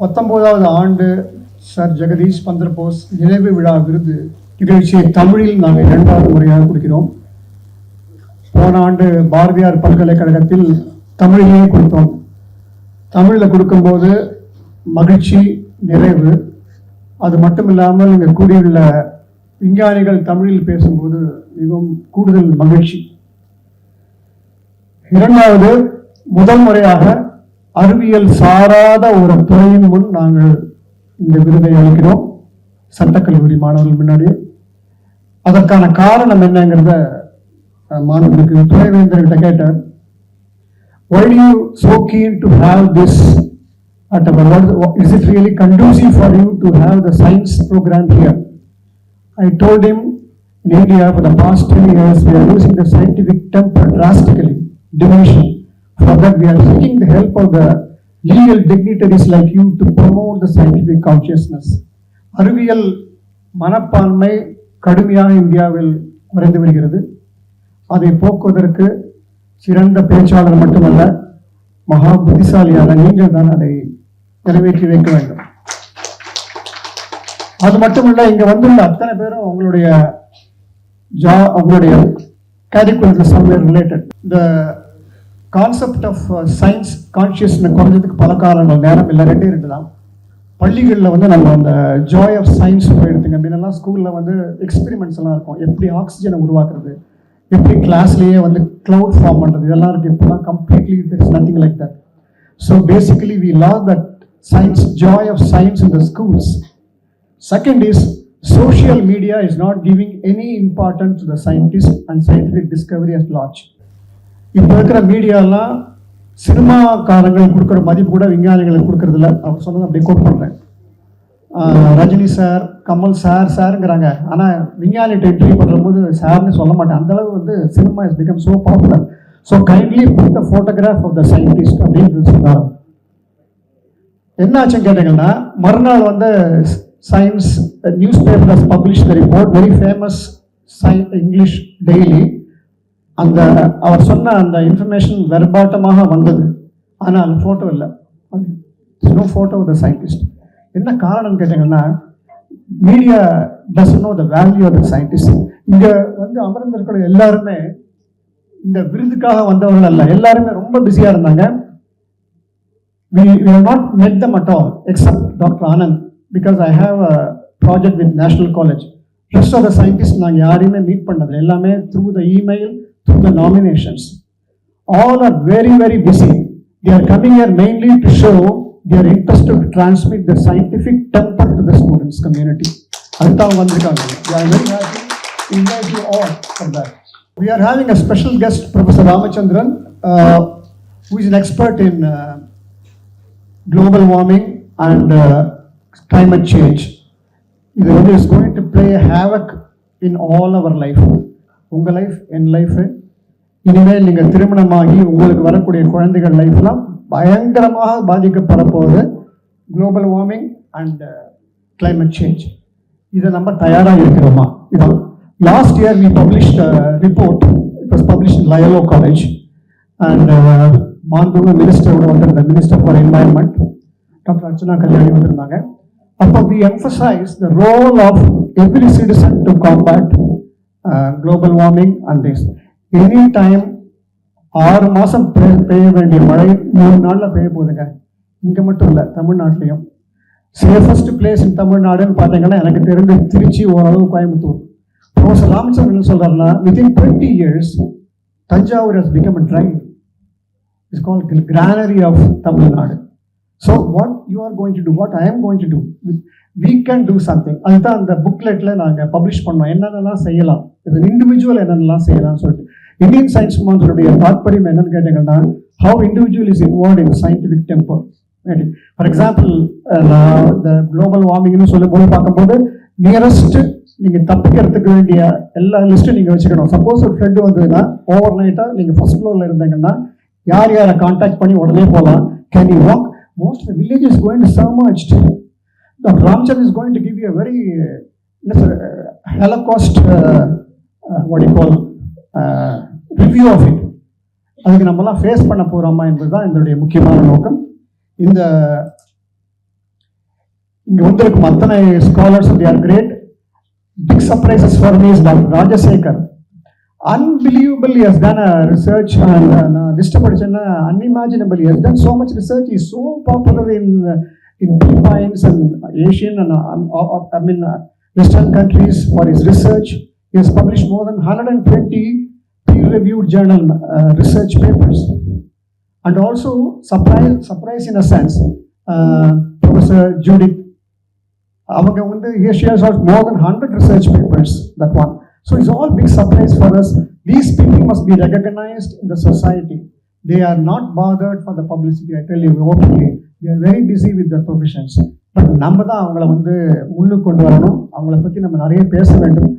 19வது ஆண்டு சர் ஜெகதீஷ் சந்திர போஸ் நினைவு விழா விருது நிகழ்ச்சியை தமிழில் நாங்கள் 2வது முறையாக கொடுக்கிறோம். போன ஆண்டு பாரதியார் பல்கலைக்கழகத்தில் தமிழிலேயே கொடுத்தோம். தமிழில் கொடுக்கும்போது மகிழ்ச்சி, நிறைவு. அது மட்டும் இல்லாமல் இங்கே கூடியுள்ள விஞ்ஞானிகள் தமிழில் பேசும்போது மிகவும் கூடுதல் மகிழ்ச்சி. 2வது, முதல் முறையாக அறிவியல் சாராத ஒரு துறையின் முன் நாங்கள் இந்த விருதை அளிக்கிறோம், சட்டக்கல்லூரி மாணவர்கள் முன்னாடி. அதற்கான காரணம் என்னங்கிறத மாணவர்களுக்கு துணைவேந்தர்கிட்ட கேட்டார். Why are you so keen to have this at our, is it really conducive for you to have the science program here? I told him, in India for the past 10 years we are losing the scientific temper drastically, diminishing. For that we are seeking the help of the legal dignitaries like you to promote the scientific consciousness. அறிவியல் மனப்பான்மை கடுமையாக இந்தியாவில் குறைந்து வருகிறது. அதை போக்குவதற்கு சிறந்த பேச்சாளர் மட்டுமல்ல, மகா புத்திசாலியான நீங்கள் தான் அதை நிறைவேற்றி வைக்க வேண்டும். அது மட்டுமல்ல, இங்க வந்துள்ள அத்தனை பேரும் உங்களுடைய கரிக்குலர் சம்வேர் ரிலேட்டட். இந்த கான்செப்ட் ஆஃப் சயின்ஸ் கான்சியஸ்னஸ் குறைஞ்சதுக்கு பல காரணங்கள், நேரம் இல்லை, 2 தான். பள்ளிகளில் வந்து நம்ம அந்த ஜாய் ஆஃப் சயின்ஸ் போய் எடுத்துங்க. முன்னெல்லாம் ஸ்கூலில் வந்து எக்ஸ்பெரிமெண்ட்ஸ் எல்லாம் இருக்கும், எப்படி ஆக்சிஜனை உருவாக்குறது, எப்படி கிளாஸ்லேயே வந்து கிளவுட் ஃபார்ம் பண்ணுறது, இதெல்லாம் இருக்குது. இப்போலாம் completely there is nothing like that. So basically we lost that science, joy of science in the schools. Second is, social media is not giving any importance to the scientists and scientific discovery at large. இப்போ இருக்கிற மீடியாலாம் சினிமாக்காரங்களுக்கு கொடுக்குற மதிப்பு கூட விஞ்ஞானிகளுக்கு கொடுக்கறதில்ல. அவர் சொன்னது அப்படி code பண்ணுறேன். ரஜினி சார், கமல் சாருங்கிறாங்க, ஆனால் விஞ்ஞானிகிட்ட இன்டர்வியூ பண்ணும்போது சார்னு சொல்ல மாட்டேன். அந்தளவு வந்து cinema is become so popular. So kindly put the photograph of the scientist அப்படின்னு சொன்னார். என்ன ஆச்சுன்னு கேட்டீங்கன்னா, மறுநாள் வந்து science news paper publish the report, very famous English daily. அந்த அவர் சொன்ன அந்த இன்ஃபர்மேஷன் வெர்பாட்டமாக வந்தது, ஆனால் ஃபோட்டோ இல்லை, no photo of the scientist. என்ன காரணம்னு கேட்டீங்கன்னா, media doesn't know the value of the scientist. இங்கே வந்து அமர்ந்திருக்கிற எல்லாருமே இந்த விருதுக்காக வந்தவர்கள் அல்ல, எல்லாருமே ரொம்ப பிஸியாக இருந்தாங்க. We have not met them at all except Dr. Anand, because I have a project with National College. Rest of the scientists நாங்கள் யாரையுமே மீட் பண்ணது, எல்லாமே through the email, through the nominations. All are very, very busy. They are coming here mainly to show they are interested to transmit the scientific temper to the students community. அதுதான் வந்திருக்காங்க. I am very happy to invite you all for that. We are having a special guest, Professor Ramachandran, who is an expert in global warming and climate change. It is going to play a havoc in all our life. உங்க life, என் life. இனிமேல் நீங்கள் திருமணமாகி உங்களுக்கு வரக்கூடிய குழந்தைகள் லைஃப்லாம் பயங்கரமாக பாதிக்கப்பட போகுது global warming and climate change. இதை நம்ம தயாராக இருக்கிறோமா? இதான் last year we published a report. It was published in Loyola College and மாண்புமிகு மினிஸ்டரோட வந்திருந்த minister for environment doctor Chanakyaa வந்திருந்தாங்க. அப்போ we emphasize the role of every citizen to combat global warming and this. Any time 6 மாதம் பெய்ய வேண்டிய மழை 3 நாளில் பெய்ய போகுதுங்க. இங்கே மட்டும் இல்லை, தமிழ்நாட்டிலையும். சேஃபஸ்ட் பிளேஸ் இன் தமிழ்நாடுன்னு பார்த்தீங்கன்னா எனக்கு தெரிஞ்ச திருச்சி, ஓரளவு கோயம்புத்தூர். ப்ரொஃபசர் ராமச்சந்திரன் சொல்கிறாருன்னா, within 20 years Thanjavur has become a dry. It's called granary of Tamil Nadu. So what you are going to do, what I am going to do, we can do something. அதுதான் அந்த புக்லெட்ல நாங்கள் publish பண்ணோம், என்னென்னலாம் செய்யலாம், இது individual என்னென்னலாம் செய்யலாம்னு சொல்லிட்டு. இந்தியன் சயின்ஸ் மந்த்னுடைய தாற்பயம் என்னன்னு கேட்டீங்கன்னா, how individual is involve in scientific temper. For example, இந்த குளோபல் வார்மிங்னு சொல்லும்போது பார்க்கும்போது நியரஸ்ட் நீங்கள் தப்பிக்கிறதுக்கு வேண்டிய எல்லா லிஸ்ட்டும் நீங்கள் வச்சுக்கணும். சப்போஸ் ஒரு ஃப்ளட் வந்ததுன்னா ஓவர் நைட்டாக நீங்கள் ஃபர்ஸ்ட் ஃப்ளோரில் இருந்தீங்கன்னா யார் யாரை கான்டாக்ட் பண்ணி உடனே போகலாம். Can you walk? Most of the village is going to submerged. Dr. Ramachandran is going to give you a very Holocaust, what do you call, review of it. அதுக்கு நம்மலாம் ஃபேஸ் பண்ண போகிறோமா என்பது தான் இதனுடைய முக்கியமான நோக்கம். இந்த இங்கே வந்திருக்கும் அத்தனை scholars they are great. Big surprises for me is Dr. Rajasekhar. Unbelievable, he has done a research and list படிச்சேன்னா unimaginable. He has done so much research. He is so popular in Philippines and Asian and Western countries for his research. He has published more than 120 peer-reviewed journal research papers. And also, surprise in a sense, Professor Judith, she has got more than 100 research papers, that one. So it's all big surprise for us. These people must be recognized in the society. They are not bothered for the publicity, I tell you openly. They are very busy with their professions. But நம்ம தான் அவங்கள முன்னுக்கு கொண்டு வரணும். அவங்கள பற்றி நம்ம நிறைய பேச வேண்டும்.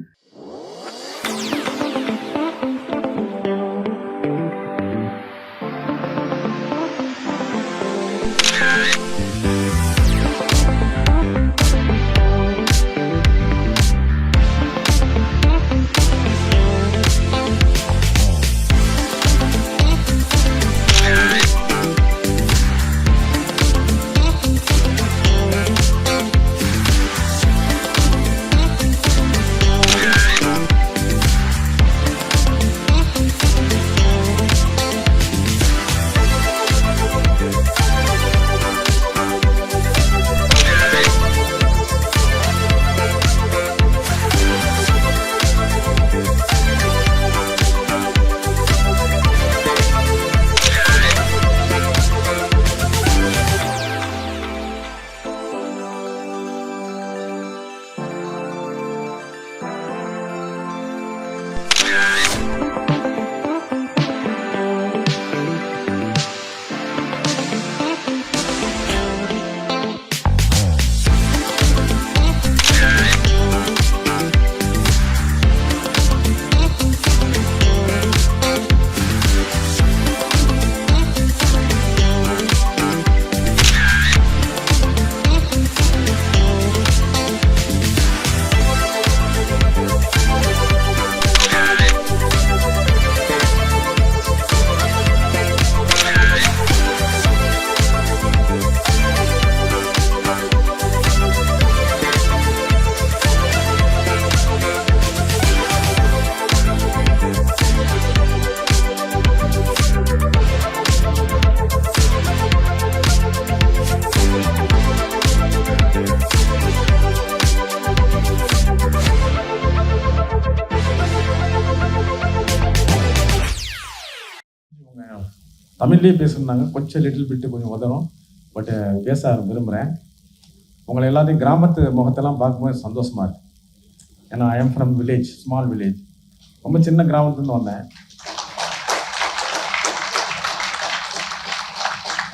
தமிழ்லேயே பேசுனாங்க, கொஞ்சம் லிட்டில் பிட்டு கொஞ்சம் உதறும், பட் பேச விரும்புகிறேன். உங்களை எல்லாத்தையும் கிராமத்து முகத்தெல்லாம் பார்க்கும்போது சந்தோஷமாக இருக்குது. ஏன்னா I am from village, small village, ரொம்ப சின்ன கிராமத்துலேருந்து வந்தேன்.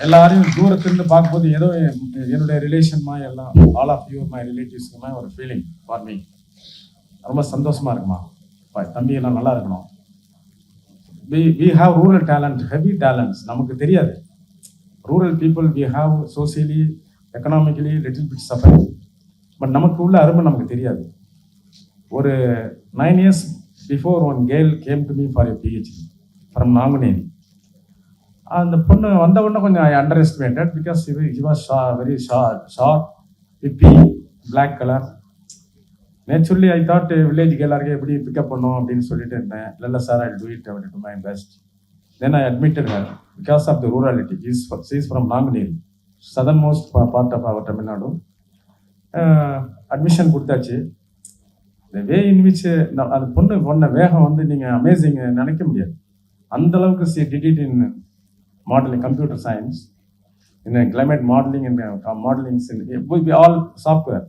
எல்லாரையும் தூரத்துலேருந்து பார்க்கும்போது ஏதோ என்னுடைய ரிலேஷன்மா எல்லாம் ஆல் ஆஃப் யூ மை ரிலேட்டிவ்ஸ்க்குமா ஒரு ஃபீலிங் ஃபார் மீ. ரொம்ப சந்தோஷமாக இருக்குமா, தம்பி எல்லாம் நல்லா இருக்கணும். We have rural talent, heavy talents. நமக்கு தெரியாது. Rural people, we have socially, economically little bit suffering. But நமக்கு உள்ள அருமை நமக்கு தெரியாது. ஒரு 9 years before one girl came to me for a PhD from Naguneri. அந்த பொண்ணு வந்த உடனே கொஞ்சம் I underestimated because he was very short, hippie, black color. Naturally I thought village எல்லாருக்கும் எப்படி பிக்கப் பண்ணும் அப்படின்னு சொல்லிட்டு இருந்தேன். இல்லை sir, I do it, I do my best. Then I admitted her because of the rurality. Is from Nanguneri, southernmost part of our Tamil Nadu. Admission கொடுத்தாச்சு. The way in which அது பொண்ணு பொண்ண வேகம் நீங்கள் அமேசிங் நினைக்க முடியாது. அந்தளவுக்கு she did it in modelling, computer science, in climate modelling, in modellings, in all software.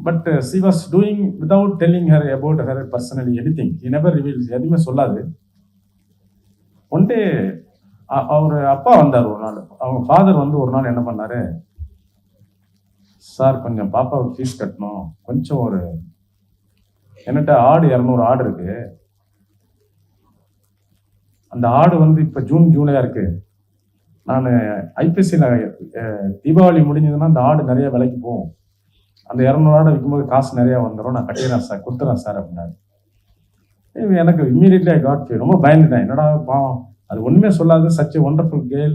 But she was doing without telling her about her personally anything. He never reveals. எதுவுமே சொல்லாது. ஒன் டே அவர் அப்பா வந்தார் ஒரு நாள். அவங்க father ஒரு நாள் என்ன பண்ணாரு, சார் கொஞ்சம் பாப்பாவுக்கு ஃபீஸ் கட்டணும், கொஞ்சம் ஒரு என்கிட்ட 200 ஆடு இருக்கு, அந்த ஆடு இப்போ ஜூலையா இருக்கு, நான் ஐபிஎஸ்சியில் தீபாவளி முடிஞ்சதுன்னா அந்த ஆடு நிறைய விலைக்கு போகும், அந்த 200 ஆடை விற்கும்போது காசு நிறையா வந்துடும், நான் கட்டிடுறேன் சார், கொடுத்துறேன் சார் அப்படின்னாரு. எனக்கு இம்மீடியட்லி ஐ காட் ஃபீல். ரொம்ப பயந்துட்டேன், என்னடா பாவம், அது ஒன்றுமே சொல்லாது, சச் ஒண்டர்ஃபுல் கேர்ள்,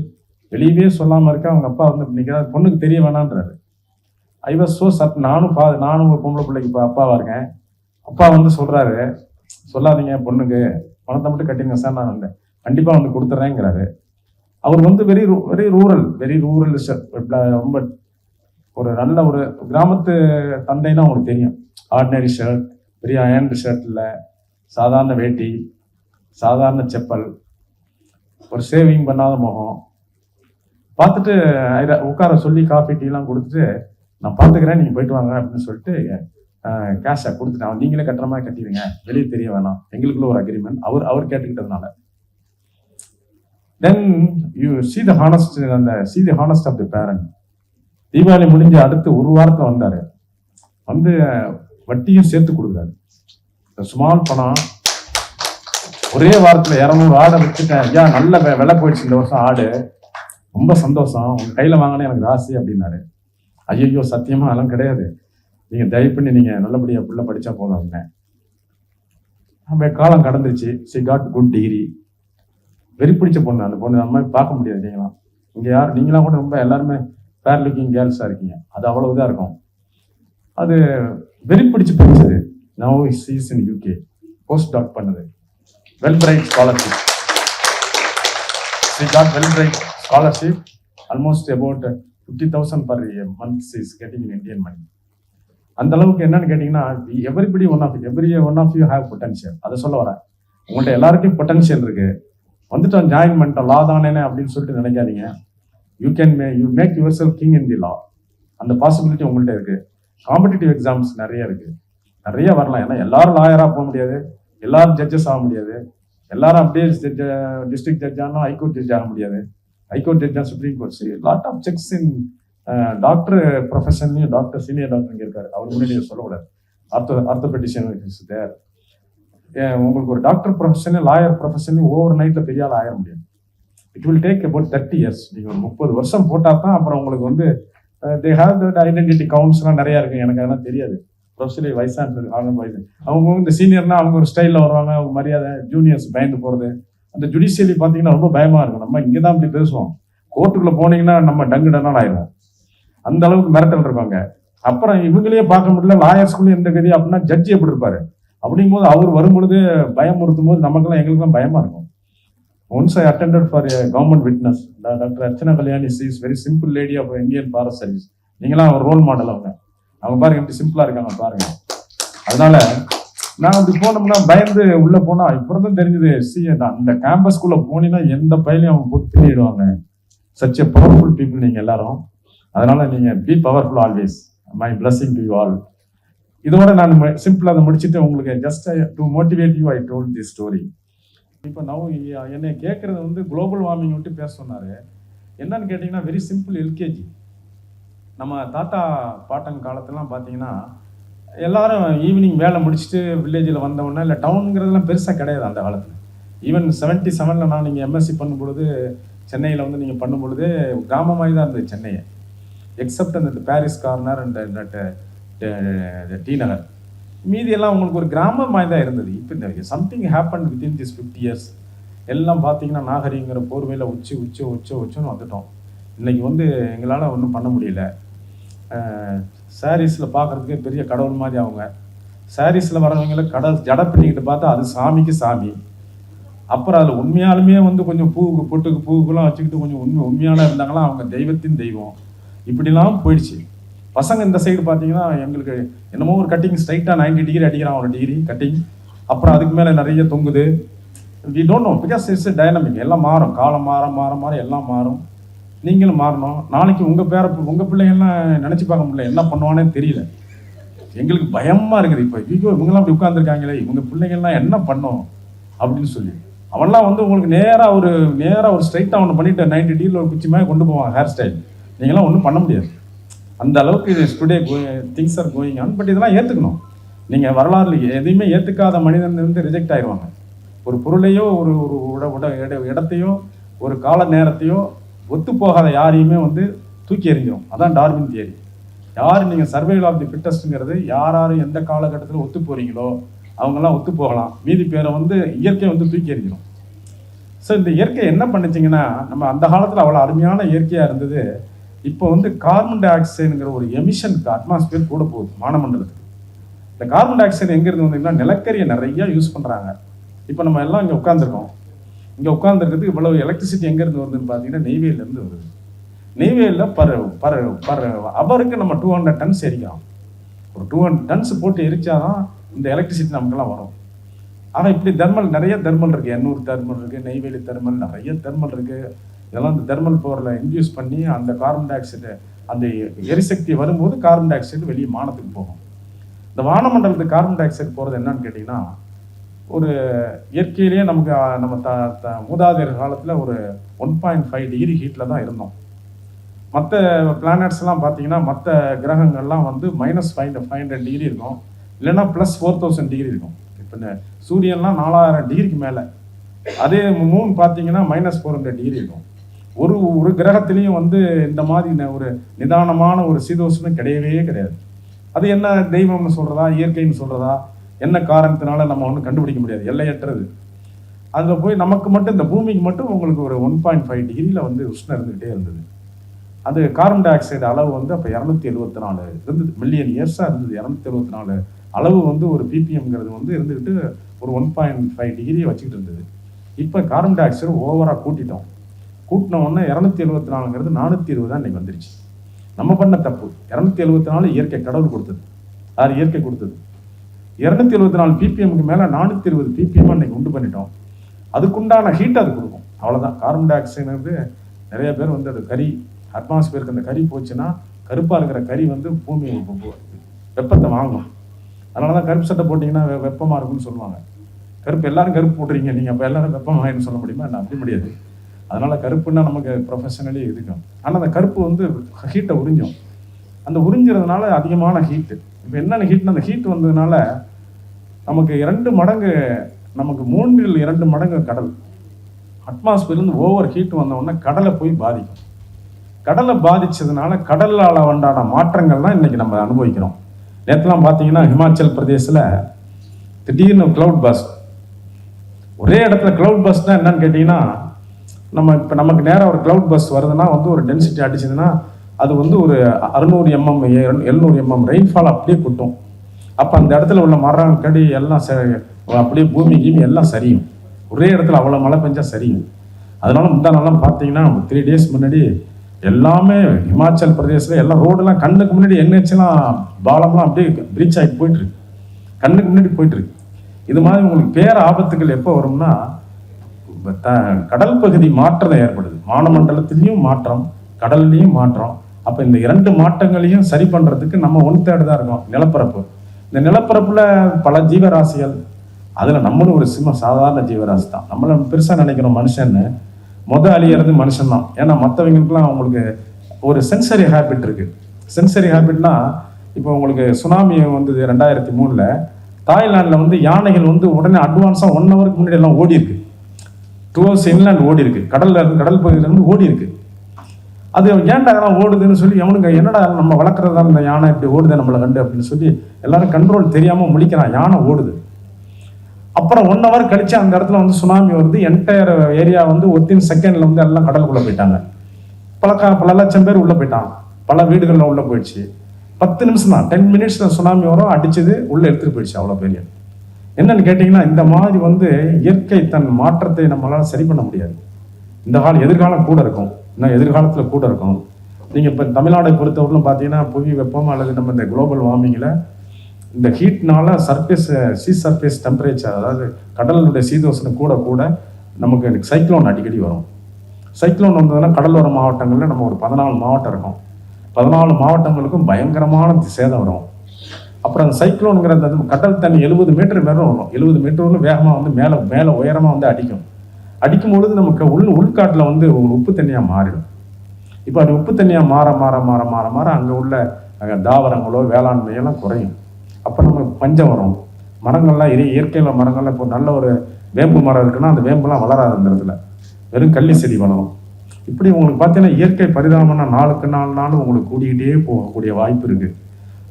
வெளியவே சொல்லாமல் இருக்க. அவங்க அப்பா நிற்கிறார், பொண்ணுக்கு தெரிய வேணான்றாரு. ஐ வாஸ் ஸோ நானும் ஒரு பொம்பளை பிள்ளைக்கு இப்போ அப்பாவாக இருக்கேன். அப்பா வந்து சொல்கிறாரு, சொல்லாதீங்க பொண்ணுக்கு பணத்தை மட்டும் கட்டிங்க சார், நான் வந்து கண்டிப்பாக வந்து கொடுத்துட்றேங்கிறாரு. அவர் வந்து வெரி ரூரல் ரொம்ப ஒரு நல்ல ஒரு கிராமத்து தந்தைன்னா உங்களுக்கு தெரியும். ஆர்டினரி ஷர்ட், பெரிய அயர்ன்டு ஷர்ட் இல்லை, சாதாரண வேட்டி, சாதாரண செப்பல், ஒரு சேவிங் பண்ணாத முகம். பார்த்துட்டு உட்கார சொல்லி காஃபி டீலாம் கொடுத்துட்டு, நான் பார்த்துக்கிறேன் நீங்கள் போயிட்டு வாங்க அப்படின்னு சொல்லிட்டு கேஷை கொடுத்துட்டேன். நீங்களே கட்டுற மாதிரி கட்டிடுங்க, வெளியே தெரிய வேணாம், எங்களுக்குள்ள ஒரு அக்ரிமெண்ட். அவர் கேட்டுக்கிட்டதுனால then you see the honest of the parent. Deepavali முடிஞ்சு அடுத்து ஒரு வாரத்தில் வந்தார். வந்து வட்டியும் சேர்த்து கொடுக்குறாரு. ஸ்மால் பணம் ஒரே வாரத்தில் 200 ஆடை விற்றுட்டேன் ஐயா, நல்ல விலை போயிடுச்சு இந்த வருஷம் ஆடு, ரொம்ப சந்தோஷம், உங்கள் கையில் வாங்கினே எனக்கு ராசி அப்படின்னாரு. ஐயோ சத்தியமா அதெல்லாம் கிடையாது, நீங்கள் தயவு பண்ணி நீங்கள் நல்லபடியாக பிள்ளை படித்தா போதும் அப்படின்னேன். நம்ம காலம் கடந்துச்சு. She got good degree. வெறி பிடிச்ச பொண்ணு அந்த பொண்ணு. அந்த மாதிரி பார்க்க முடியாது நீங்களாம். இங்கே நீங்களாம் கூட ரொம்ப எல்லாருமே ஃபேர் லுக்கிங் கேர்ள்ஸாக இருக்கீங்க. அது அவ்வளவு இதாக இருக்கும். அது வெறி பிடிச்சி படிச்சது. Now is in UK post doc பண்ணுது. Fulbright scholarship. She got Fulbright scholarship. Almost about 50,000 per month is getting in Indian money. அந்த அளவுக்கு என்னன்னு கேட்டீங்கன்னா, every one of you have potential. அதை சொல்ல வரேன். உங்கள்கிட்ட எல்லாருக்கும் பொட்டன்ஷியல் இருக்கு. வந்துட்டோம் ஜாயின் பண்ணிட்டோம் லா தானே அப்படின்னு சொல்லிட்டு நினைக்காதீங்க. You make your self king in the law. அந்த பாசிபிலிட்டி உங்கள்கிட்ட இருக்கு. காம்படிட்டிவ் எக்ஸாம்ஸ் நிறைய இருக்கு, நிறைய வரலாம். ஏன்னா எல்லாரும் லாயராக போக முடியாது, எல்லாரும் ஜட்ஜஸ் ஆக முடியாது, எல்லாரும் அப்படியே டிஸ்ட்ரிக்ட் ஜட்ஜ் ஆனால் ஹைகோர்ட் ஜட்ஜ் ஆக முடியாது, high court judge supreme courts. Lot of sex in doctor ப்ரொஃபஷன்லையும். டாக்டர் சீனியர் டாக்டர் இங்கே இருக்காரு, அவர் முன்னாடி நீங்கள் சொல்லக்கூடாது. Orthopaedician there. உங்களுக்கு ஒரு doctor profession lawyer profession over நைட்டில் பெரிய ஆள் ஆக முடியாது. It will take about 30 years. நீங்கள் ஒரு 30 வருஷம் போட்டால் தான் அப்புறம் உங்களுக்கு வந்து தே ஹேவ் தட் ஐடென்டிட்டி கவுண்ட்ஸ்லாம் நிறையா இருக்குது. எனக்கு அதெல்லாம் தெரியாது. ப்ரொஃபஷனலி அவங்க இந்த சீனியர்னா அவங்க ஒரு ஸ்டைலில் வருவாங்க, அவங்க மரியாதை. ஜூனியர்ஸ் பயந்து போகிறது. அந்த ஜுடிஷியலி பார்த்தீங்கன்னா ரொம்ப பயமாக இருக்கும். நம்ம இங்கே தான் இப்படி பேசுவோம், கோர்ட்டுக்குள்ளே போனீங்கன்னா நம்ம டங்கு டனால் ஆயிடும். அந்த அளவுக்கு மிரட்டல் இருப்பாங்க. அப்புறம் இவங்களையே பார்க்க முடியல, லாயர்ஸ்குள்ளே எந்த கதி அப்படின்னா ஜட்ஜி எப்படி இருப்பாரு. அப்படிங்கும்போது அவர் வரும்பொழுது பயமுறுத்தும் போது நமக்கெல்லாம் எங்களுக்குலாம் பயமாக இருக்கும். Once I attended for a government witness, Dr. Chanakyaa is very simple lady of Indian Forest Service. நீங்களாம் ஒரு ரோல் மாடல். அவங்க பாருங்க எப்படி சிம்பிளா இருக்காங்க பாருங்க. அதனால நான் அப்படி போனோம்னா பயந்து உள்ள போனா இப்பதான் தெரிஞ்சது. அந்த கேம்பஸ்குள்ள போனீங்கன்னா எந்த பயிலையும் அவங்க போட்டு திணிடுவாங்க. சச் எ பவர்ஃபுல் பீப்புள் நீங்க எல்லாரும். அதனால நீங்க be powerful always. My blessing to you all. இதோட நான் சிம்பிளா அதை முடிச்சுட்டு உங்களுக்கு just to motivate you I told this story. இப்போ என்னை கேட்குறது வந்து குளோபல் வார்மிங் விட்டு பேச சொன்னார். என்னன்னு கேட்டிங்கன்னா வெரி சிம்பிள். எல்கேஜி நம்ம தாத்தா பாட்டன் காலத்துலாம் பார்த்தீங்கன்னா எல்லாரும் ஈவினிங் வேலை முடிச்சுட்டு வில்லேஜில் வந்தவொடனே, இல்லை டவுனுங்கிறதுலாம் பெருசாக கிடையாது அந்த காலத்தில். ஈவன் 77 நான் நீங்கள் எம்எஸ்சி பண்ணும்பொழுது சென்னையில் வந்து நீங்கள் பண்ணும்பொழுது கிராமமாக தான் இருந்தது சென்னையை. எக்ஸப்ட் அந்த பாரிஸ் கார்னர் அண்ட் டி நகர். மீதியெல்லாம் உங்களுக்கு ஒரு கிராமமாக தான் இருந்தது. இப்போ இந்த something happen within this 50 years. எல்லாம் பார்த்தீங்கன்னா நாகரிகங்கிற போர்வையில் உச்சுன்னு வந்துட்டோம். இன்றைக்கி வந்து எங்களால் ஒன்றும் பண்ண முடியல. சாரீஸில் பார்க்குறதுக்கு பெரிய கடவுள் மாதிரி அவங்க. சாரீஸில் வரவங்கள ஜடை பண்ணிக்கிட்டு பார்த்தா அது சாமிக்கு சாமி. அப்புறம் அதில் உண்மையாலுமே வந்து கொஞ்சம் பூவுக்குலாம் வச்சுக்கிட்டு கொஞ்சம் உண்மையான இருந்தாங்களா அவங்க தெய்வத்தின் தெய்வம். இப்படிலாம் போயிடுச்சு. பசங்க இந்த சைடு பார்த்தீங்கன்னா எங்களுக்கு என்னமோ ஒரு கட்டிங் ஸ்ட்ரைட்டாக 90 டிகிரி அடிக்கிறான், ஒரு டிகிரி கட்டிங். அப்புறம் அதுக்கு மேலே நிறைய தொங்குது. We don't know because it's dynamic. எல்லாம் மாறும், காலம் மாற எல்லாம் மாறும். நீங்களும் மாறணும். நாளைக்கு உங்கள் பிள்ளைங்கள்லாம் நினச்சி பார்க்க முடியல, என்ன பண்ணுவானே தெரியல. எங்களுக்கு பயமாக இருக்குது. இப்போ இவங்கெல்லாம் அப்படி உட்காந்துருக்காங்களே, இவங்க பிள்ளைங்கள்லாம் என்ன பண்ணோம் அப்படின்னு சொல்லி. அவன்லாம் வந்து உங்களுக்கு நேராக ஒரு ஸ்ட்ரைட்டாக ஒன்று பண்ணிவிட்டு 90 டிகிரியில் ஒரு குச்சி மாதிரி கொண்டு போவான் ஹேர் ஸ்டைல். நீங்களாம் ஒன்றும் பண்ண முடியாது. அந்த அளவுக்கு இது today things are going on. But இதெல்லாம் ஏற்றுக்கணும். நீங்கள் வரலாறு எதையுமே ஏற்றுக்காத மனிதன் வந்து ரிஜெக்ட் ஆயிடுவாங்க. ஒரு பொருளையோ ஒரு இடத்தையோ ஒரு கால நேரத்தையோ ஒத்து போகாத யாரையுமே வந்து தூக்கி எறிஞ்சிடும். அதான் டார்வின் தியரி. யார் நீங்கள் சர்வைவல் ஆஃப் தி ஃபிட்டஸ்ட்டுங்கிறது யார் எந்த காலகட்டத்தில் ஒத்து போகிறீங்களோ அவங்கெல்லாம் ஒத்து போகலாம். மீதி பேரை வந்து இயற்கை வந்து தூக்கி எறிஞ்சிடும். ஸோ இந்த இயற்கை என்ன பண்ணுச்சிங்கன்னா, நம்ம அந்த காலத்தில் அவ்வளோ அருமையான இயற்கையாக இருந்தது. இப்போ வந்து கார்பன் டை ஆக்சைடுங்கிற ஒரு எமிஷனுக்கு அட்மாஸ்பியர் கூட போகுது வானமண்டலத்துக்கு. இந்த கார்பன் டை ஆக்சைடு எங்கேருந்து வந்தீங்கன்னா நிலக்கரியை நிறைய யூஸ் பண்ணுறாங்க. இப்போ நம்ம எல்லாம் இங்கே உட்காந்துருக்கோம். இங்கே உட்காந்துருக்கிறதுக்கு இவ்வளவு எலக்ட்ரிசிட்டி எங்கேருந்து வருதுன்னு பார்த்தீங்கன்னா நெய்வேலியிலேருந்து வருது. நெய்வேலியில் பர் அவருக்கு நம்ம 200 டன்ஸ் எரிக்கிறோம். ஒரு 200 டன்ஸ் போட்டு எரிச்சாதான் இந்த எலக்ட்ரிசிட்டி நமக்குலாம் வரும். ஆனால் இப்படி நிறைய தெர்மல் இருக்குது. எண்ணூர் தெர்மல் இருக்குது, நெய்வேலி தெர்மல், நிறைய தெர்மல் இருக்குது. இதெல்லாம் இந்த தெர்மல் பவரில் இன்டியூஸ் பண்ணி அந்த கார்பன் டை ஆக்சைடு அந்த எரிசக்தி வரும்போது கார்பன் டை ஆக்சைடு வெளியே வானத்துக்கு போகும். இந்த வானமண்டலத்துக்கு கார்பன் டை ஆக்சைடு போகிறது என்னன்னு கேட்டிங்கன்னா, ஒரு இயற்கையிலேயே நமக்கு நம்ம மூதாதையர் காலத்தில் ஒரு 1.5 டிகிரி ஹீட்டில் தான் இருந்தோம். மற்ற பிளானட்ஸ்லாம் பார்த்தீங்கன்னா மற்ற கிரகங்கள்லாம் வந்து -500 டிகிரி இருக்கும், இல்லைன்னா +4000 டிகிரி இருக்கும். இப்போ இந்த சூரியன்லாம் 4000 டிகிரிக்கு மேலே. அதே மூன் பார்த்தீங்கன்னா -400 டிகிரி இருக்கும். ஒரு கிரகத்திலையும் வந்து இந்த மாதிரி ஒரு நிதானமான ஒரு சீதோஷ்ணம் கிடையவே கிடையாது. அது என்ன தெய்வம்னு சொல்கிறதா, இயற்கைன்னு சொல்கிறதா, என்ன காரணத்தினால நம்ம ஒன்றும் கண்டுபிடிக்க முடியாது, எல்லையற்றது. அதில் போய் நமக்கு மட்டும் இந்த பூமிக்கு மட்டும் உங்களுக்கு ஒரு 1.5 டிகிரியில் வந்து உஷ்ணம் இருந்துகிட்டே இருந்தது. அது கார்பன் டை ஆக்சைடு அளவு வந்து அப்போ 274 இருந்தது, மில்லியன் இயர்ஸாக இருந்தது. 274 அளவு வந்து ஒரு ppmங்கிறது வந்து இருந்துக்கிட்டு ஒரு 1.5 டிகிரியை வச்சுக்கிட்டு இருந்தது. இப்போ கார்பன் டை ஆக்சைடு ஓவராக கூட்டின உடனே 274ங்கிறது 420 தான் இன்னைக்கு வந்துருச்சு. நம்ம பண்ண தப்பு. 274 இயற்கை கடவுள் கொடுத்தது, அது இயற்கை கொடுத்தது. 274 ppmக்கு மேலே 420 ppm இன்னைக்கு உண்டு பண்ணிட்டோம். அதுக்குண்டான ஹீட் அது கொடுக்கும், அவ்வளோதான். கார்பன் டை ஆக்சைடுங்கிறது நிறைய பேர் வந்து அது கறி அட்மாஸ்பியருக்கு அந்த கறி போச்சுன்னா கருப்பாக இருக்கிற கறி வந்து பூமி வெப்பத்தை வாங்கும். அதனால தான் கருப்பு சட்டை போட்டிங்கன்னா வெப்பமாக இருக்குன்னு சொல்லுவாங்க. எல்லாரும் கருப்பு போட்டுறீங்க நீங்கள், அப்போ எல்லாரும் வெப்பமாகனு சொல்ல முடியுமா? என்ன அப்படி முடியாது. அதனால கருப்புன்னா நமக்கு ப்ரொஃபஷனலி இருக்கும். ஆனால் அந்த கருப்பு வந்து ஹீட்டை உறிஞ்சும். அந்த உறிஞ்சுறதுனால அதிகமான ஹீட்டு. இப்போ என்னென்ன ஹீட்னா, அந்த ஹீட் வந்ததுனால நமக்கு 2 மடங்கு, நமக்கு 3 மடங்கு கடல் அட்மாஸ்பியர்லேருந்து ஓவர் ஹீட் வந்தோடனே கடலை போய் பாதிக்கும். கடலை பாதிச்சதுனால கடலால் உண்டான மாற்றங்கள்லாம் இன்னைக்கு நம்ம அனுபவிக்கிறோம். நேற்றுலாம் பார்த்தீங்கன்னா ஹிமாச்சல் பிரதேசில் திடீர்னு கிளவுட் பஸ்ட். ஒரே இடத்துல கிளவுட் பஸ்ட்னா என்னன்னு கேட்டிங்கன்னா, இப்போ நமக்கு நேராக ஒரு கிளவுட் பஸ்ட் வருதுன்னா வந்து ஒரு டென்சிட்டி அடிச்சதுன்னா அது வந்து ஒரு 600 mm 700 mm ரெயின்ஃபால் அப்படியே கொட்டும். அப்போ அந்த இடத்துல உள்ள மரம் கடி எல்லாம் அப்படியே பூமி கீமி எல்லாம் சரியும். ஒரே இடத்துல அவ்வளோ மழை பெஞ்சா சரியும். அதனால முந்தானெல்லாம் பார்த்தீங்கன்னா 3 days முன்னாடி எல்லாமே ஹிமாச்சல் பிரதேசில் எல்லாம் ரோடெல்லாம் கண்ணுக்கு முன்னாடி என்ஹெச்லாம் பாலம்லாம் அப்படியே பிரீச் ஆகி போயிட்டுருக்கு, கண்ணுக்கு முன்னாடி போயிட்டுருக்கு. இது மாதிரி உங்களுக்கு பேர ஆபத்துகள் எப்போ வரும்னா, கடல் பகுதி மாற்றம் ஏற்படுது. வானமண்டலத்திலையும் மாற்றம், கடல்லையும் மாற்றம். அப்போ இந்த 2 மாற்றங்களையும் சரி பண்ணுறதுக்கு நம்ம 1/3 தான் இருக்கோம் நிலப்பரப்பு. இந்த நிலப்பரப்பில் பல ஜீவராசிகள், அதில் நம்மளும் ஒரு சாதாரண ஜீவராசி தான். நம்மளை பெருசாக நினைக்கிறோம் மனுஷன்னு. அழியறது மனுஷன் தான். ஏன்னா மற்றவங்களுக்குலாம் அவங்களுக்கு ஒரு சென்சரி ஹேபிட் இருக்குது. சென்சரி ஹேபிட்னா, இப்போ உங்களுக்கு சுனாமி வந்தது 2003 தாய்லாண்டில் வந்து யானைகள் வந்து உடனே அட்வான்ஸாக 1 ஹவருக்கு முன்னாடி எல்லாம் ஓடி இருக்கு. 2 hours இன்லாண்ட் ஓடி இருக்கு, கடல் பகுதியிலேருந்து ஓடி இருக்கு. அது ஏன்டா அதெல்லாம் ஓடுதுன்னு சொல்லி அவனுங்க, என்னடா நம்ம வளர்க்குறதா இந்த யானை இப்படி ஓடுது நம்மளை கண்டு அப்படின்னு சொல்லி எல்லாரும் கண்ட்ரோல் தெரியாமல் முழிக்கிறான். யானை ஓடுது. அப்புறம் 1 hour கழிச்சு அந்த இடத்துல வந்து சுனாமி வருது. என்டையர் ஏரியா வந்து வித்தின் செகண்ட்ல வந்து எல்லாம் கடலுக்குள்ள போயிட்டாங்க. பல லட்சம் பேர் உள்ள போயிட்டான். பல வீடுகள்ல உள்ள போயிடுச்சு. 10 நிமிஷம் தான், 10 minutes சுனாமி வரும், அடிச்சது உள்ள எடுத்துட்டு போயிடுச்சு. அவ்வளோ பெரிய என்னன்னு கேட்டிங்கன்னா, இந்த மாதிரி வந்து இயற்கை தன் மாற்றத்தை நம்மளால சரி பண்ண முடியாது. எதிர்காலம் கூட இருக்கும், இன்னும் எதிர்காலத்தில் கூட இருக்கும். நீங்கள் இப்போ தமிழ்நாடை பொறுத்தவரையிலும் பார்த்தீங்கன்னா, புவி வெப்பம் அல்லது நம்ம இந்த குளோபல் வார்மிங்கில் இந்த ஹீட்னால சீ சர்ஃபேஸ் டெம்பரேச்சர், அதாவது கடலுடைய சீதோஷணம் கூட நமக்கு சைக்ளோன் அடிக்கடி வரும். சைக்ளோன் வந்ததுன்னா கடலோர மாவட்டங்களில் நம்ம ஒரு 14 மாவட்டம் இருக்கும். 14 மாவட்டங்களுக்கும் பயங்கரமான சேதம் வரும். அப்புறம் அந்த சைக்ளோனுங்கிற அந்த கடல் தண்ணி 70 மீட்டர் மேலே வரும். 70 மீட்டர் வேகமாக வந்து மேலே உயரமாக வந்து அடிக்கும் பொழுது நமக்கு உள்காட்டில் வந்து ஒரு உப்பு தண்ணியாக மாறிடும். இப்போ அது உப்பு தண்ணியாக மாற அங்கே உள்ள தாவரங்களோ வேளாண்மையெல்லாம் குறையும். அப்போ நமக்கு பஞ்சம் வரும். மரங்கள்லாம் இயற்கையில் மரங்கள்லாம் இப்போ நல்ல ஒரு வேம்பு மரம் இருக்குன்னா அந்த வேம்புலாம் வளராது அந்த இடத்துல, வெறும் கள்ளி செடி வளரும். இப்படி உங்களுக்கு பார்த்தீங்கன்னா இயற்கை பரிதாபம்னா நாளுக்கு நாள் உங்களுக்கு கூடிக்கிட்டே போகக்கூடிய வாய்ப்பு இருக்குது.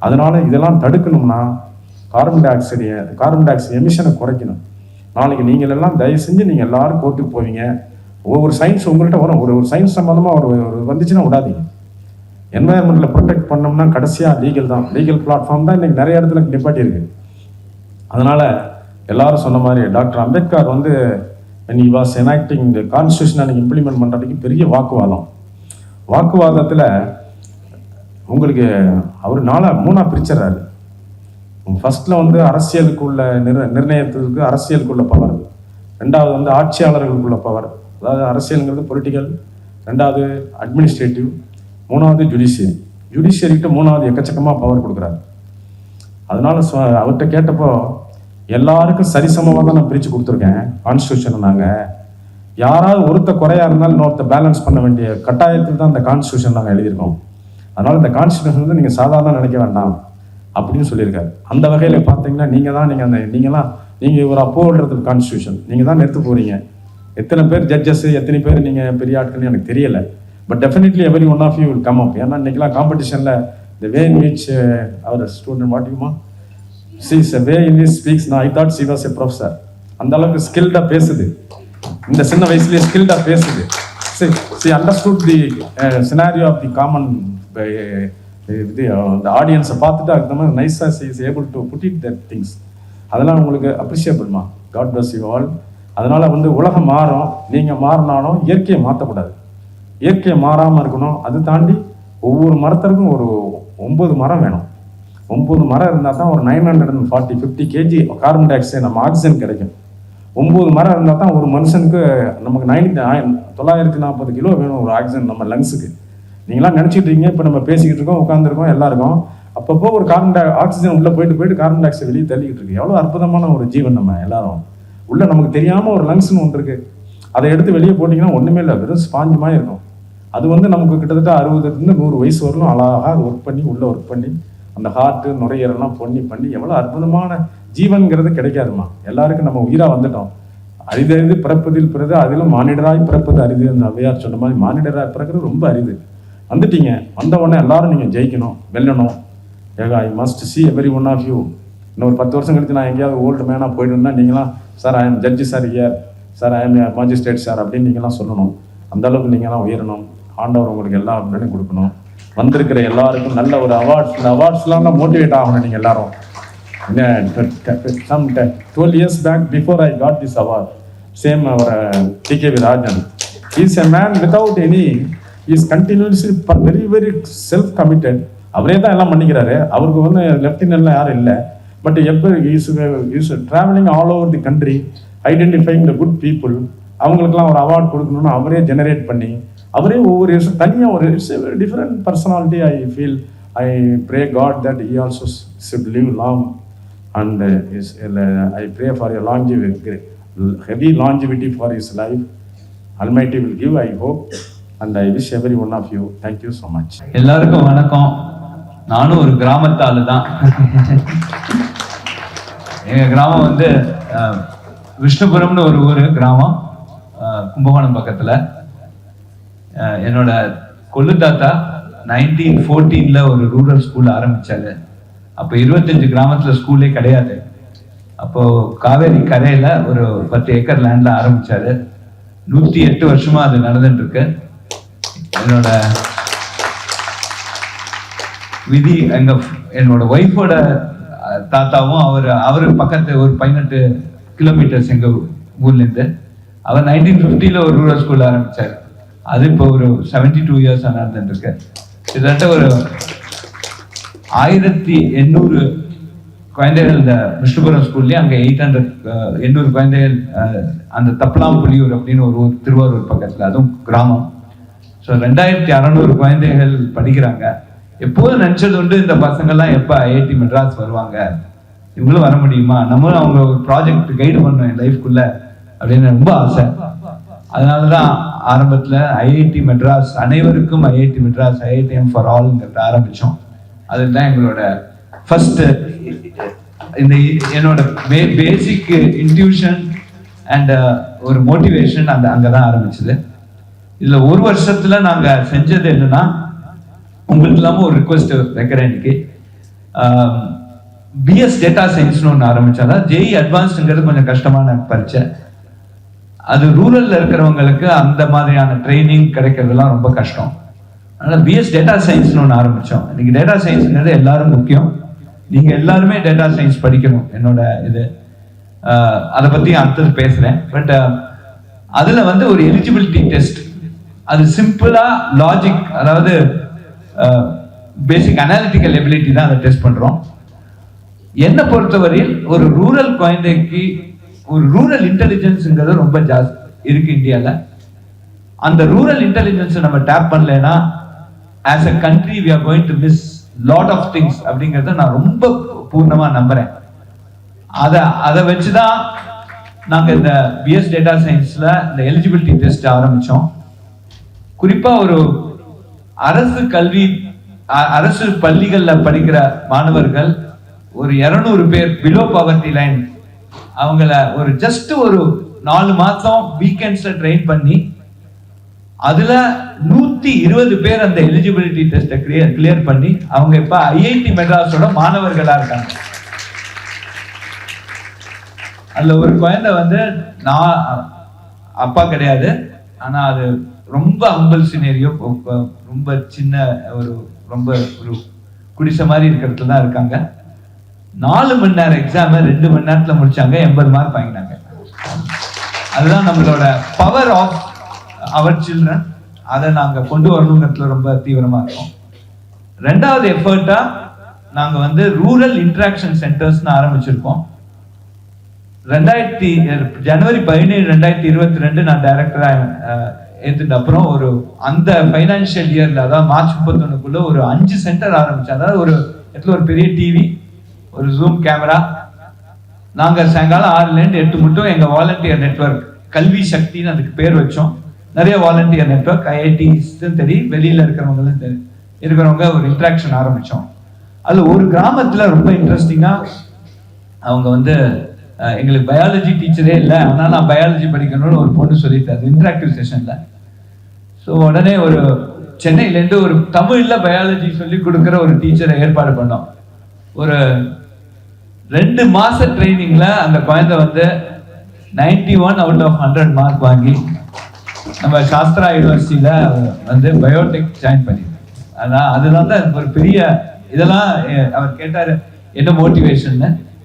அதனால இதெல்லாம் தடுக்கணும்னா கார்பன் டை ஆக்சைடு எமிஷனை குறைக்கணும். நாளைக்கு நீங்கள் எல்லாம் தயவு செஞ்சு நீங்கள் எல்லாரும் கோர்ட்டுக்கு போவீங்க. ஒவ்வொரு சயின்ஸ் உங்கள்கிட்ட வரும். ஒரு சயின்ஸ் சம்மந்தமாக ஒரு வந்துச்சுன்னா விடாதீங்க. என்வாயர்மெண்ட்டில் ப்ரொடெக்ட் பண்ணோம்னா கடைசியாக லீகல் தான். லீகல் பிளாட்ஃபார்ம் தான் இன்றைக்கி நிறைய இடத்துல நிப்பாட்டி இருக்கு. அதனால் எல்லாரும் சொன்ன மாதிரி டாக்டர் அம்பேத்கர் வந்து when he was enacting the constitution அன்றைக்கி இம்ப்ளிமெண்ட் பண்ணுறதுக்கு பெரிய வாக்குவாதத்தில் உங்களுக்கு அவர் மூணாக பிரிச்சிடறாரு. ஃபர்ஸ்ட்டில் வந்து அரசியலுக்குள்ள நிர்ணயத்துக்கு அரசியலுக்குள்ள பவர், ரெண்டாவது வந்து ஆட்சியாளர்களுக்குள்ள பவர், அதாவது அரசியலுங்கிறது பொலிட்டிக்கல், ரெண்டாவது அட்மினிஸ்ட்ரேட்டிவ், மூணாவது ஜுடிஷியரிக்கிட்ட மூணாவது எக்கச்சக்கமாக பவர் கொடுக்குறாரு. அதனால அவர்கிட்ட கேட்டப்போ எல்லாருக்கும் சரிசமமாக தான் நான் பிரித்து கொடுத்துருக்கேன் கான்ஸ்டியூஷனை. நாங்கள் யாராவது ஒருத்த குறையா இருந்தாலும் இன்னொருத்த பேலன்ஸ் பண்ண வேண்டிய கட்டாயத்தில் தான் இந்த கான்ஸ்டியூஷன் நாங்கள் எழுதியிருக்கோம். அதனால் இந்த கான்ஸ்டியூஷன் வந்து நீங்கள் சாதாரண நினைக்க வேண்டாம் அப்படின்னு சொல்லியிருக்காரு. அந்த வகையில் பார்த்தீங்கன்னா நீங்கள் ஒரு அப்போல்றது கான்ஸ்டியூஷன் நீங்கள் தான் நிறுத்த போகிறீங்க. எத்தனை பேர் ஜட்ஜஸ், எத்தனை பேர் நீங்கள் பெரிய ஆட்கள்னு எனக்கு தெரியலை. But definitely every one of you will come up. ஏன்னா இன்றைக்கெலாம் காம்படிஷனில் the way in which our student வாட்டியுமா sees way in which speaks. நான் I thought she was a professor. அந்த அளவுக்கு ஸ்கில்டாக பேசுது, இந்த சின்ன வயசுலேயே ஸ்கில்டாக பேசுது. She understood the scenario of the common இந்த ஆடியன்ஸை பார்த்துட்டு அதுக்கு மாதிரி நைஸாக is able to put it that things. அதெல்லாம் உங்களுக்கு அப்ரிஷியபிள்மா. God bless you all. அதனால் வந்து உலகம் மாறும், நீங்கள் மாறினாலும் இயற்கையை மாற்றக்கூடாது. இயற்கையை மாறாமல் இருக்கணும். அது தாண்டி ஒவ்வொரு மரத்திற்கும் ஒரு 9 மரம் வேணும். 9 மரம் இருந்தால் தான் ஒரு 950 kg கார்பன் டை ஆக்சைடு நம்ம ஆக்சிஜன் கிடைக்கும். 9 மரம் இருந்தால் தான் ஒரு மனுஷனுக்கு நமக்கு 940 கிலோ வேணும் ஒரு ஆக்சிஜன் நம்ம லங்ஸுக்கு. நீங்களாம் நினச்சிட்டு இருக்கீங்க இப்போ நம்ம பேசிக்கிட்டு இருக்கோம், உட்காந்துருக்கோம், எல்லாருக்கும் அப்பப்போ ஒரு ஆக்சிஜன் உள்ளே போயிட்டு கார்பன் டை ஆக்சைடு வெளியே தள்ளிக்கிட்டு இருக்கு. எவ்வளோ அற்புதமான ஒரு ஜீவன் நம்ம எல்லாரும். உள்ள நமக்கு தெரியாமல் ஒரு லங்ஸ்னு ஒன்று இருக்குது. அதை எடுத்து வெளியே போட்டிங்கன்னா ஒன்றுமே இல்லை, வெறும் ஸ்பாஞ்சு மாதிரி இருக்கும். அது வந்து நமக்கு கிட்டத்தட்ட 60 to 100 வயசு வரலும் அழகாக ஒர்க் பண்ணி அந்த ஹார்ட்டு நுரையீரலாம் பண்ணி எவ்வளோ அற்புதமான ஜீவன்கிறது கிடைக்காதுமா. எல்லாருக்கும் நம்ம உயிராக வந்துட்டோம். அரிதறிது பிறப்பதில் பிறகு அதிலும் மானிடராய் பிறப்பது அரிது. அந்த அவையார் சொன்ன மாதிரி மானிடராய் பிறக்கிறது ரொம்ப அரிது. வந்துட்டீங்க, வந்த உடனே எல்லாரும் நீங்கள் ஜெயிக்கணும், வெல்லணும். I must see every one of you. இன்னொரு 10 வருஷம் கழிச்சு நான் எங்கேயாவது ஓல்டு மேனாக போயிடுன்னா நீங்களாம் sir I am judge sir here, sir I am magistrate sir அப்படின்னு நீங்களாம் சொல்லணும். அந்தளவுக்கு நீங்களாம் உயரணும். ஆண்டவர் உங்களுக்கு எல்லா அப்படியும் கொடுக்கணும். வந்திருக்கிற எல்லாருக்கும் நல்ல ஒரு அவார்ட்ஸ்லாம் மோட்டிவேட் ஆகணும். நீங்கள் எல்லாரும் 12 years back before I got this award, same our TKV Rajan, he is a man without any, he is continuously very self committed. அவரே தான் எல்லாம் பண்ணிக்கிறாரு. அவருக்கு வந்து லெஃப்டினெல்லாம் யாரும் இல்லை. பட் எப்போ is travelling all over the country identifying the good people. அவங்களுக்குலாம் ஒரு அவார்ட் கொடுக்கணும்னு அவரே ஜெனரேட் பண்ணி அவரே ஒவ்வொரு வருஷம் தனியாக ஒரு different personality. I feel I pray God that he also should live long and I pray for a heavy longevity for his life. Almighty will give, I hope, and I wish every one of you. Thank you so much. எல்லாருக்கும் வணக்கம். நானும் ஒரு கிராமத்தாளு தான். எங்க கிராமம் வந்து விஷ்ணுபுரம்னு ஒரு ஊர் கிராமம், கும்பகோணம் பக்கத்துல. என்னோட கொள்ளு தாத்தா 1914 ஒரு ரூரல் ஸ்கூல் ஆரம்பிச்சாரு. அப்போ 25 கிராமத்துல ஸ்கூலே கிடையாது. அப்போ காவேரி கரையில ஒரு 10 ஏக்கர் லேண்ட்ல ஆரம்பிச்சாரு. 108 வருஷமா அது நடந்துட்டு இருக்கு. என்னோட விதி என்னோட ஒய்ஃபோட தாத்தாவும் அவரு பக்கத்து ஒரு 18 கிலோமீட்டர்ஸ் எங்க ஊர்ல இருந்து. அவர் 1950 ஒரு ரூரல் ஸ்கூல் ஆரம்பிச்சாரு. அது இப்போ ஒரு 72 இயர்ஸ் நடந்துட்டு இருக்கு. கிட்டத்தட்ட ஒரு 1800 குழந்தைகள் இந்த விஷ்ணுபுரம் ஸ்கூல்லேயே, அங்கே 800 குழந்தைகள் அந்த தப்பலாம்புலியூர் அப்படின்னு ஒரு ஊர் திருவாரூர் பக்கத்தில், அதுவும் கிராமம். ஸோ 2600 குழந்தைகள் படிக்கிறாங்க. எப்போதும் நினச்சது உண்டு, இந்த பசங்கள்லாம் எப்போ ஐஐடி மெட்ராஸ் வருவாங்க, இவங்களும் வர முடியுமா, நம்மளும் அவங்க ஒரு ப்ராஜெக்ட் கைடு பண்ணோம் என் லைஃப்குள்ள அப்படின்னு ரொம்ப ஆசை. அதனால தான் ஆரம்பத்தில் ஐஐடி மெட்ராஸ், அனைவருக்கும் ஐஐடி மெட்ராஸ், ஐஐடிஎம் ஃபார் ஆல்ங்கிறத ஆரம்பித்தோம். அதுதான் எங்களோட ஃபர்ஸ்ட் இந்த என்னோட பேசிக் இன்ட்யூஷன் அண்ட் ஒரு மோட்டிவேஷன் அங்கே தான் ஆரம்பிச்சது. இதில் ஒரு வருஷத்தில் நாங்கள் செஞ்சது என்னன்னா, உங்களுக்கு இல்லாமல் ஒரு ரிக்வெஸ்ட் வைக்கிறேன். இன்னைக்கு பிஎஸ் டேட்டா சயின்ஸ்னு ஒன்று ஆரம்பிச்சாதான். ஜேஇ அட்வான்ஸ்டுங்கிறது கொஞ்சம் கஷ்டமான பரீட்சை. அது ரூரல்ல இருக்கிறவங்களுக்கு அந்த மாதிரியான ட்ரைனிங் கிடைக்கிறதுலாம் ரொம்ப கஷ்டம். அதனால் பிஎஸ் டேட்டா சயின்ஸ்னு ஒன்று ஆரம்பித்தோம். இன்னைக்கு டேட்டா சயின்ஸுங்கிறது எல்லாரும் முக்கியம். நீங்கள் எல்லாருமே டேட்டா சயின்ஸ் படிக்கணும். என்னோட இது அதை பற்றி அடுத்தது பேசுகிறேன். பட் அதில் வந்து ஒரு எலிஜிபிலிட்டி டெஸ்ட், அது சிம்பிளாக லாஜிக், அதாவது பேசிக் அனாலிட்டிக்கல் எபிலிட்டி தான் அதை டெஸ்ட் பண்ணுறோம். என்னை பொறுத்தவரையில் ஒரு ரூரல் குழந்தைக்கு ஒரு ரூரல் இன்டெலிஜென்ஸுங்கிறது ரொம்ப ஜாஸ்தி இருக்கு இந்தியாவில். அந்த ரூரல் இன்டெலிஜென்ஸை நம்ம டேப் பண்ணலைன்னா as a country we are going to miss lot of things அப்படிங்கிறத நான் ரொம்ப பூர்ணமாக நம்புறேன். அதை வச்சு தான் நாங்கள் இந்த பிஎஸ் டேட்டா சயின்ஸில் இந்த எலிஜிபிலிட்டி டெஸ்ட் ஆரம்பித்தோம். குறிப்பாக ஒரு அரசு பள்ளிகளில் படிக்கிற மாணவர்கள் ஒரு 200 பேர் பிலோ பவர்ட்டி லைன், அவங்கள ஒரு ஜஸ்ட் ஒரு 4 மாசம் வீக்கெண்ட்ஸ்ல ட்ரெயின் பண்ணி அதுல 120 பேர் அந்த எலிஜிபிலிட்டி டெஸ்ட்டை கிளியர் பண்ணி அவங்க இப்ப ஐஐடி மெட்ராஸோட மாணவர்களா இருக்காங்க. அதுல ஒரு குழந்தை வந்து நான் அப்பா கிடையாது, ஆனா அது ரொம்ப ஹம்பிள் சினேரியோ, ரொம்ப சின்ன ரொம்ப ஒரு குடிசை மாதிரி இருக்கிறதுல தான் இருக்காங்க. 4 மணி நேரம் எக்ஸாம் 2 மணி நேரத்துல முடிச்சாங்க, 80 மார்க் வாங்கினாங்க. அதுதான் நம்மளோட பவர் ஆஃப் அவர் சில்ட்ரன். அதை நாங்க கொண்டு வரணுங்கிறதுல ரொம்ப தீவிரமா இருக்கோம். 2வது எஃபர்ட்டா நாங்க வந்து ரூரல் இன்டராக்ஷன் சென்டர்ஸ்னு ஆரம்பிச்சிருக்கோம். ஜனவரி 17, 2022 நான் டைரக்டரா ஏத்துட்டு அப்புறம் அந்த ஃபைனான்சியல் இயர்ல, அதாவது மார்ச் 31க்குள்ள ஒரு 5 சென்டர் ஆரம்பிச்சோம். அதாவது ஒரு பெரிய டிவி, ஒரு ஜூம் கேமரா, நாங்க சாயங்காலம் 6லேருந்து 8 மட்டும் எங்க வாலண்டியர் நெட்வொர்க், கல்வி சக்தின்னு அதுக்கு பேர் வச்சோம். நிறைய வாலண்டியர் நெட்வொர்க், ஐஐடிஸும் தெரியும், வெளியில இருக்கிறவங்களும் இருக்கிறவங்க ஒரு இன்ட்ராக்ஷன் ஆரம்பிச்சோம். அது ஒரு கிராமத்துல ரொம்ப இன்ட்ரெஸ்டிங்கா அவங்க வந்து எங்களுக்கு பயாலஜி டீச்சரே இல்லை, ஆனால் நான் பயாலஜி படிக்கணும்னு ஒரு பொண்ணு சொல்லிட்டு அது இன்டராக்டிவ் செஷன்ல. ஸோ உடனே ஒரு சென்னையிலேருந்து ஒரு தமிழ்ல பயாலஜி சொல்லி கொடுக்குற ஒரு டீச்சரை ஏற்பாடு பண்ணோம். ஒரு 2 மாச ட்ரைனிங்ல அந்த குழந்தை வந்து 91 அவுட் ஆஃப் 100 மார்க் வாங்கி நம்ம சாஸ்திரா யூனிவர்சிட்டியில வந்து பயோடெக் ஜாயின் பண்ணிருக்கோம். அதுதான் ஒரு பெரிய இதெல்லாம். அவர் கேட்டாரு என்ன மோட்டிவேஷன்.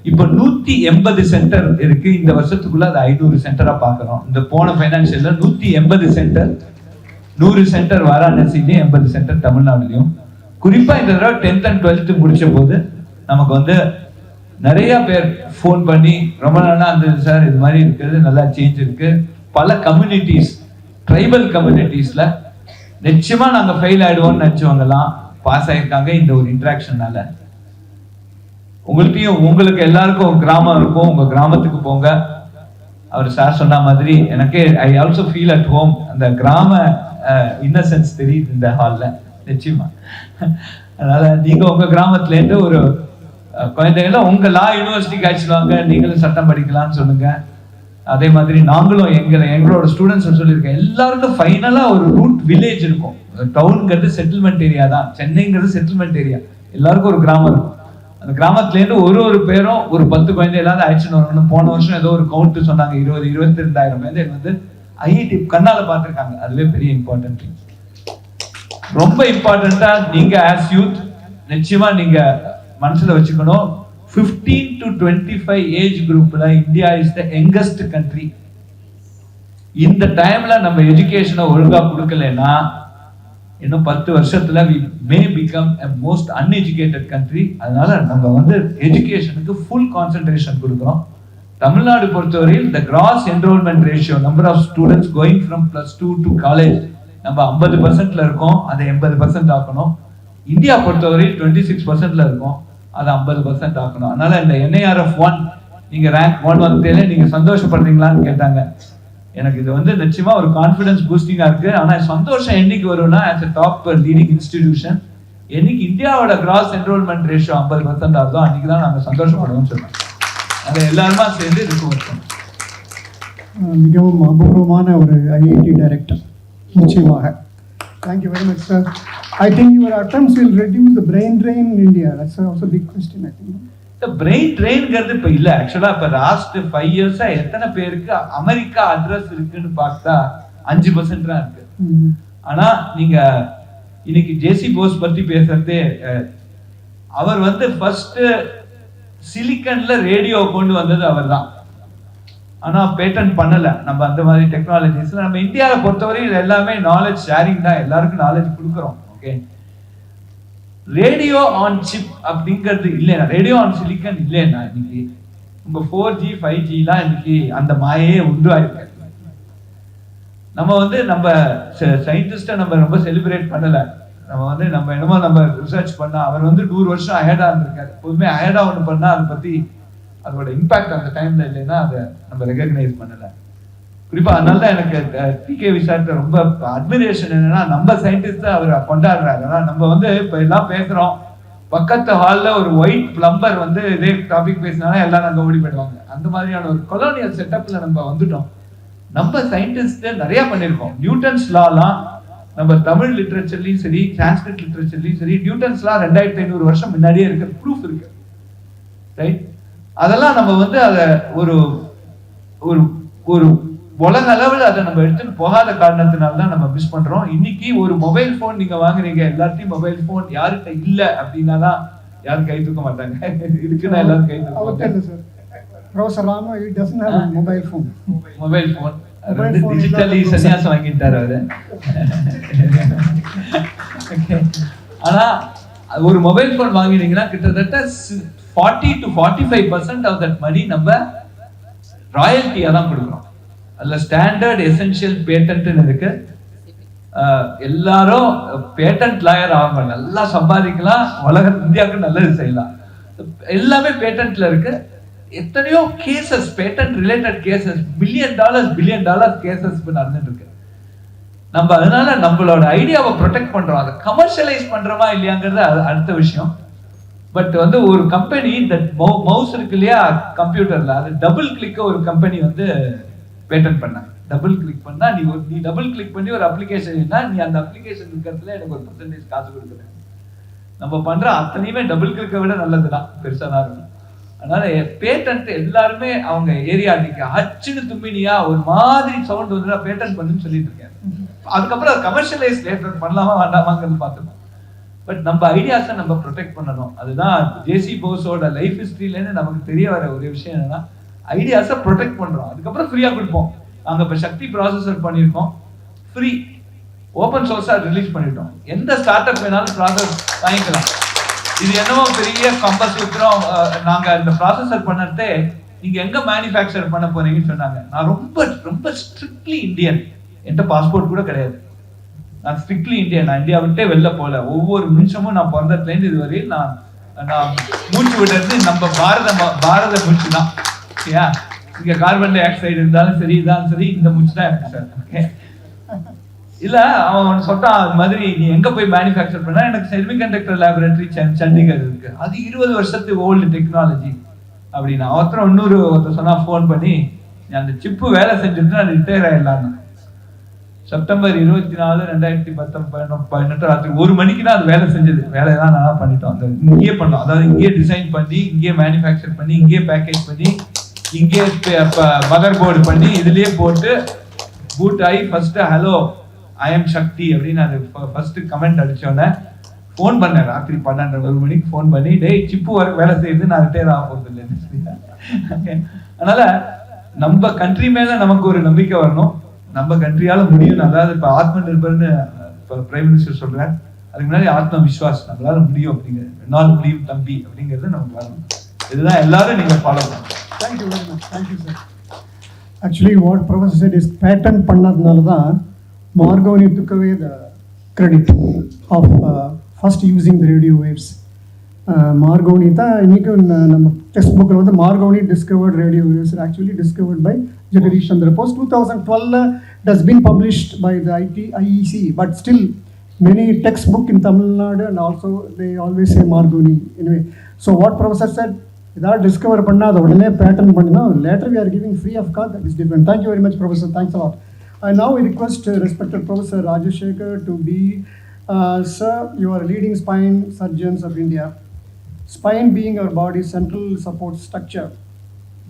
இப்போ 180 சென்டர் இருக்கு. இந்த வருஷத்துக்குள்ள அது 500 சென்டரா பார்க்கணும். இந்த போன பைனான்சியல்ல 180 சென்டர், 100 சென்டர் வாராணசிலையும், 80 சென்டர் தமிழ்நாடுலையும். குறிப்பா இந்த தடவை 10th and 12th முடிச்ச போது நமக்கு வந்து நிறைய பேர் ஃபோன் பண்ணி ரொம்ப நாளா இருந்தது சார், இது மாதிரி இருக்கிறது நல்லா சேஞ்ச் இருக்கு. பல கம்யூனிட்டிஸ், ட்ரைபல் கம்யூனிட்டிஸ்ல நிச்சயமா நாங்க ஃபெயில் ஆயிடுவோம்னு நினைச்சவங்கலாம் பாஸ் ஆயிருக்காங்க இந்த ஒரு இன்ட்ராக்ஷனால. உங்களுக்கு எல்லாருக்கும் ஒரு கிராமம் இருக்கும், உங்க கிராமத்துக்கு போங்க. அவர் சார் சொன்ன மாதிரி எனக்கே I also feel at home. அந்த கிராம இன்னசென்ஸ் தெரியுது இந்த ஹால்ல நிச்சயமா. அதனால நீங்க உங்க கிராமத்துல இருந்து ஒரு குழந்தைகளை உங்க லா யூனிவர்சிட்டிக்கு அழைச்சிடுவாங்க, நீங்களும் சட்டம் படிக்கலாம்னு சொல்லுங்க. அதே மாதிரி நாங்களும் எங்களோட ஸ்டூடெண்ட்ஸ் சொல்லியிருக்கேன், எல்லாருக்கும் ஃபைனலா ஒரு ரூட் வில்லேஜ் இருக்கும். டவுனுங்கிறது செட்டில்மெண்ட் ஏரியா தான், சென்னைங்கிறது செட்டில்மெண்ட் ஏரியா. எல்லாருக்கும் ஒரு கிராமம் இருக்கும். அந்த கிராமத்துல இருந்து ஒரு பேரும் ஒரு 10 குழந்தைகளாவது அழைச்சிட்டு வரணும். போன வருஷம் ஏதோ ஒரு கவுண்ட் சொன்னாங்க, 22,000 குழந்தைகள் வந்து ஐஐடி கண்ணால பார்த்துருக்காங்க. அதுவே பெரிய இம்பார்ட்டன்ட் திங். ரொம்ப இம்பார்ட்டண்டா நீங்க ஆஸ் யூத் நிச்சயமா நீங்க மனசுல வச்சுக்கணும், 15 to 25 ஏஜ் குரூப்ல India is the youngest country. இந்த டைம்ல நம்ம எஜுகேஷனை ஒழுங்கா கொடுக்கலன்னா இன்னும் 10 வருஷத்துல we may become a most uneducated country. அதனால நம்ம வந்து எஜுகேஷனுக்கு ஃபுல் கான்சென்ட்ரேஷன் கொடுக்கிறோம். தமிழ்நாடு பொறுத்தவரையில் the gross enrollment ratio, number of students going from +2 to college, நம்ம 50%ல இருக்கோம், அதை 80% ஆக்கணும். இந்தியா பொறுத்தவரையில் 26%ல இருக்கும், அதை 50% ஆக்கணும். அதனால இந்த NIRF 1 நீங்க ரேங்க் 1 வந்ததுல நீங்க சந்தோஷப்படுறீங்களான்னு கேட்டாங்க. எனக்கு இது வந்து நிச்சயமா ஒரு கான்ஃபிடன்ஸ் பூஸ்டிங்கா இருக்கு. ஆனா சந்தோஷம் என்னைக்கு வரும்னா as a top leading institution, என்னைக்கு இந்தியாவோட கிராஸ் என்ரோல்மெண்ட் ரேஷியோ 50% ஆகுதோ அன்னைக்கு தான் நாங்க சந்தோஷப்படுவோம்னு சொல்றோம். அதை எல்லாருமா சேர்ந்து இருக்கும். மிகவும் அபூர்வமான ஒரு ஐஐடி டைரக்டர் நிச்சயமாக. Thank you very much sir. I think your attempts will reduce the brain drain in India. That's also a big question, I think. The brain drainங்கிறது இப்ப இல்ல. ஆக்சுவலா இப்ப லாஸ்ட் 5 இயர்ஸா எத்தனை பேருக்கு அமெரிக்கா அட்ரஸ் இருக்குன்னு பார்த்தா 5% தான் இருக்கு. ஆனா நீங்க இன்னைக்கு ஜேசி போஸ் பத்தி பேசுறதே, அவர் வந்து ஃபர்ஸ்ட் சிலிக்கன்ல ரேடியோ கொண்டு வந்தது அவர் தான். ஆனா பேட்டன்ட் பண்ணல. நம்ம அந்த மாதிரி டெக்னாலஜிஸ்ல நம்ம இந்தியாவை பொறுத்தவரை எல்லாமே நாலேஜ் ஷேரிங் தான், எல்லாருக்கும் நாலேஜ் கொடுக்குறோம். ஓகே, ரேடியோ ஆன் சிப் அப்படிங்கிறது இல்லைன்னா, ரேடியோ ஆன் சிலிக்கன் இல்லைன்னா இன்னைக்கு உங்க 4G 5Gலாம் இன்னைக்கு அந்த மாயே உருவாயிருக்கு. நம்ம வந்து நம்ம சயின்டிஸ்ட நம்ம ரொம்ப செலிப்ரேட் பண்ணல. நம்ம வந்து நம்ம என்னமோ நம்ம ரிசர்ச் பண்ணா அவர் வந்து 100 வருஷம் அஹெடா இருந்திருக்காரு. எப்போதுமே அஹெடா ஒன்று பண்ணா அதை பத்தி அதோட இம்பாக்ட் அந்த டைம்ல இல்லைன்னா அதை நம்ம ரெகக்னைஸ் பண்ணல. குறிப்பா அதனால தான் எனக்கு டிகே விசாரிட்ட ரொம்ப அட்மிரேஷன் என்னன்னா, நம்ம சயின்டிஸ்ட் அவர் கொண்டாடுறாரு. ஆனா நம்ம வந்து இப்ப எல்லாம் பேசுறோம், பக்கத்து ஹால்ல ஒரு ஒயிட் பிளம்பர் வந்து இதே டாபிக் பேசினாலும் எல்லாரும் அங்க ஓடி போயிடுவாங்க. அந்த மாதிரியான ஒரு கொலோனியல் செட்டப்ல நம்ம வந்துட்டோம். நம்ம சயின்டிஸ்ட் நிறைய பண்ணிருக்கோம். நியூட்டன்ஸ் லாலாம் நம்ம தமிழ் லிட்ரேச்சர்லயும் சரி, சான்ஸ்கிரிட் லிட்ரேச்சர்லயும் சரி, நியூட்டன்ஸ் லா 2500 வருஷம் முன்னாடியே இருக்கு, ப்ரூஃப் இருக்கு, ரைட்? அதெல்லாம் நம்ம வந்து அதை ஒரு ஒரு ஒரு உலக அளவில் அதை நம்ம எடுத்துட்டு போகாத காரணத்தினால தான் நம்ம மிஸ் பண்றோம். இன்னைக்கு ஒரு மொபைல் போன் நீங்க வாங்குறீங்க, எல்லாத்தையும் மொபைல் போன் யார்கிட்ட இல்ல அப்படின்னா தான் யாரும் கை தூக்க மாட்டாங்க. இருக்குன்னா எல்லாரும் கை தூக்க. Professor Ramu he doesn't have a mobile phone. Mobile phone digitally சன்னியாசம் வாங்கிட்டாரு அவரு. ஆனா ஒரு மொபைல் போன் வாங்கினீங்கன்னா கிட்டத்தட்ட 40 to 45% ஆஃப் தட் மணி நம்ம ராயல்ட்டியா தான் கொடுக்குறோம். அதுல ஸ்டாண்டர்ட் எசென்ஷியல் பேட்டன்ட் இருக்கு. எல்லாரும் பேட்டன்ட் லாயர் ஆக நல்லா சம்பாதிக்கலாம், உலக இந்தியாவுக்கு நல்லது செய்யலாம். எல்லாமே பேட்டன்ட்ல இருக்கு. எத்தனையோ cases, patent related cases, billion dollar cases நடந்துட்டு இருக்கு. நம்ம அதனால நம்மளோட ஐடியாவை ப்ரொடெக்ட் பண்றோம். அதை கமர்ஷியலைஸ் பண்றோமா இல்லையாங்கிறது அடுத்த விஷயம். பட் வந்து ஒரு கம்பெனி இந்த மவுஸ் இருக்கு இல்லையா கம்ப்யூட்டர்ல, அது டபுள் கிளிக் ஒரு கம்பெனி வந்து பேட்டன் பண்ணாங்க. டபுள் கிளிக் பண்ணா நீ டபுள் கிளிக் பண்ணி ஒரு அப்ளிகேஷன் நீ அந்த அப்ளிகேஷன் இருக்கிறதுல எனக்கு ஒரு % காசு கொடுக்குறேன். நம்ம பண்ற அத்தனையுமே டபுள் கிளிக்கை விட நல்லதுதான், பெருசா தான் இருக்கும். அதனால பேட்டன்ட் எல்லாருமே அவங்க ஏரியா அச்சுன்னு தும்பினியா ஒரு மாதிரி சவுண்ட் வந்து பேட்டன் பண்ணுன்னு சொல்லிட்டு இருக்கேன். அதுக்கப்புறம் கமர்ஷியலைஸ் லேட்டர் பண்ணலாமா வேண்டாமாங்கிறது பார்த்துக்கணும். பட் நம்ம ஐடியாஸை நம்ம ப்ரொடெக்ட் பண்ணணும். அதுதான் ஜேசி போஸோட லைஃப் ஹிஸ்டரியிலேருந்து நமக்கு தெரிய வர ஒரு விஷயம் என்னன்னா, ஐடியாஸை ப்ரொடெக்ட் பண்றோம், அதுக்கப்புறம் ஃப்ரீயா கொடுப்போம். நாங்க இப்ப சக்தி ப்ராசஸர் பண்ணியிருக்கோம், ஃப்ரீ ஓப்பன் சோர்ஸா ரிலீஸ் பண்ணிட்டோம். எந்த ஸ்டார்ட் அப் வேணாலும் ப்ராசஸ் வாங்கிக்கலாம். இது என்னவோ பெரிய கம்பஸ் வித்துறோம். நாங்க இந்த ப்ராசஸர் பண்ணதே நீங்க எங்க மேனுஃபேக்சர் பண்ண போறீங்கன்னு சொன்னாங்க. நான் ரொம்ப ரொம்ப ஸ்ட்ரிக்ட்லி இந்தியன், என்கிட்ட பாஸ்போர்ட் கூட கிடையாது. நான் ஸ்ட்ரிக்ட்லி இந்தியன், நான் இந்தியா விட்டே வெளில போல. ஒவ்வொரு நிமிஷமும் நான் பிறந்ததுலேருந்து இது வரையும் நான் மூச்சு விடுறது நம்ம பாரத மூச்சு தான். ஓகேயா? இங்க கார்பன் டை ஆக்சைடு இருந்தாலும் சரி, இதான் சரி, இந்த மூச்சு தான் இருக்கு சார். ஓகே, இல்ல அவன் சொல்றான் அது மாதிரி நீ எங்க போய் மேனுஃபேக்சர் பண்ணா, எனக்கு செமிகண்டக்டர் லேபரேட்டரி சண்டிகர் இருக்கு, அது 20 வருஷத்துக்கு ஓல்டு டெக்னாலஜி அப்படின்னா. ஒருத்தர் சொன்னா ஃபோன் பண்ணி, அந்த சிப்பு வேலை செஞ்சுட்டு நான் ரிட்டையர் ஆயிடலான்னு. செப்டம்பர் 24, 2018 ராத்திரி 1 மணிக்கு தான் அது வேலை செஞ்சது. வேலையெல்லாம் நல்லா பண்ணிட்டோம். அந்த இங்கேயே பண்ணோம், அதாவது இங்கேயே டிசைன் பண்ணி, இங்கேயே மேனுஃபேக்சர் பண்ணி, இங்கேயே பேக்கேஜ் பண்ணி, இங்கேயே மதர் போர்டு பண்ணி, இதுலயே போட்டு பூட் ஆகி ஃபர்ஸ்ட் ஹலோ ஐ எம் சக்தி அப்படின்னு அது ஃபர்ஸ்ட் கமெண்ட் அடிச்சோன்னே ஃபோன் பண்ணேன். ராத்திரி 12 மணிக்கு ஃபோன் பண்ணி, டேய் சிப்பு ஒர்க் வேலை செய்யுது, நான் ரிட்டையர் ஆக போறது இல்லைன்னு. அதனால நம்ம கண்ட்ரி மேல நமக்கு ஒரு நம்பிக்கை வரணும், நம்ம கண்ட்ரியால முடியும். அதாவது இப்ப ஆத்ம நிர்பர்னு பிரைம் மினிஸ்டர் சொல்றாரு, அதுக்கு முன்னாடி ஆத்ம விஸ்வாஸ், நம்மளால முடியும் அப்படிங்கிறது, என்னால் முடியும் தம்பி அப்படிங்கிறது நமக்கு வரணும். இதுதான் எல்லாரும் நீங்க ஃபாலோ பண்ணணும். Thank you very much. Thank you, sir. Actually, what Professor said is patent பண்ணதுனால தான் Marconi took away the credit of first using the radio waves. Marconi தான் இன்னைக்கு நம்ம டெக்ஸ்ட் புக்கில் வந்து Marconi discovered radio waves, actually discovered by Jagadish Chandra Bose. 2012 it has been published by the IEC, but still many textbook in Tamil Nadu and also they always say Marconi. Anyway, so what Professor said, இதாவது discover பண்ணால் அதை உடனே patent பண்ணணும், later we are giving free of cost, that is different. Thank you very much professor, thanks a lot. I now request respected Professor Rajashekar to be, sir, you are leading spine surgeons of India. Spine being our body's central support structure,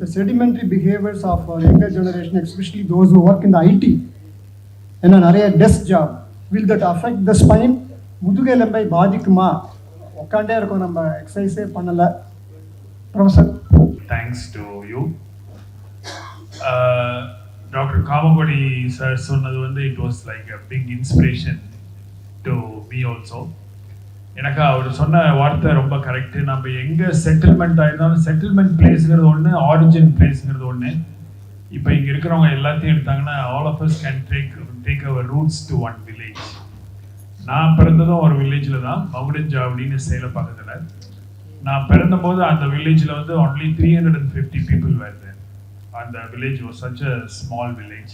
the sedimentary behaviors of our younger generation, especially those who work in the IT and a desk job, will that affect the spine? முதுகெலும்பை பாதிக்குமா? உட்காண்டே இருக்கோம், நம்ம எக்ஸசைஸே பண்ணலை. Professor. Thanks to you. Dr. Kamagodi sir சொன்னது வந்து it was like a big inspiration to me also. எனக்கு அவர் சொன்ன வார்த்தை ரொம்ப correct. நம்ம எங்கே செட்டில்மெண்ட் ஆயிருந்தாலும் செட்டில்மெண்ட் பிளேஸுங்கிறது ஒன்று, ஆரிஜின் பிளேஸுங்கிறது ஒன்று. இப்போ இங்கே இருக்கிறவங்க எல்லாத்தையும் எடுத்தாங்கன்னா all of us can take our roots to one village. நான் பிறந்ததும் ஒரு வில்லேஜில் தான், மகுடஞ்சா அப்படின்னு சேலம் பக்கத்தில். நான் பிறந்தபோது அந்த வில்லேஜில் வந்து only 350 people were there. அந்த village was such a small village.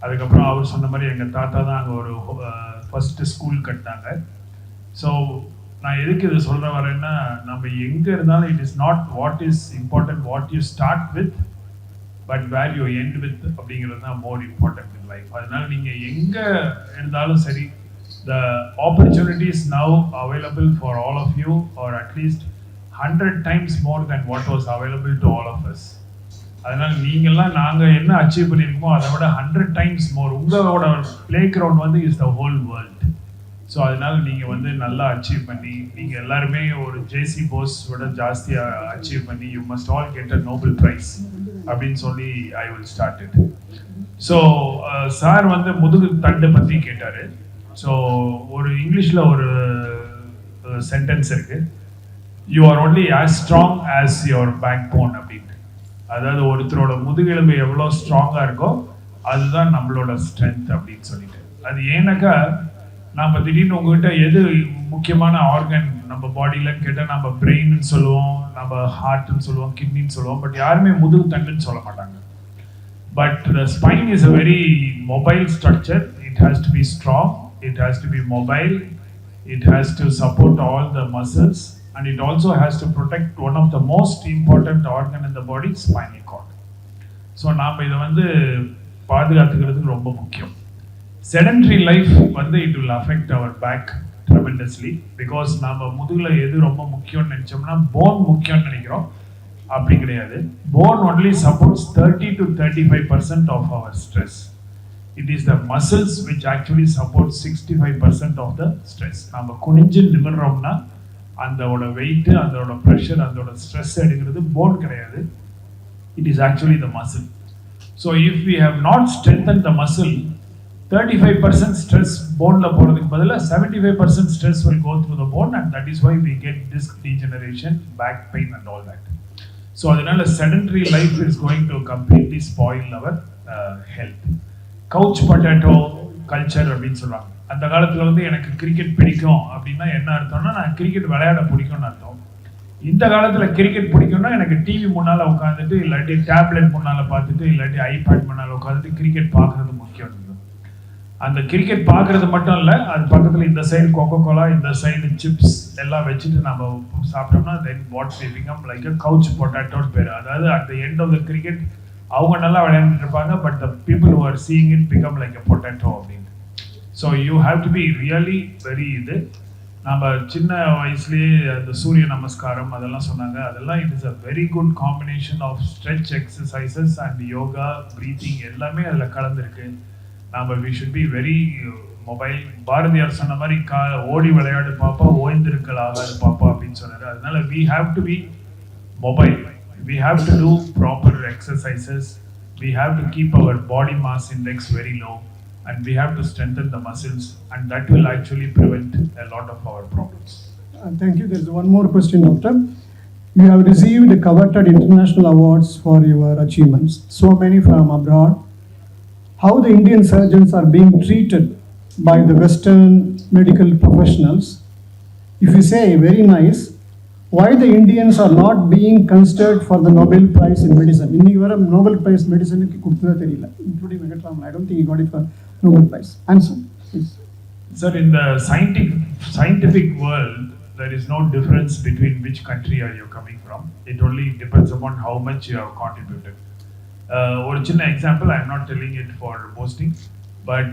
அதுக்கப்புறம் அவர் சொன்ன மாதிரி எங்கள் தாத்தா தான் அங்கே ஒரு ஃபஸ்ட்டு ஸ்கூல் கட்டினாங்க. ஸோ நான் எதுக்கு இதை சொல்கிற வரேன்னா, நம்ம எங்கே இருந்தாலும் it is not what is important what you start with, but where you end with அப்படிங்கிறது தான் மோர் இம்பார்ட்டன்ட் இன் லைஃப். அதனால் நீங்கள் எங்கே இருந்தாலும் சரி, the opportunities now available for all of you or at least 100 times more than what was available to all of us. அதனால் நீங்கள்லாம் நாங்கள் என்ன அச்சீவ் பண்ணியிருக்கோமோ அதை விட 100 times more. உங்களோட பிளே கிரவுண்ட் வந்து is the whole world. So அதனால் நீங்கள் வந்து நல்லா அச்சீவ் பண்ணி, நீங்கள் எல்லாருமே ஒரு ஜேசி போஸ் விட ஜாஸ்தியாக அச்சீவ் பண்ணி, you must all get a Nobel price அப்படின்னு சொல்லி I will start it. So sir வந்து முதுகு தண்டை பற்றி கேட்டார். ஸோ ஒரு இங்கிலீஷில் ஒரு சென்டென்ஸ் இருக்கு, you are only as strong as your backbone அப்படின்ட்டு. அதாவது ஒருத்தரோட முதுகெலும்பு எவ்வளோ ஸ்ட்ராங்காக இருக்கோ அதுதான் நம்மளோட ஸ்ட்ரென்த் அப்படின்னு சொல்லிட்டு. அது ஏன்னாக்கா நம்ம திடீர்னு உங்ககிட்ட எது முக்கியமான ஆர்கன் நம்ம பாடியிலன்னு கேட்டால் நம்ம பிரெயின்னு சொல்லுவோம், நம்ம ஹார்ட்னு சொல்லுவோம், கிட்னின்னு சொல்லுவோம், பட் யாருமே முதுகு தண்டுன்னு சொல்ல மாட்டாங்க. But the spine is a very mobile structure. It has to be strong, it has to be mobile, it has to support all the muscles, and it also has to protect one of the most important organ in the body, spinal cord. So நாம இதை வந்து பாதுகாத்துக்கிறதுக்கு ரொம்ப முக்கியம். Sedentary life வந்து it will affect our back tremendously because நாம முதுகுல எது ரொம்ப முக்கியம்னு நினைச்சோம்னா போன் முக்கியம்னு நினைக்கிறோம். அப்படி கிடையாது. Bone only supports 30 to 35% of our stress. It is the muscles which actually support 65% of the stress. நம்ம குனிஞ்சு நிமிர்றோம்னா அதோட வெயிட், அதோட ப்ரெஷர், அதோட ஸ்ட்ரெஸ் எடுக்கிறது போன் கிடையாது. It is actually the muscle. So if we have not strengthened the muscle, 35% stress போன்ல போறதுக்கு பதிலா 75% stress will go through the bone, and that is why we get disc degeneration, back pain and all that. So அதனால sedentary life is going to completely spoil our health. Couch potato culture அப்படின்னு சொல்லுவாங்க. அந்த காலத்தில் வந்து எனக்கு cricket பிடிக்கும் அப்படின்னா என்ன அர்த்தம்னா, நான் கிரிக்கெட் விளையாட பிடிக்கும்னு அர்த்தம். இந்த காலத்தில் கிரிக்கெட் பிடிக்கும்னா எனக்கு டிவி முன்னால் உட்காந்துட்டு, இல்லாட்டி டேப்லெட் முன்னால் பார்த்துட்டு, இல்லாட்டி ஐபேட் முன்னால் உட்காந்துட்டு கிரிக்கெட் பார்க்குறது முக்கியம். அந்த கிரிக்கெட் பார்க்குறது மட்டும் இல்லை, அது பக்கத்தில் இந்த சைடு கொக்கோ கோலா, இந்த சைடு சிப்ஸ் எல்லாம் வச்சுட்டு நம்ம சாப்பிட்டோம்னா then what we become like a couch பொட்டேட்டோன்னு பேர். அதாவது at the end of the cricket அவங்க நல்லா விளையாண்டுட்டு இருப்பாங்க, but the people who are seeing it become like a potato அப்படின்னு. So you have to be really very நம்ம சின்ன வயசுலேயே அந்த சூரிய நமஸ்காரம் அதெல்லாம் சொன்னாங்க. அதெல்லாம் it is a very good combination of stretch exercises and yoga, breathing எல்லாமே அதில் கலந்துருக்கு. நம்ம we should be very mobile. Bharathiyar சொன்ன மாதிரி ஓடி விளையாடு பாப்பா, ஓய்ந்திருக்கல் ஆகாது பாப்பா அப்படின்னு சொன்னார். அதனால we have to be mobile. We have to do proper exercises. We have to keep our body mass index very low, and we have to strengthen the muscles, and that will actually prevent a lot of our problems. Thank you. There is one more question, Doctor. You have received coveted international awards for your achievements, so many from abroad. How the Indian surgeons are being treated by the Western medical professionals? If you say very nice, why the Indians are not being considered for the Nobel Prize in Medicine? இன்னைக்கு வர Nobel Prize Medicine கொடுத்ததே தெரியல, including Venkataraman. I don't think he got it for Nobel Prize. Answer, please. Sir, in the scientific world, there is no difference between which country are you coming from. It only depends upon how much you have contributed. ஒரு சின்ன example, I am not telling it for boasting, but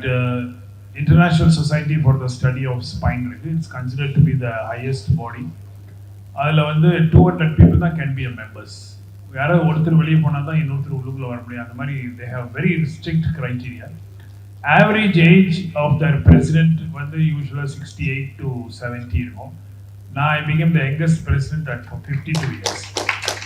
International Society for the Study of Spine, it's considered to be the highest body. அதில் வந்து 200 people தான் can be a members. யாராவது ஒருத்தர் வெளியே போனால் தான் இன்னொருத்தர் உள்ளுக்குள்ளே வர முடியும். அந்த மாதிரி they have very strict criteria. average age of their president வந்து usually 68 to 70 இருக்கும். Now I became the youngest president at 52 years.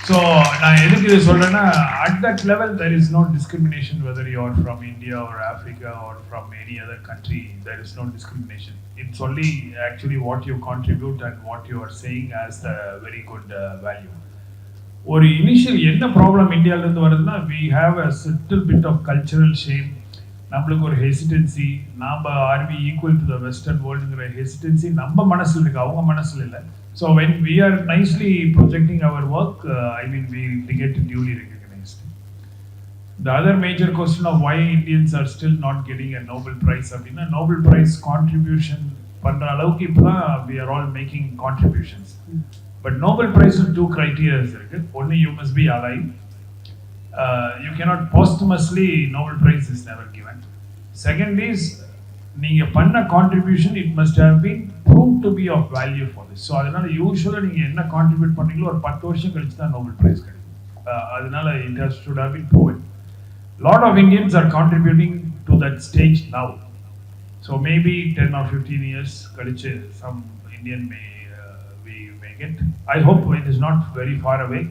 So நான் எதுக்கு இது சொல்றேன்னா, at that level there is no discrimination whether you are from India or Africa or from any other country. There is no discrimination. It's only actually what you contribute and what you are saying as the very good value. ஒரு initial என்ன problem இந்தியாவிலேருந்து வருதுன்னா, we have a little bit of cultural shame. நம்மளுக்கு ஒரு hesitancy, நாம் or we equal to the western வேர்ல்டுங்கிற hesitancy நம்ம மனசில் இருக்குது, அவங்க மனசில் இல்லை. So when we are nicely projecting our work, I mean we get duly recognised. The other major question of why Indians are still not getting a Nobel prize அப்படின்னா, Nobel prize contribution பண்ணுற அளவுக்கு இப்போ தான் we are all making contributions. But Nobel Prize is 2 criteria இருக்கு. Only you must be alive. You cannot posthumously, Nobel Prize is never given. Second is, நீங்க பண்ண contribution, it must have been proved to be of value for this. So அதனால usually நீங்க என்ன contribute பண்ணீங்களோ ஒரு 10 வருஷம் கழிச்சு தான் Nobel Prize கிடைக்கும். அதனால it should have been proven. Lot of Indians are contributing to that stage now. So maybe 10 or 15 years கழிச்சு some Indian may it. I hope it is not very far away,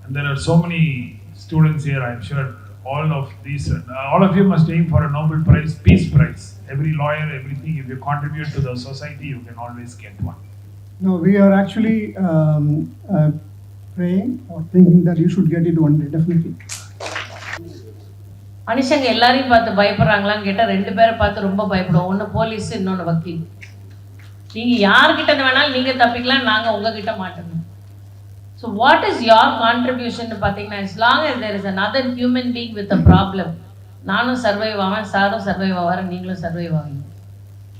and there are so many students here. I am sure all of you must aim for a Nobel Prize, Peace Prize. Every lawyer, everything, if you contribute to the society, you can always get one. No, we are actually praying or thinking that you should get it one day, definitely. மனுஷங்க எல்லாரையும் பார்த்து பயப்படுறாங்களான்னு கேட்டால் 2 பேரை பார்த்து ரொம்ப பயப்படுவோம். ஒன்று police, இன்னொன்று வக்கீல். நீங்கள் யார்கிட்ட வேணாலும் நீங்கள் தப்பிக்கலாம், நாங்கள் உங்ககிட்ட மாட்டோம். So what is your contribution பார்த்தீங்கன்னா, as long as there is another human being with a problem, நானும் சர்வைவ் ஆவேன், சாரும் சர்வைவ் ஆவார், நீங்களும் சர்வைவ் ஆவீங்க.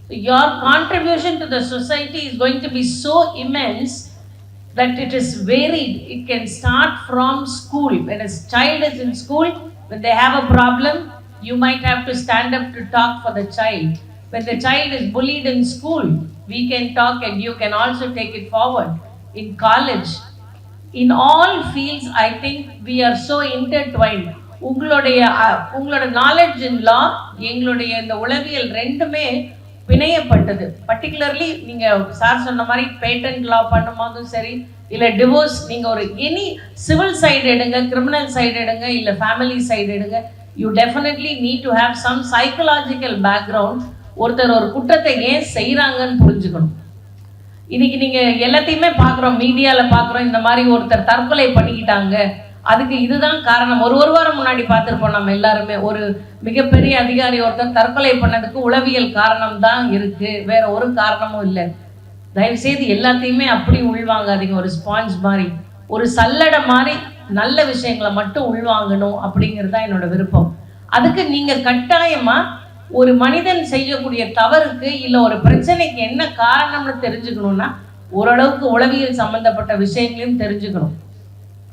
So your contribution to the society is going to be so immense that it is varied. It can start from school. When a child is in school, when they have a problem, you might have to stand up to talk for the child. When the child is bullied in school, we can talk and you can also take it forward. In college, in all fields, I think we are so intertwined. உங்களோட knowledge in law, எங்களுடைய இந்த உளவியல் ரெண்டுமே பிணையப்பட்டது. Particularly நீங்கள் sir சொன்ன மாதிரி patent லா பண்ணும்போதும் சரி, இல்லை டிவோர்ஸ், நீங்கள் ஒரு எனி சிவில் சைடு எடுங்க, கிரிமினல் சைடு எடுங்க, இல்லை ஃபேமிலி சைடு எடுங்க, you definitely need to have some psychological background. ஒருத்தர் ஒரு குற்றத்தை ஏன் செய்கிறாங்கன்னு புரிஞ்சுக்கணும். இன்னைக்கு நீங்கள் எல்லாத்தையுமே பார்க்குறோம், மீடியாவில் பார்க்குறோம், இந்த மாதிரி ஒருத்தர் தற்கொலை பண்ணிக்கிட்டாங்க, அதுக்கு இதுதான் காரணம். ஒரு வாரம் முன்னாடி பார்த்துருப்போம் நம்ம எல்லாருமே, ஒரு மிகப்பெரிய அதிகாரி ஒருத்தர் தற்கொலை பண்ணதுக்கு உளவியல் காரணம் தான் இருக்குது, வேற ஒரு காரணமும் இல்லை. தயவுசெய்து எல்லாத்தையுமே அப்படி உள்வாங்காதீங்க. ஒரு ஸ்பாஞ்ச் மாதிரி, ஒரு சல்லடை மாதிரி நல்ல விஷயங்களை மட்டும் உள்வாங்கணும் அப்படிங்கிறது தான் என்னோட விருப்பம். அதுக்கு நீங்கள் கட்டாயமாக ஒரு மனிதன் செய்யக்கூடிய தவறுக்கு இல்லை ஒரு பிரச்சனைக்கு என்ன காரணம்னு தெரிஞ்சுக்கணும்னா, ஓரளவுக்கு உளவியல் சம்மந்தப்பட்ட விஷயங்களையும் தெரிஞ்சுக்கணும்.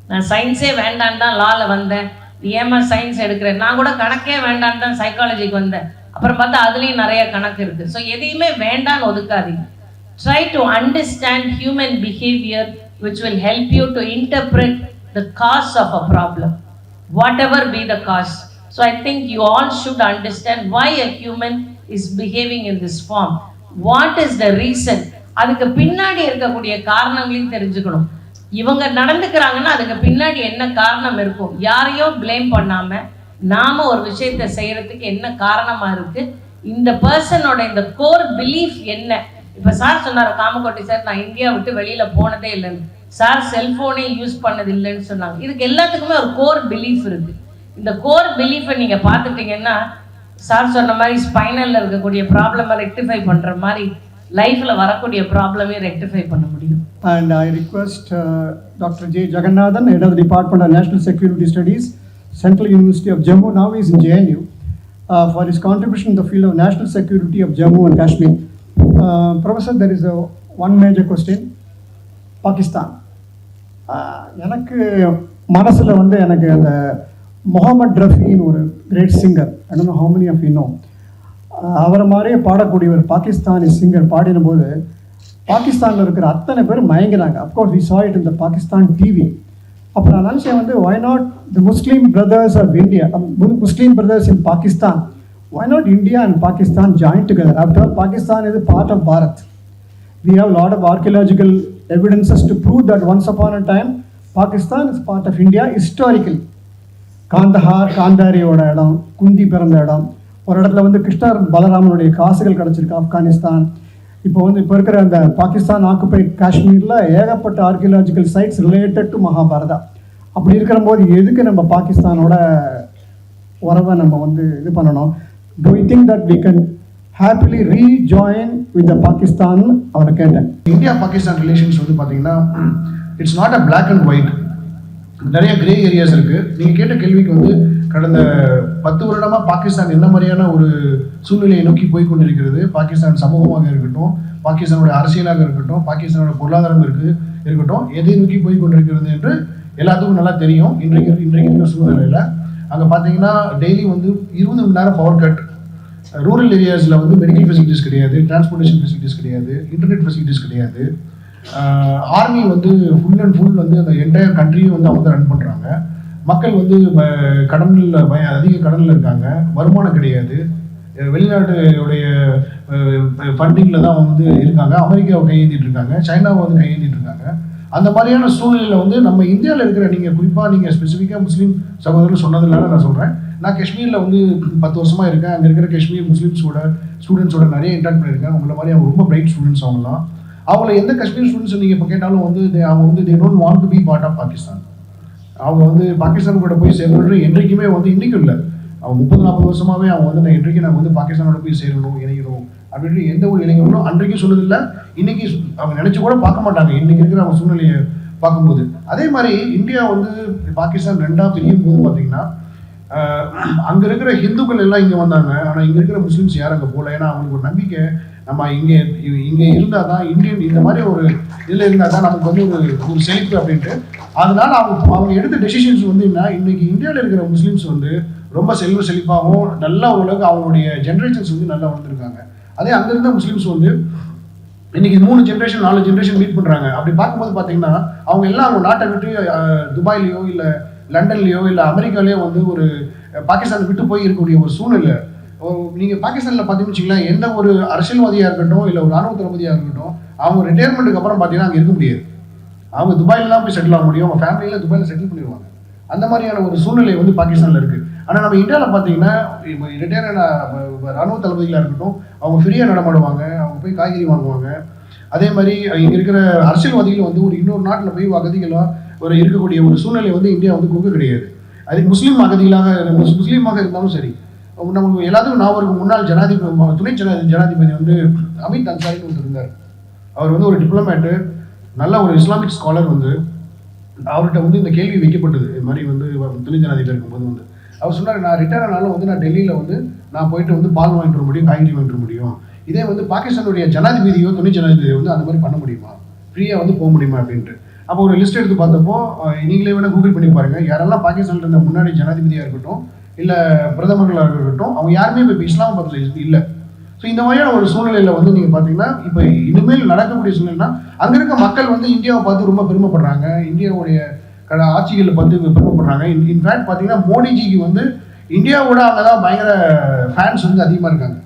நான் சயின்ஸே வேண்டான்னு தான் லாவில் வந்தேன், நீ ஏமா சயின்ஸ் எடுக்கிறேன், நான் கூட கணக்கே வேண்டான்னு தான் சைக்காலஜிக்கு வந்தேன், அப்புறம் பார்த்தா அதுலேயும் நிறைய கணக்கு இருக்குது. ஸோ எதையுமே வேண்டான்னு ஒதுக்காதீங்க. Try to understand human behaviour which will help you to interpret the cause of a problem, whatever be the cause. So I think you all should understand why a human is behaving in this form. What is the reason? அதுக்கு பின்னாடி இருக்கக்கூடிய காரணங்களையும் தெரிஞ்சுக்கணும். இவங்க நடந்துக்கிறாங்கன்னா அதுக்கு பின்னாடி என்ன காரணம் இருக்கும். யாரையோ பிளேம் பண்ணாம நாம ஒரு விஷயத்தை செய்யறதுக்கு என்ன காரணமா இருக்கு, இந்த பர்சனோட இந்த கோர் பிலீஃப் என்ன. இப்போ சார் சொன்னார், காமக்கோட்டை சார், நான் இந்தியா விட்டு வெளியில் போனதே இல்லைன்னு. சார் செல்ஃபோனே யூஸ் பண்ணது இல்லைன்னு சொன்னாங்க. இதுக்கு எல்லாத்துக்குமே ஒரு கோர் பிலீஃப் இருக்குது. இந்த கோர் பிலீஃபை நீங்கள் பார்த்துட்டிங்கன்னா, சார் சொன்ன மாதிரி ஸ்பைனலில் இருக்கக்கூடிய ப்ராப்ளமை ரெக்டிஃபை பண்ணுற மாதிரி லைஃப்பில் வரக்கூடிய ப்ராப்ளமே ரெக்டிஃபை பண்ண முடியும். And I request Dr. J. Jagannathan, head of the Department of National Security Studies, Central University of Jammu, now he is in JNU, for his contribution in the field of national security of Jammu and Kashmir. Professor, there is one major question. Pakistan. எனக்கு மனசில் வந்து எனக்கு அந்த முகமது ரஃபின்னு ஒரு great singer, I don't know how many of you know, அவரை மாதிரியே பாடக்கூடிய ஒரு பாகிஸ்தானி சிங்கர் பாடின போது பாகிஸ்தானில் இருக்கிற அத்தனை பேர் மயங்கினாங்க. Of course we saw it in the Pakistan TV. அப்போ நான் நினச்சேன் வந்து, why not the Muslim brothers of India, Muslim brothers in Pakistan, why not India and Pakistan join together? After all, Pakistan is a part of Bharat. We have a lot of archaeological evidences to prove that once upon a time, Pakistan is part of India historically. Kandahar காந்தாரியோட இடம், குந்தி பிறந்த இடம், ஒரு இடத்துல வந்து கிருஷ்ணர் பலராமனுடைய காசுகள் கிடச்சிருக்கு ஆப்கானிஸ்தான். இப்போ இருக்கிற அந்த பாகிஸ்தான் ஆக்குபைட் காஷ்மீரில் ஏகப்பட்ட archaeological sites related to Mahabharata. அப்படி இருக்கிற போது எதுக்கு நம்ம பாகிஸ்தானோட உறவை நம்ம வந்து இது பண்ணணும்? Do you think that we can happily rejoin with the Pakistan? அவரை கேட்டேன். இந்தியா பாகிஸ்தான் ரிலேஷன்ஸ் வந்து பார்த்தீங்கன்னா it's not a black and white, நிறைய கிரே ஏரியாஸ் இருக்குது. நீங்கள் கேட்ட கேள்விக்கு வந்து கடந்த 10 வருடமாக பாகிஸ்தான் என்ன மாதிரியான ஒரு சூழ்நிலையை நோக்கி போய் கொண்டிருக்கிறது, பாகிஸ்தான் சமூகமாக இருக்கட்டும், பாகிஸ்தானோட அரசியலாக இருக்கட்டும், பாகிஸ்தானோட பொருளாதாரம் இருக்கட்டும், எதை நோக்கி போய் கொண்டிருக்கிறது என்று எல்லாத்துக்கும் நல்லா தெரியும். இன்றைக்கு இருக்கிற சூழ்நிலையில் அங்கே பார்த்தீங்கன்னா டெய்லி வந்து 20 மணி நேரம் பவர் கட், ரூரல் ஏரியாஸில் வந்து மெடிக்கல் ஃபெசிலிட்டிஸ் கிடையாது, டிரான்ஸ்போர்ட்டேஷன் ஃபெசிலிட்டிஸ் கிடையாது, இன்டர்நெட் ஃபெசிலிட்டிஸ் கிடையாது. ஆர்மி வந்து ஃபுல் அண்ட் ஃபுல் வந்து அந்த என்டையர் கண்ட்ரியும் வந்து அவங்க தான் ரன் பண்ணுறாங்க. மக்கள் வந்து அதிக கடனில் இருக்காங்க, வருமானம் கிடையாது, வெளிநாட்டுடைய ஃபண்டிங்கில் தான் அவங்க வந்து இருக்காங்க, அமெரிக்காவை கையேந்திட்டு இருக்காங்க, சைனாவை வந்து கையேந்திட்டு இருக்காங்க. அந்த மாதிரியான சூழ்நிலையில் வந்து நம்ம இந்தியாவில் இருக்கிற குறிப்பாக நீங்கள் ஸ்பெசிஃபிக்காக முஸ்லீம் சகோதரர்கள் சொன்னதுனால நான் சொல்கிறேன். நான் காஷ்மீரில் வந்து 10 வருஷமாக இருக்கேன். அங்கே இருக்கிற காஷ்மீர் முஸ்லீம்ஸோட ஸ்டூடெண்ட்ஸோட நிறைய இன்ட்ராக்ட் பண்ணியிருக்கேன். அவங்கள மாதிரி அவங்க ரொம்ப பிரைட் ஸ்டூடெண்ட்ஸ். அவங்கள எந்த காஷ்மீர் ஸ்டூடெண்ட்ஸ் நீங்கள் இப்போ கேட்டாலும் வந்து அவங்க வந்து they don't want to be part of Pakistan. அவங்க வந்து பாகிஸ்தான் கூட போய் சேர்ந்து என்றைக்குமே வந்து இன்றைக்கும் இல்லை, அவங்க 30-40 வருஷமாகவே அவங்க வந்து நான் வந்து பாகிஸ்தானோட போய் சேரணும், இணைக்கணும் அப்படின்ட்டு எந்த ஒரு இளைஞர்களும் அன்றைக்கும் சொன்னதில்லை. இன்னைக்கு அவங்க நினச்சி கூட பார்க்க மாட்டாங்க இன்னைக்கு இருக்கிற அவங்க சூழ்நிலையை பார்க்கும்போது. அதே மாதிரி இந்தியா வந்து பாகிஸ்தான் 2ஆக பிரியும் போது பார்த்தீங்கன்னா அங்கே இருக்கிற ஹிந்துக்கள் எல்லாம் இங்கே வந்தாங்க. ஆனால் இங்கே இருக்கிற முஸ்லீம்ஸ் யாரும் அங்கே போகல. ஏன்னா அவங்களுக்கு ஒரு நம்பிக்கை, நம்ம இங்கே இருந்தால் தான் இந்தியன் இந்த மாதிரி ஒரு இதில் இருந்தால் தான் நமக்கு வந்து ஒரு செழிப்பு அப்படின்ட்டு. அதனால அவங்க எடுத்த டெசிஷன்ஸ் வந்து என்ன, இன்னைக்கு இந்தியாவில் இருக்கிற முஸ்லீம்ஸ் வந்து ரொம்ப செழிப்பாகவும் நல்லா ஓரளவுக்கு அவங்களுடைய ஜென்ரேஷன்ஸ் வந்து நல்லா வளர்ந்துருக்காங்க. அதே அங்கே இருந்த முஸ்லீம்ஸ் வந்து இன்னைக்கு 3 ஜென்ரேஷன் 4 ஜென்ரேஷன் மீட் பண்ணுறாங்க. அப்படி பார்க்கும்போது பார்த்தீங்கன்னா அவங்க எல்லாம் அவங்க நாட்டை விட்டு துபாயிலையோ இல்லை லண்டன்லையோ இல்லை அமெரிக்காலேயோ வந்து ஒரு பாகிஸ்தான் விட்டு போய் இருக்கக்கூடிய ஒரு சூழ்நிலை. நீங்கள் பாகிஸ்தானில் பார்த்தீங்கன்னு வச்சுக்கலாம், எந்த ஒரு அரசியல்வாதியாக இருக்கட்டும் இல்லை ஒரு ராணுவ தளபதியாக இருக்கட்டும், அவங்க ரிட்டையர்மெண்ட்டுக்கு அப்புறம் பார்த்தீங்கன்னா அங்கே இருக்க முடியாது. அவங்க துபாயிலாம் போய் செட்டில் ஆக முடியும், அவங்க ஃபேமிலியில் துபாயில் செட்டில் பண்ணிடுவாங்க. அந்த மாதிரியான ஒரு சூழ்நிலை வந்து பாகிஸ்தானில் இருக்குது. ஆனால் நம்ம இந்தியாவில் பார்த்தீங்கன்னா இப்போ ரிட்டையர்டான ராணுவ தளபதிகளாக இருக்கட்டும், அவங்க ஃப்ரீயாக நடமாடுவாங்க, அவங்க போய் காய்கறி வாங்குவாங்க. அதே மாதிரி இங்கே இருக்கிற அரசியல்வாதிகள் வந்து ஒரு இன்னொரு நாட்டில் போய் அகதிகளாக இருக்கக்கூடிய ஒரு சூழ்நிலை வந்து இந்தியா வந்து கொடுக்க கிடையாது. அது முஸ்லீம் முஸ்லீமாக இருந்தாலும் சரி. நமக்கு எல்லாத்துக்கும் ஞாபகம் முன்னாள் துணை ஜனாதிபதி வந்து அமித் அன்சாரின்னு ஒருத்தர் இருந்தார். அவர் வந்து ஒரு டிப்ளமேட்டு, நல்ல ஒரு இஸ்லாமிக் ஸ்காலர். வந்து அவர்கிட்ட வந்து இந்த கேள்வி வைக்கப்பட்டது, இது மாதிரி வந்து துணை ஜனாதிபதி இருக்கும்போது வந்து அவர் சொன்னார், நான் ரிட்டையர் ஆனாலும் வந்து நான் டெல்லியில் வந்து நான் போயிட்டு வந்து பால் வாங்கிட்டு வர முடியும், காய்கறி வாங்கிட்டு வர முடியும். இதே வந்து பாகிஸ்தானுடைய ஜனாதிபதியோ துணை ஜனாதிபதியோ வந்து அந்த மாதிரி பண்ண முடியுமா, ஃப்ரீயாக வந்து போக முடியுமா அப்படின்ட்டு. அப்போ ஒரு லிஸ்ட் எடுத்து பார்த்தப்போ நீங்களே வேணால் கூகுள் பண்ணி பாருங்கள், யாரெல்லாம் பாகிஸ்தானில் இருந்த முன்னாடி ஜனாதிபதியாக இருக்கட்டும் இல்லை பிரதமர்களாக இருக்கட்டும், அவங்க யாருமே இப்போ இஸ்லாமாபாத்தில் இல்லை. ஸோ இந்த மாதிரியான ஒரு சூழ்நிலையில் வந்து நீங்கள் பார்த்தீங்கன்னா இப்போ இனிமேல் நடக்கக்கூடிய சூழ்நிலைனா அங்கே இருக்க மக்கள் வந்து இந்தியாவை பார்த்து ரொம்ப பெருமைப்படுறாங்க, இந்தியாவுடைய ஆட்சிகளை பார்த்து பெருமைப்படுறாங்க. இன்ஃபேக்ட் பார்த்தீங்கன்னா மோடிஜிக்கு வந்து இந்தியாவோட அங்கே தான் பயங்கர ஃபேன்ஸ் வந்து அதிகமாக இருக்காங்க.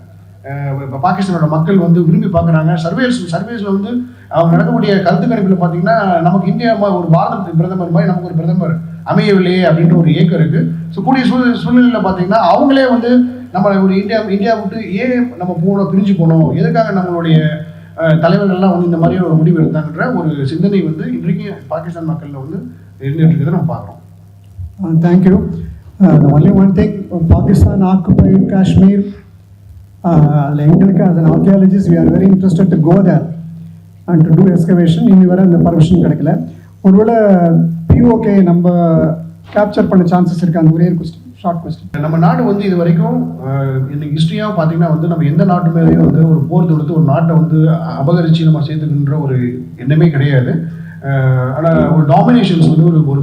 இப்போ பாகிஸ்தானோட மக்கள் வந்து விரும்பி பார்க்குறாங்க. சர்வேஸில் வந்து அவங்க நடக்கக்கூடிய கருத்து கணிப்பில் பார்த்தீங்கன்னா நமக்கு இந்தியா ஒரு பாரத பிரதமர் மாதிரி நமக்கு ஒரு பிரதமர் அமையவில்லையே அப்படின்ற ஒரு ஏக்கம் இருக்குது. ஸோ கூடிய சூழ்நிலையில் பார்த்தீங்கன்னா அவங்களே வந்து நம்ம ஒரு இந்தியா விட்டு ஏன் நம்ம பிரிஞ்சு போனோம், எதுக்காக நம்மளுடைய தலைவர்கள்லாம் வந்து இந்த மாதிரியான ஒரு முடிவு எடுத்தாங்கன்ற ஒரு சிந்தனை வந்து இன்றைக்கு பாகிஸ்தான் மக்களில் வந்து இருந்துட்டு இருக்கிறத நம்ம பார்க்குறோம். Thank you. The only one thing, Pakistan occupied Kashmir, அதில் எங்களுக்கு as an archaeologist we are very interested to go there and to do excavation. இனி வர அந்த பர்மிஷன் கிடைக்கல. ஒருவேளை POK நம்ம கேப்சர் பண்ண சான்சஸ் இருக்குது. அந்த ஒரே கொஸ்டின், ஷார்ட் கொஸ்டின். நம்ம நாடு வந்து இது வரைக்கும் இன்னைக்கு ஹிஸ்ட்ரியாக பார்த்தீங்கன்னா வந்து நம்ம எந்த நாட்டு மேலேயும் வந்து ஒரு போர் தொடுத்து ஒரு நாட்டை வந்து அபகரித்து நம்ம சேர்த்துக்கின்ற ஒரு எண்ணமே கிடையாது. ஆனால் ஒரு டாமினேஷன்ஸ் வந்து ஒரு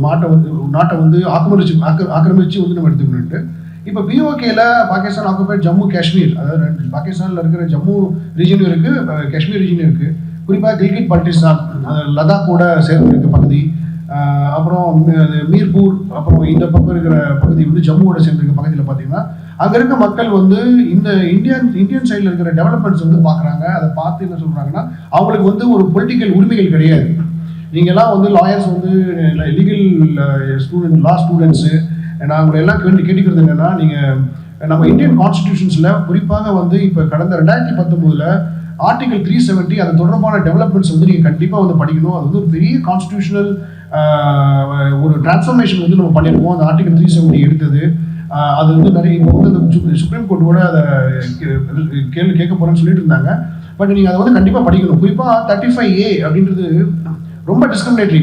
நாட்டை வந்து ஆக்கிரமிச்சு வந்து நம்ம எடுத்துக்கிட்டு இப்போ POKல பாகிஸ்தான் ஆக்குபைட் ஜம்மு காஷ்மீர், அதாவது பாகிஸ்தானில் இருக்கிற ஜம்மு ரீஜனும் இருக்குது, காஷ்மீர் ரீஜனும் இருக்குது. குறிப்பாக கில்கிட் பல்டிஸ்தான், லடாக்கோட சேர்ந்து இருக்க பகுதி, அப்புறம் மீர்பூர், அப்புறம் இந்த பக்கம் இருக்கிற பகுதி வந்து ஜம்முவோட சேர்ந்துருக்க பகுதியில் பார்த்தீங்கன்னா அங்கே இருக்க மக்கள் வந்து இந்த இந்தியன் சைடில் இருக்கிற டெவலப்மெண்ட்ஸ் வந்து பார்க்குறாங்க. அதை பார்த்து என்ன சொல்கிறாங்கன்னா, அவங்களுக்கு வந்து ஒரு பொலிட்டிக்கல் உரிமைகள் கிடையாது. நீங்கள்லாம் வந்து லாயர்ஸ் வந்து லீகல் ஸ்டூடெண்ட், லா ஸ்டூடெண்ட்ஸு, நான் உங்களை எல்லாம் கேட்டுக்கிறது என்னென்னா, நீங்கள் நம்ம இந்தியன் கான்ஸ்டிடியூஷன்ஸில் குறிப்பாக வந்து இப்போ கடந்த 2019 ஆர்டிகல் 370 அது தொடர்பான டெவலப்மெண்ட்ஸ் வந்து நீங்கள் கண்டிப்பாக வந்து படிக்கணும். அது வந்து ஒரு பெரிய கான்ஸ்டிடியூஷனல் ஒரு டிரான்ஸ்ஃபர்மேஷன் வந்து நம்ம பண்ணியிருக்கோம். அந்த ஆர்டிகல் 370 எடுத்தது அது வந்து நிறைய இப்போ வந்து அந்த சுப்ரீம் கோர்ட் கூட அதை கேள்வி கேட்க போகிறேன்னு சொல்லிட்டு இருந்தாங்க. பட் நீங்கள் அதை வந்து கண்டிப்பாக படிக்கணும். குறிப்பாக 35A அப்படின்றது ரொம்ப டிஸ்கிரிமினேட்டரி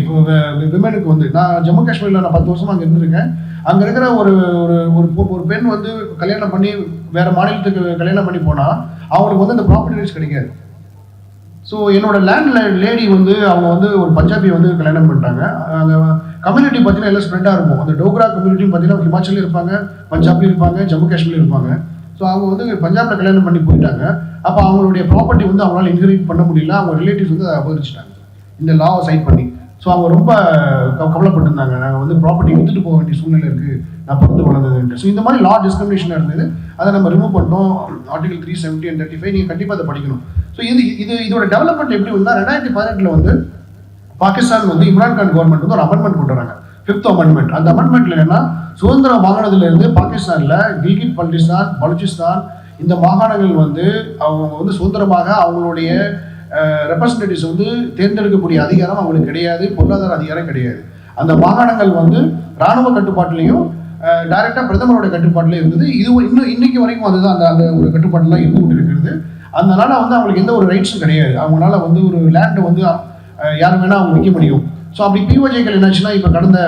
விமனுக்கு வந்து. நான் ஜம்மு காஷ்மீரில் நான் 10 வருஷமாக அங்கே இருந்திருக்கேன். அங்கே இருக்கிற ஒரு ஒரு பெண் வந்து கல்யாணம் பண்ணி வேறு மாநிலத்துக்கு கல்யாணம் பண்ணி போனால் அவங்களுக்கு வந்து அந்த ப்ராப்பர்ட்டி ரைட்ஸ் கிடைக்காது. ஸோ என்னோட லேண்ட் லேடி வந்து அவங்க வந்து ஒரு பஞ்சாபியை வந்து கல்யாணம் பண்ணிட்டாங்க. அந்த கம்யூனிட்டி பார்த்தீங்கன்னா எல்லாம் ஸ்ப்ரெட்டாக இருக்கும். அந்த டோக்ரா கம்யூனிட்டி பார்த்தீங்கன்னா ஹிமாச்சலையும் இருப்பாங்க, பஞ்சாப்லேயும் இருப்பாங்க, ஜம்மு காஷ்மீர்லையும் இருப்பாங்க. ஸோ அவங்க வந்து பஞ்சாபில் கல்யாணம் பண்ணி போயிட்டாங்க. அப்போ அவங்களுடைய ப்ராப்பர்ட்டி வந்து அவங்களால இன்ஹெரிட் பண்ண முடியல. அவங்க ரிலேட்டிவ்ஸ் வந்து அதை அபகரிச்சிட்டாங்க இந்த லாவை சைட் பண்ணி. ஸோ அவங்க ரொம்ப கவலைப்பட்டிருந்தாங்க. நாங்கள் வந்து ப்ராப்பர்ட்டி விற்றுட்டு போக வேண்டிய சூழ்நிலை இருக்குது, நான் பிறந்து வளர்ந்ததுன்ட்டு. ஸோ இந்த மாதிரி லா டிஸ்கிரிமினேஷன் இருந்தது. அதை நம்ம ரிமூவ் பண்ணோம். ஆர்டிகல் 370 and 35 நீங்கள் கண்டிப்பாக அதை படிக்கணும். ஸோ இதோட டெவலப்மெண்ட் எப்படி வந்தால் 2018 வந்து பாகிஸ்தான் வந்து இம்ரான்கான் கவர்மெண்ட் வந்து ஒரு அமெண்ட்மெண்ட் கொண்டு வராங்க, 5th அமெண்ட்மெண்ட். அந்த அமெண்ட்மெண்ட்ல என்னன்னா, சுதந்திரம் வாங்கினதுலேருந்து பாகிஸ்தானில் கில்கிட் பலுச்சிஸ்தான் இந்த மாகாணங்கள் வந்து அவங்க வந்து சுதந்திரமாக அவங்களுடைய ரெப்ரசன்டேட்டிவ்ஸ் வந்து தேர்ந்தெடுக்கக்கூடிய அதிகாரம் அவங்களுக்கு கிடையாது, பொருளாதார அதிகாரம் கிடையாது. அந்த மாகாணங்கள் வந்து இராணுவ கட்டுப்பாட்டிலையும் டைரெக்டாக பிரதமரோட கட்டுப்பாட்டிலையும் இருந்தது. இது இன்னைக்கு வரைக்கும் அதுதான் அந்த ஒரு கட்டுப்பாட்டிலாம் இருந்து கொண்டு இருக்கிறது. அதனால வந்து அவங்களுக்கு எந்த ஒரு ரைட்ஸும் கிடையாது. அவங்களால வந்து ஒரு லேண்டை வந்து யார் வேணால் அவங்க விற்க முடியும். ஸோ அப்படி பிஓஜேக்கள் என்னாச்சுன்னா, இப்போ கடந்த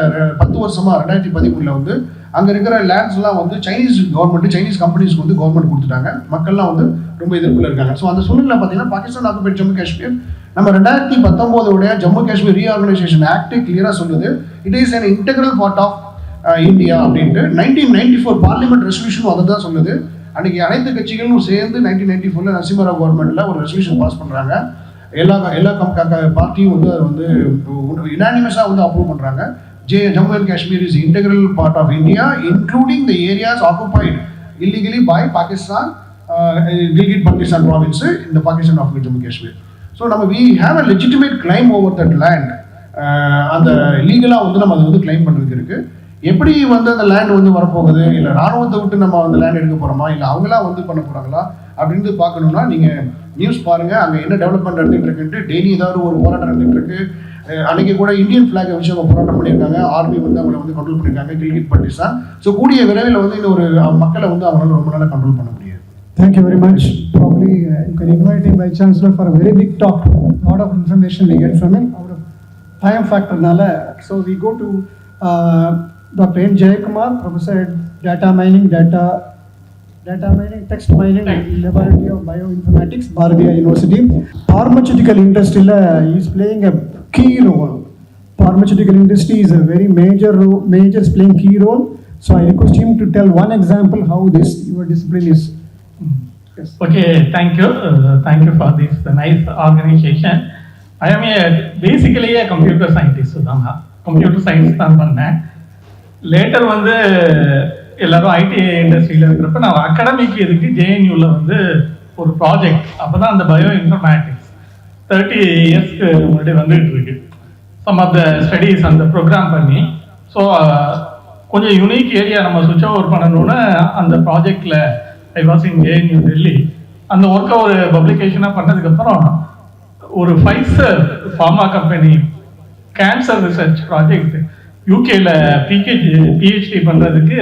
10 வருஷமாக 2013 வந்து அங்கே இருக்கிற லேண்ட்ஸ்லாம் வந்து சைனீஸ் கவர்மெண்ட், சைனீஸ் கம்பெனிஸ்க்கு வந்து கவர்மெண்ட் கொடுத்துட்டாங்க. மக்கள்லாம் வந்து ரொம்ப எதிர்ப்பில் இருக்காங்க. ஸோ அந்த சூழ்நிலை பார்த்தீங்கன்னா, பாகிஸ்தான் ஆக்குபைட் ஜம்மு காஷ்மீர் நம்ம 2019 ஜம்மு காஷ்மீர் ரீஆர்கனைசேஷன் ஆக்ட் கிளியராக சொல்லுது, it is an integral part of India அப்படின்ட்டு. 1994 பார்லிமெண்ட் ரெசல்யூஷனும் அதை தான் சொல்லுது. அன்றைக்கி அனைத்து கட்சிகளும் சேர்ந்து 1994 நரசிம்மராவ் கவர்மெண்ட்டில் ஒரு ரெசல்யூஷன் பாஸ் பண்ணுறாங்க. எல்லா பார்ட்டியும் வந்து அதை வந்து யுனானிமஸாக வந்து அப்ரூவ் பண்ணுறாங்க. Jammu and Kashmir is integral part of India, including the areas occupied illegally by Pakistan, Gilgit Baltistan province in the Pakistan of Jammu Kashmir. So we have a legitimate claim over that land. அந்த லீகலாக வந்து நம்ம அதை வந்து claim பண்ணுறதுக்கு இருக்குது. எப்படி வந்து அந்த லேண்ட் வந்து வரப்போகுது, இல்லை ராணுவத்தை விட்டு நம்ம அந்த லேண்ட் எடுக்க போகிறோமா, இல்லை அவங்களா வந்து பண்ண போகிறாங்களா அப்படின்னு பார்க்கணுன்னா நீங்கள் நியூஸ் பாருங்கள். அங்கே என்ன டெவலப்மெண்ட் நடந்துகிட்டு இருக்குன்ட்டு. டெய்லி ஏதாவது ஒரு போராட்டம் நடந்துகிட்டு இருக்கு. அன்றைக்கி கூட இந்தியன் ஃப்ளாகை வச்சு அவங்க போராட்டம் பண்ணியிருக்காங்க. ஆர்மி வந்து அவங்களை வந்து கண்ட்ரோல் பண்ணியிருக்காங்க, கில்கிட் பல்டிஸ்தான். ஸோ கூடிய விரைவில் வந்து இந்த ஒரு மக்களை வந்து அவங்களால ரொம்ப நாளாக கண்ட்ரோல் பண்ண முடியாது. Thank you very much. Probably you can invite him by Chancellor for a very big talk. A lot of information we get from him. Out of time factor nala, so we go to Dr. N. Jayakumar, Professor Data Mining, Text Mining, Laboratory of Bioinformatics, Bharatiya University. Pharmaceutical industry is playing a key role. Pharmaceutical industry is a very major is playing key role. So I request him to tell one example how this your discipline is. Yes. Okay, thank you for this nice organization. I am basically a computer scientist. Computer science தான் பண்ணேன். Later வந்து எல்லாரும் ID இண்டஸ்ட்ரியில் இருக்கிறப்ப நான் academic இதுக்கு ஜேஎன்யூவில் வந்து ஒரு ப்ராஜெக்ட், அப்போ தான் அந்த பயோ இன்ஃபர்மேட்டிக்ஸ் 30 இயர்ஸ்க்கு முன்னாடி வந்துகிட்டு இருக்கு. சம் ஆஃப் த ஸ்டடீஸ் அந்த ப்ரோக்ராம் பண்ணி, ஸோ கொஞ்சம் யூனிக் ஏரியா நம்ம சுவிட்ச் ஓவர் பண்ணணும்னு அந்த ப்ராஜெக்டில் I was in JNU Delhi. அந்த ஒர்க்கை ஒரு பப்ளிகேஷனாக பண்ணதுக்கப்புறம் ஒரு Pfizer pharma company cancer research project யூகேல பிஹெச்டி பண்ணுறதுக்கு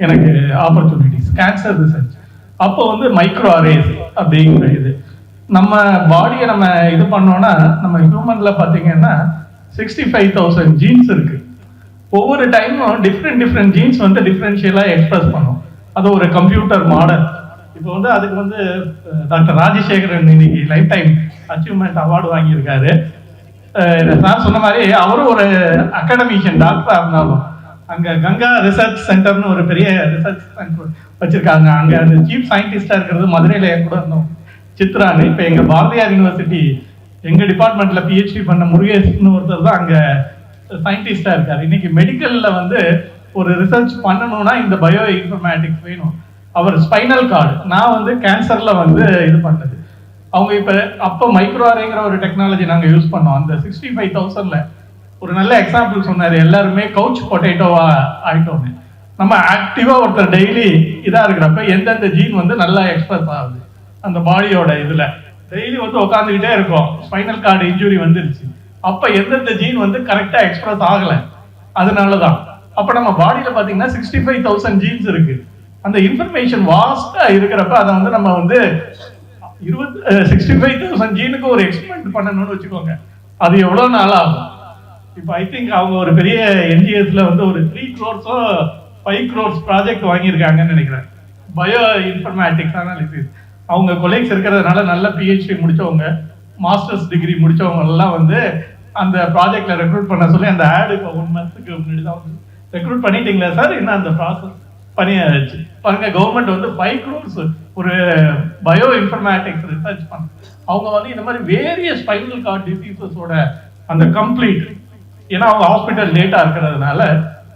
எனக்கு ஆப்பர்ச்சுனிட்டிஸ், கேன்சர் ரிசர்ச். அப்போ வந்து மைக்ரோ அரேஸ் அப்படிங்கிற இது நம்ம பாடியை நம்ம இது பண்ணோன்னா, நம்ம ஹியூமனில் பார்த்தீங்கன்னா 65,000 ஜீன்ஸ் இருக்குது. ஒவ்வொரு டைமும் டிஃப்ரெண்ட் ஜீன்ஸ் வந்து டிஃப்ரென்ஷியலாக எக்ஸ்பிரஸ் பண்ணும். அது ஒரு கம்ப்யூட்டர் மாடல். இப்போ வந்து அதுக்கு வந்து டாக்டர் ராஜசேகரன் இன்னைக்கு லைஃப் டைம் அச்சீவ்மெண்ட் அவார்டு வாங்கியிருக்காரு. நான் சொன்ன மாதிரி அவரும் ஒரு அகாடமிஷியன், டாக்டராக இருந்தாலும் அங்கே கங்கா ரிசர்ச் சென்டர்னு ஒரு பெரிய ரிசர்ச் சென்டர் வச்சுருக்காங்க. அங்கே அந்த சீஃப் சயின்டிஸ்டாக இருக்கிறது மதுரையில் கூட இருந்தோம் சித்ரான்னு. இப்போ எங்கள் பாரதியார் யூனிவர்சிட்டி எங்கள் டிபார்ட்மெண்ட்டில் பிஹெச்டி பண்ண முருகேஷ்னு ஒருத்தர் தான் அங்கே சயின்டிஸ்டாக இருக்கார். இன்னைக்கு மெடிக்கலில் வந்து ஒரு ரிசர்ச் பண்ணணும்னா இந்த பயோ இன்ஃபர்மேட்டிக்ஸ் வேணும். அவர் ஸ்பைனல் கார்டு நான் வந்து கேன்சரில் வந்து இது பண்ணது. அவங்க இப்போ அப்போ மைக்ரோஆரேங்கிற ஒரு டெக்னாலஜி நாங்கள் யூஸ் பண்ணோம். அந்த 65,000 ஒரு நல்ல எக்ஸாம்பிள் சொன்னார், எல்லாருமே கவுச் பொட்டேட்டோவா ஆகிட்டோன்னு. நம்ம ஆக்டிவாக ஒருத்தர் டெய்லி இதாக இருக்கிறப்ப எந்தெந்த ஜீன் வந்து நல்லா எக்ஸ்பிரஸ் ஆகுது அந்த பாடியோட இதில் டெய்லி வந்து உட்காந்துக்கிட்டே இருக்கும். ஸ்பைனல் கார்டு இன்ஜுரி வந்துருச்சு, அப்போ எந்தெந்த ஜீன் வந்து கரெக்டாக எக்ஸ்பிரஸ் ஆகலை, அதனால தான். அப்போ நம்ம பாடியில் பார்த்தீங்கன்னா 65,000 ஜீன்ஸ் இருக்குது. அந்த இன்ஃபர்மேஷன் வாஸ்ட்டாக இருக்கிறப்ப அதை வந்து நம்ம வந்து 65,000 ஜீனுக்கு ஒரு எக்ஸ்பெரிமெண்ட் பண்ணணும்னு வச்சுக்கோங்க, அது எவ்வளோ நாள் ஆகும். இப்போ ஐ திங்க் அவங்க ஒரு பெரிய என்ஜிஎஸ்ல வந்து ஒரு 3 crores 5 crores ப்ராஜெக்ட் வாங்கியிருக்காங்கன்னு நினைக்கிறேன். பயோ இன்ஃபர்மேட்டிக்ஸ் அனாலிசிஸ் அவங்க கொலீக்ஸ் இருக்கிறதுனால நல்ல பிஹெச்டி முடிச்சவங்க, மாஸ்டர்ஸ் டிகிரி முடிச்சவங்க எல்லாம் வந்து அந்த ப்ராஜெக்ட்ல ரெக்ரூட் பண்ண சொல்லி அந்த ஆடுக்கு 1 monthக்கு முன்னாடி தான் வந்து ரெக்ரூட் பண்ணிட்டீங்களா சார், இன்னும் அந்த ப்ராசஸ் பண்ணியாச்சு பாருங்க. கவர்மெண்ட் வந்து 5 crores ஒரு பயோ இன்ஃபர்மேட்டிக்ஸ் ரிசர்ச் பண்ண. அவங்க வந்து இந்த மாதிரி வேரியஸ் ஸ்பைனல் கார்டு டிசீசஸோட அந்த கம்ப்ளீட், ஏன்னா அவங்க ஹாஸ்பிட்டல் டேட்டா இருக்கிறதுனால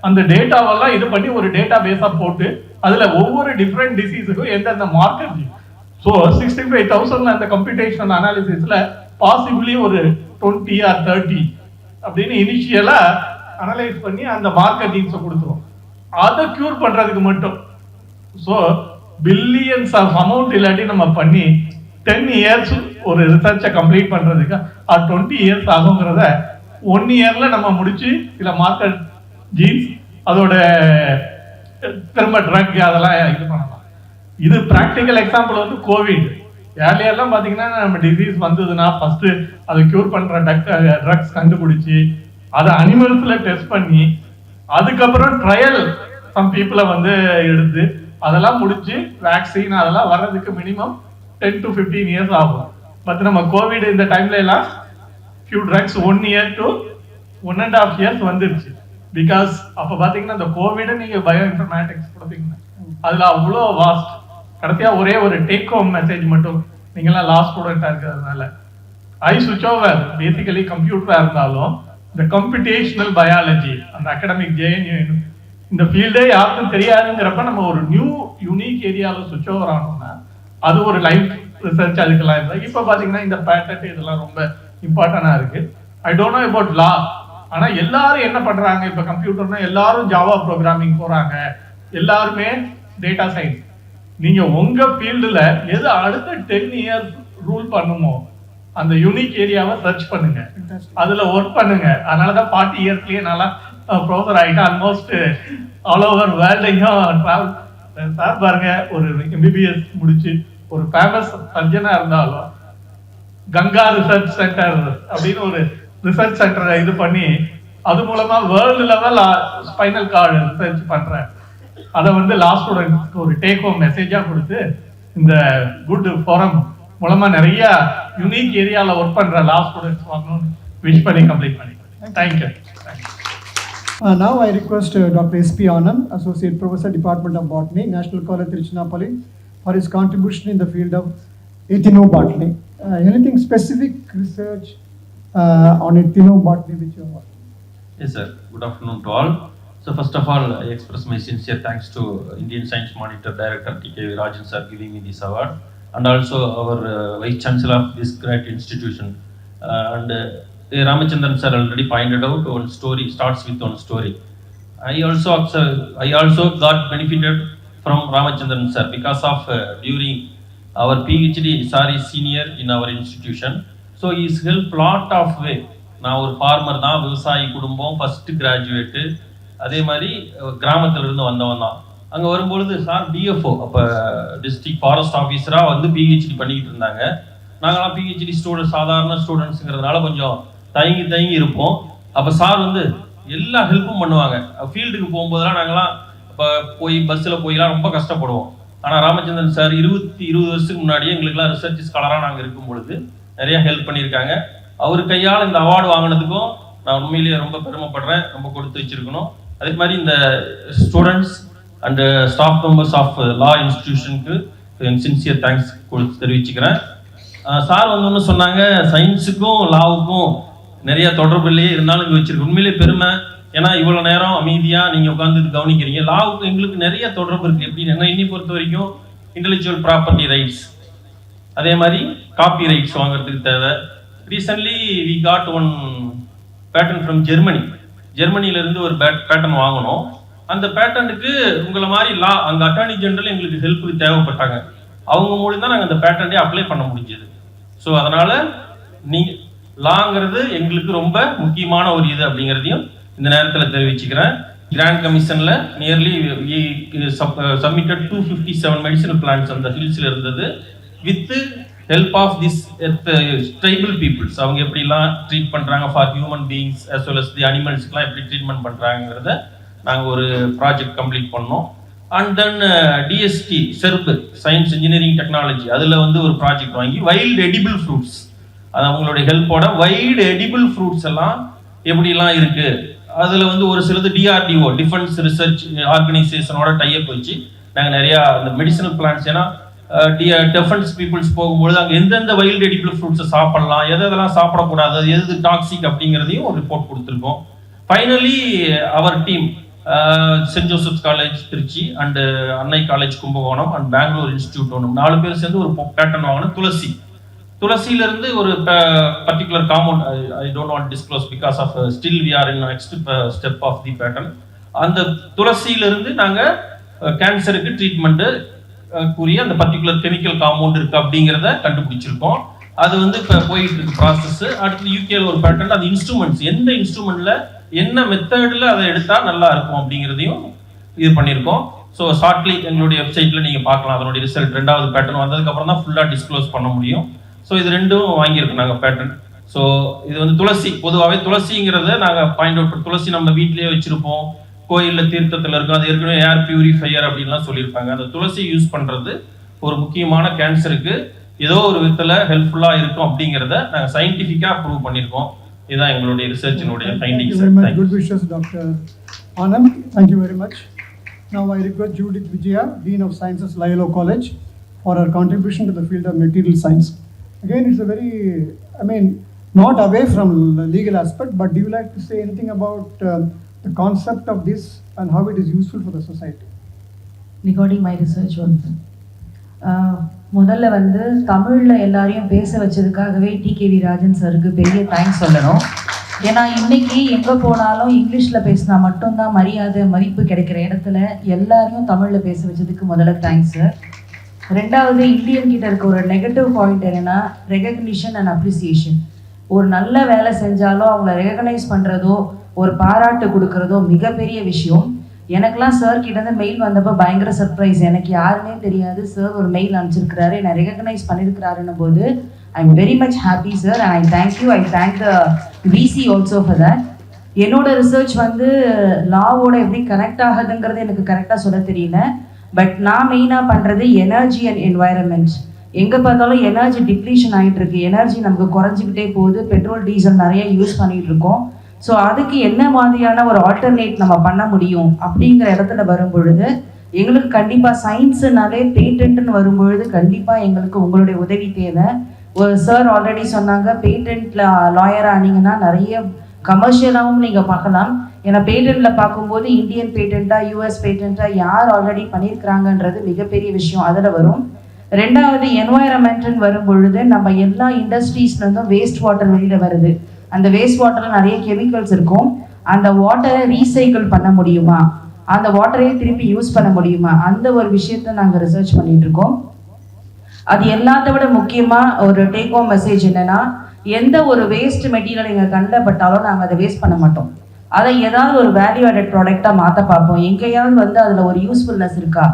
அந்த டேட்டாவெல்லாம் இது பண்ணி ஒரு டேட்டா பேஸா போட்டு அதுல ஒவ்வொரு டிஃப்ரெண்ட் டிசீஸுக்கும் எந்தெந்த மார்க்கெட். ஸோ 65,000 அந்த கம்ப்யூட்டேஷனல் அனாலிசிஸ்ல பாசிபிளி ஒரு 20 or 30 அப்படின்னு இனிஷியலா அனலைஸ் பண்ணி அந்த மார்க்கெட்டிங்ஸை கொடுத்துரும். அதை கியூர் பண்றதுக்கு மட்டும். ஸோ பில்லியன்ஸ் ஆஃப் அமௌண்ட் இல்லாட்டி நம்ம பண்ணி 10 years ஒரு ரிசர்ச்சை கம்ப்ளீட் பண்றதுக்கு 20 years ஆகுங்கிறத 1 yearல நம்ம முடிச்சு சில மார்க்கெட் ஜீன்ஸ் அதோட திரும்ப ட்ரக் அதெல்லாம் இது பண்ணலாம். இது ப்ராக்டிக்கல் எக்ஸாம்பிள் வந்து கோவிட். ஏர்லியர்லாம் பார்த்தீங்கன்னா நம்ம டிசீஸ் வந்ததுன்னா ஃபர்ஸ்ட் அதை கியூர் பண்ற ட்ரக்ஸ் கண்டுபிடிச்சி அதை அனிமல்ஸ்ல டெஸ்ட் பண்ணி அதுக்கப்புறம் ட்ரையல் சம் பீப்புளை வந்து எடுத்து அதெல்லாம் முடிச்சு வேக்சின் அதெல்லாம் வர்றதுக்கு மினிமம் 10 to 15 years ஆகும். பட் நம்ம கோவிட் இந்த டைம்ல எல்லாம் few drugs 1 year to 1.5 years வந்துருச்சு. பிகாஸ் அப்போ பார்த்தீங்கன்னா இந்த கோவிட் நீங்கள் பயோ இன்ஃபர்மேட்டிக்ஸ் கொடுத்தீங்கன்னா அதில் அவ்வளோ வாஸ்ட். கடைசியாக ஒரே ஒரு டேக் ஹோம் மெசேஜ் மட்டும், நீங்களாம் லாஸ்ட் ஸ்டூடெண்ட்டாக இருக்கிறதுனால ஐ சுவிச் ஓவர் பேசிக்கலி கம்ப்யூட்டராக இருந்தாலும் இந்த கம்ப்யூட்டேஷனல் பயாலஜி அந்த அகாடமிக் ஜேஎன்யூ இந்த ஃபீல்டே யாருக்கும் தெரியாதுங்கிறப்ப நம்ம ஒரு நியூ யூனிக் ஏரியாவில் சுவிச் ஓவர் ஆனோம்னா அது ஒரு லைஃப் ரிசர்ச் அதுக்கெல்லாம் இருந்தால். இப்போ பார்த்தீங்கன்னா இந்த பேட்டர்ன் இதெல்லாம் ரொம்ப இம்பார்ட்டண்டாக இருக்கு. ஐ டோன்ட் நோ அபவுட் லா, ஆனால் எல்லாரும் என்ன பண்ணுறாங்க இப்போ கம்ப்யூட்டர்னா எல்லாரும் ஜாவா ப்ரோக்ராமிங் போகிறாங்க, எல்லாருமே டேட்டா சயின்ஸ். நீங்கள் உங்கள் ஃபீல்டில் எது அடுத்த 10 years ரூல் பண்ணுமோ அந்த யூனிக் ஏரியாவை சர்ச் பண்ணுங்க, அதில் ஒர்க் பண்ணுங்க. அதனால தான் 40 yearsலயே நல்லா ப்ரொஃபஸர் ஆகிட்டு ஆல்மோஸ்ட் ஆல் ஓவர் வேர்ல்டையும் ட்ராவல். சார் பாருங்க, ஒரு எம்பிபிஎஸ் முடிச்சு ஒரு ஃபேமஸ் சர்ஜனாக இருந்தாலும் கங்கா ரிசர்ச் சென்டர் அப்படின்னு ஒரு ரிசர்ச் சென்டரை இது பண்ணி அது மூலமா world level spinal cord research பண்றேன். அதை வந்து லாஸ்ட் ஸ்டூடெண்ட்ஸ்க்கு ஒரு டேக் ஹோம் மெசேஜா கொடுத்து இந்த குட் ஃபோரம் மூலமா நிறைய யூனிக் ஏரியாவில் ஒர்க் பண்ற லாஸ்ட் ஸ்டூடெண்ட்ஸ் வாங்கணும்னு விஷ் பண்ணி கம்ப்ளீட் பண்ணிக்கிறேன். Thank you. Now I request Dr. S.P. Anand, Associate Professor, Department of Botany, National College, Tiruchirappalli, for his contribution in the field of ethnobotany. Anything specific research on ethnobotany which you have? Yes, sir. Good afternoon to all. So first of all, I express my sincere thanks to Indian Science Monitor Director T.K. Rajan sir giving me this award, and also our Vice Chancellor of this great institution. Ramachandran sir already pointed out one story starts with one story. I also got benefited from Ramachandran sir because of during our PhD, sir is senior in our institution, so he has helped lot of way. நான் ஒரு farmer தான், விவசாயி குடும்பம், first graduate, அதே மாதிரி கிராமத்திலிருந்து வந்தவன் தான். அங்கே வரும்பொழுது சார் டிஎஃப்ஓ அப்போ டிஸ்ட்ரிக்ட் ஃபாரஸ்ட் ஆஃபீஸராக வந்து பிஹெச்டி பண்ணிக்கிட்டு இருந்தாங்க. நாங்களாம் பிஹெச்டி ஸ்டூடெண்ட் சாதாரண ஸ்டூடெண்ட்ஸுங்கிறதுனால கொஞ்சம் தயங்கி இருப்போம். அப்போ சார் வந்து எல்லா ஹெல்ப்பும் பண்ணுவாங்க. ஃபீல்டுக்கு போகும்போதெல்லாம் நாங்களாம் இப்போ போய் பஸ்ஸில் போய்லாம் ரொம்ப கஷ்டப்படுவோம். ஆனால் ராமச்சந்திரன் சார் 20 வருஷத்துக்கு முன்னாடியே எங்களுக்குலாம் ரிசர்ச் ஸ்காலராக நாங்கள் இருக்கும் பொழுது நிறைய ஹெல்ப் பண்ணியிருக்காங்க. அவர் கையால் இந்த அவார்டு வாங்கினதுக்கும் நான் உண்மையிலேயே ரொம்ப பெருமைப்படுறேன், ரொம்ப கொடுத்து வச்சிருக்கணும். அதே மாதிரி இந்த students and staff members of law இன்ஸ்டிடியூஷனுக்கு என் சின்சியர் தேங்க்ஸ் தெரிவிச்சுக்கிறேன். சார் வந்து சொன்னாங்க, சயின்ஸுக்கும் லாவுக்கும் நிறைய தொடர்பு இல்லையே இருந்தாலும் இங்கே வச்சிருக்கு. உண்மையிலே பெருமை. ஏன்னா இவ்வளோ நேரம் அமைதியாக நீங்கள் உட்காந்து கவனிக்கிறீங்க. லாவுக்கு எங்களுக்கு நிறைய தொடர்பு இருக்குது. எப்படின்னா இன்னி பொறுத்த வரைக்கும் இன்டெலெக்சுவல் ப்ராப்பர்ட்டி ரைட்ஸ், அதே மாதிரி காப்பி ரைட்ஸ் வாங்குறதுக்கு தேவை. Recently we got one patent from ஜெர்மனியிலேருந்து ஒரு பேட்டன் வாங்கினோம். அந்த பேட்டனுக்கு உங்களை மாதிரி அங்கே அட்டார்னி ஜெனரல் எங்களுக்கு ஹெல்ப்புக்கு தேவைப்பட்டாங்க. அவங்க மூலம் தான் நாங்கள் அந்த பேட்டன்டே அப்ளை பண்ண முடிஞ்சது. ஸோ அதனால் நீங்கள் லாங்கிறது எங்களுக்கு ரொம்ப முக்கியமான ஒரு இது அப்படிங்கிறதையும் இந்த நேரத்தில் தெரிவிச்சுக்கிறேன். கிராண்ட் கமிஷனில் நியர்லி சப்மிட்டட் 257 மெடிசனல் பிளான்ஸ் அந்த ஹில்ஸில் இருந்தது. With help of this tribal peoples, அவங்க எப்படிலாம் ட்ரீட் பண்ணுறாங்க for human beings as well as the அனிமல்ஸ்க்குலாம் எப்படி ட்ரீட்மெண்ட் பண்ணுறாங்கிறத நாங்கள் ஒரு ப்ராஜெக்ட் கம்ப்ளீட் பண்ணோம். And then DST SERB science engineering technology, அதில் வந்து ஒரு ப்ராஜெக்ட் வாங்கி வைல்டு எடிபிள் ஃப்ரூட்ஸ், அது அவங்களுடைய ஹெல்ப்போட வைல்டு எடிபிள் ஃப்ரூட்ஸ் எல்லாம் எப்படிலாம் இருக்குது, அதில் வந்து ஒரு சிலது டிஆர்டிஓ டிஃபென்ஸ் ரிசர்ச் ஆர்கனைசேஷனோட டைப் வச்சு நாங்கள் நிறையா அந்த மெடிசனல் பிளான்ஸ், ஏன்னா டிஃபென்ஸ் பீப்புள்ஸ் போகும்பொழுது அங்கே எந்தெந்த வைல்டு எடிபிள் ஃப்ரூட்ஸை சாப்பிடலாம், எதெல்லாம் சாப்பிடக்கூடாது, எது டாக்ஸிக் அப்படிங்கிறதையும் ஒரு ரிப்போர்ட் கொடுத்துருக்கோம். Finally our team Saint Joseph's College Tiruchi and Annai College Kumbakonam and Bangalore institute ஒன்று 4 பேர் சேர்ந்து ஒரு பேட்டன் வாங்கினோம். துளசியிலிருந்து ஒரு particular compound, I don't want disclose because of still we are in next step of the patent. அந்த துளசியிலிருந்து நாங்கள் கேன்சருக்கு ட்ரீட்மெண்ட்டு கூறிய அந்த பர்டிகுலர் கெமிக்கல் காம்பவுண்ட் இருக்குது அப்படிங்கிறத கண்டுபிடிச்சிருக்கோம். அது வந்து இப்போ போயிட்டு இருக்கு ப்ராசஸ். அடுத்து யூகேல ஒரு பேட்டன், அது இன்ஸ்ட்ருமெண்ட்ஸ், எந்த இன்ஸ்ட்ருமெண்ட்ல என்ன மெத்தடில் அதை எடுத்தால் நல்லா இருக்கும் அப்படிங்கிறதையும் இது பண்ணியிருக்கோம். ஸோ ஷார்ட்லி எங்களுடைய வெப்சைட்டில் நீங்கள் பார்க்கலாம் அதனுடைய ரிசல்ட். 2வது பேட்டன் வந்ததுக்கப்புறம் தான் ஃபுல்லாக டிஸ்க்ளோஸ் பண்ண முடியும். ஸோ இது 2ம் வாங்கியிருக்கோம் நாங்கள் பேட்டன். ஸோ இது வந்து துளசி, பொதுவாகவே துளசிங்கிறத நாங்கள் பாயிண்ட் அவுட், துளசி நம்ம வீட்லேயே வச்சுருப்போம், கோயிலில் தீர்த்தத்தில் இருக்கும், அது ஏற்கனவே ஏர் பியூரிஃபையர் அப்படின்லாம் சொல்லியிருப்பாங்க. அந்த துளசி யூஸ் பண்ணுறது ஒரு முக்கியமான கேன்சருக்கு ஏதோ ஒரு விதத்தில் ஹெல்ப்ஃபுல்லாக இருக்கும் அப்படிங்கிறத நாங்கள் சயின்டிஃபிக்காக ப்ரூவ் பண்ணியிருக்கோம். இதுதான் எங்களுடைய ரிசர்ச்சினுடைய findings. Good wishes, Dr. Anand. Thank you very much. Now I request Judith Vijaya, Dean of Sciences, Loyola College, for her contribution to the field of material science. Again, it's a very, not away from the legal aspect, but do you like to say anything about the concept of this and how it is useful for the society? Regarding my research also. முதல்ல வந்து தமிழில் எல்லாரையும் பேச வச்சதுக்காகவே DKV Rajan சாருக்கு பெரிய thanks சொல்லணும். ஏன்னா இன்னைக்கு எங்கே போனாலும் இங்கிலீஷில் பேசினா மட்டும்தான் மரியாதை மதிப்பு கிடைக்கிற இடத்துல எல்லாரையும் தமிழில் பேச வச்சதுக்கு முதல்ல தேங்க்ஸ் சார். 2வது, இந்தியன் கிட்ட இருக்க ஒரு நெகட்டிவ் பாயிண்ட் என்னென்னா ரெகக்னிஷன் அண்ட் அப்ரிசியேஷன். ஒரு நல்ல வேலை செஞ்சாலும் அவங்கள ரெகக்னைஸ் பண்ணுறதோ ஒரு பாராட்டு கொடுக்குறதோ மிகப்பெரிய விஷயம். எனக்கெல்லாம் சார் கிட்டேருந்து மெயில் வந்தப்போ பயங்கர சர்ப்ரைஸ். எனக்கு யாருன்னே தெரியாது, சார் ஒரு மெயில் அனுப்பிச்சிருக்கிறாரு, என்னை ரெகக்னைஸ் பண்ணியிருக்கிறாருன்னும் போது I am very much happy sir. And I thank you, I thank the VC also for that. என்னோட ரிசர்ச் வந்து லாவோட எப்படி கனெக்ட் ஆகுதுங்கிறது எனக்கு கரெக்டாக சொல்ல தெரியல. பட் நான் மெயினாக பண்ணுறது எனர்ஜி அண்ட் என்வாயரன்மெண்ட். எங்கே பார்த்தாலும் எனர்ஜி டிப்ளீஷன் ஆகிட்டு இருக்கு, எனர்ஜி நமக்கு குறைஞ்சிக்கிட்டே போகுது, பெட்ரோல் டீசல் நிறைய யூஸ் பண்ணிகிட்டு இருக்கோம். ஸோ அதுக்கு என்ன மாதிரியான ஒரு ஆல்டர்னேட் நம்ம பண்ண முடியும் அப்படிங்கிற இடத்துல வரும்பொழுது எங்களுக்கு கண்டிப்பாக சயின்ஸுனாலே பேட்டன்ட்னு வரும்பொழுது கண்டிப்பாக எங்களுக்கு உங்களுடைய உதவி தேவை. ஒரு சார் ஆல்ரெடி சொன்னாங்க, பேட்டன்ட்ல லாயர் ஆனீங்கன்னா நிறைய கமர்ஷியலாகவும் நீங்கள் பார்க்கலாம். ஏன்னா பேட்டன்ட்ல பார்க்கும்போது இந்தியன் பேட்டன்ட்டா யூஎஸ் பேட்டன்ட்டா யார் ஆல்ரெடி பண்ணியிருக்கிறாங்கன்றது மிகப்பெரிய விஷயம் அதில் வரும். 2வது, என்வாயரன்மெண்ட்னு வரும்பொழுது நம்ம எல்லா இண்டஸ்ட்ரீஸ்லேருந்தும் வேஸ்ட் வாட்டர் வெளியில் வருது. அந்த வேஸ்ட் வாட்டரில் நிறைய கெமிக்கல்ஸ் இருக்கும். அந்த வாட்டரை ரீசைக்கிள் பண்ண முடியுமா, அந்த வாட்டரையே திருப்பி யூஸ் பண்ண முடியுமா, அந்த ஒரு விஷயத்த நாங்கள் ரிசர்ச் பண்ணிட்டு இருக்கோம். அது எல்லாத்த விட முக்கியமாக ஒரு டேக் ஹோம் மெசேஜ் என்னன்னா, எந்த ஒரு வேஸ்ட் மெட்டீரியல் எங்கள் கண்ணில் பட்டாலும் நாங்கள் அதை வேஸ்ட் பண்ண மாட்டோம். அதை ஏதாவது ஒரு வேல்யூ ஆடட் ப்ராடக்டாக மாற்ற பார்ப்போம். எங்கேயாவது வந்து அதில் ஒரு யூஸ்ஃபுல்னஸ் இருக்கா,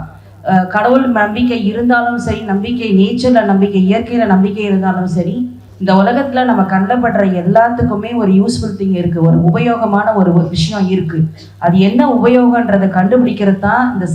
கடவுள் நம்பிக்கை இருந்தாலும் சரி, நம்பிக்கை நேச்சரில் நம்பிக்கை, இயற்கையில் நம்பிக்கை இருந்தாலும் சரி, இந்த உலகத்தில் நம்ம கண்டப்படுற எல்லாத்துக்குமே ஒரு யூஸ்ஃபுல் திங் இருக்குது, ஒரு உபயோகமான ஒரு விஷயம் இருக்குது. அது என்ன உபயோகன்றதை கண்டுபிடிக்கிறது தான் இந்த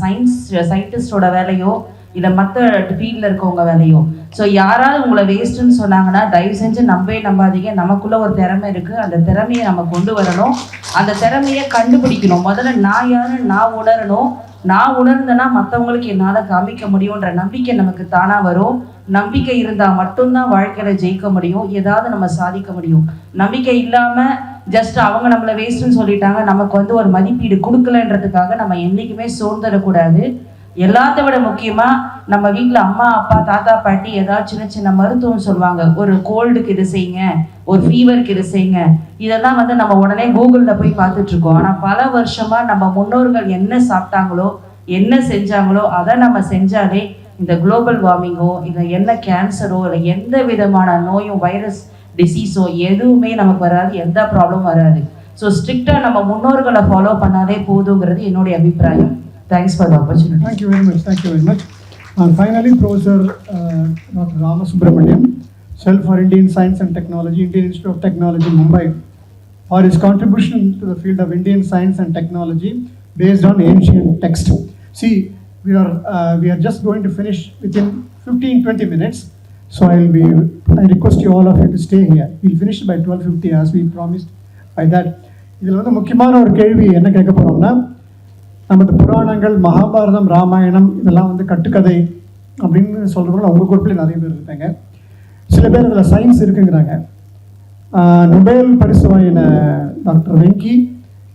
சயின்டிஸ்டோட வேலையோ இல்லை மற்ற ஃபீல்டில் இருக்கவங்க வேலையோ. ஸோ யாராவது உங்களை வேஸ்ட்டுன்னு சொன்னாங்கன்னா தயவு செஞ்சு நம்பாதீங்க. நமக்குள்ளே ஒரு திறமை இருக்குது, அந்த திறமையை நம்ம கொண்டு வரணும், அந்த திறமையை கண்டுபிடிக்கணும். முதல்ல நான் யாருன்னு நான் உணரணும். நான் உணர்ந்தேன்னா மற்றவங்களுக்கு என்னால் காமிக்க முடியுன்ற நம்பிக்கை நமக்கு தானாக வரும். நம்பிக்கை இருந்தால் மட்டும்தான் வாழ்க்கையில் ஜெயிக்க முடியும், ஏதாவது நம்ம சாதிக்க முடியும். நம்பிக்கை இல்லாமல் ஜஸ்ட் அவங்க நம்மளை வேஸ்ட்னு சொல்லிட்டாங்க, நமக்கு வந்து ஒரு மதிப்பீடு கொடுக்கலன்றதுக்காக நம்ம என்றைக்குமே சோர்ந்துடக்கூடாது. எல்லாத்த விட முக்கியமாக நம்ம வீட்டில் அம்மா அப்பா தாத்தா பாட்டி ஏதாவது சின்ன சின்ன மருத்துவம் சொல்லுவாங்க, ஒரு கோல்டுக்கு இது செய்யுங்க, ஒரு ஃபீவருக்கு இது செய்யுங்க. இதெல்லாம் வந்து நம்ம உடனே கூகுளில் போய் பார்த்துட்டு இருக்கோம். ஆனால் பல வருஷமாக நம்ம முன்னோர்கள் என்ன சாப்பிட்டாங்களோ என்ன செஞ்சாங்களோ அதை நம்ம செஞ்சாலே இந்த குளோபல் வார்மிங்கோ இல்லை என்ன கேன்சரோ இல்லை எந்த விதமான நோயும் வைரஸ் டிசீஸோ எதுவுமே நமக்கு வராது, எந்த ப்ராப்ளமும் வராது. ஸோ ஸ்ட்ரிக்டாக நம்ம முன்னோர்களை ஃபாலோ பண்ணாலே போதுங்கிறது என்னுடைய அபிப்பிராயம். Thanks for the opportunity. Thank you very much. Thank you very much. And finally, Professor Dr. Rama Subramaniam, Cell for Indian Science and Technology, Indian Institute of Technology, Mumbai, for his contribution to the field of Indian science and technology based on ancient text. See, we are just going to finish within 15-20 minutes. So I request you all of you to stay here. We'll finish by 12:50 as we promised by that. இதில் வந்து முக்கியமான ஒரு கேள்வி என்ன கேட்க போகிறோம்னா, நமது புராணங்கள் மகாபாரதம் ராமாயணம் இதெல்லாம் வந்து கட்டுக்கதை அப்படின்னு சொல்கிறவங்க உங்கள் குரூப்லேயே நிறைய பேர் இருக்காங்க. சில பேர் இதில் சயின்ஸ் இருக்குங்கிறாங்க. நொபேல் பரிசு வாங்கின டாக்டர் வெங்கி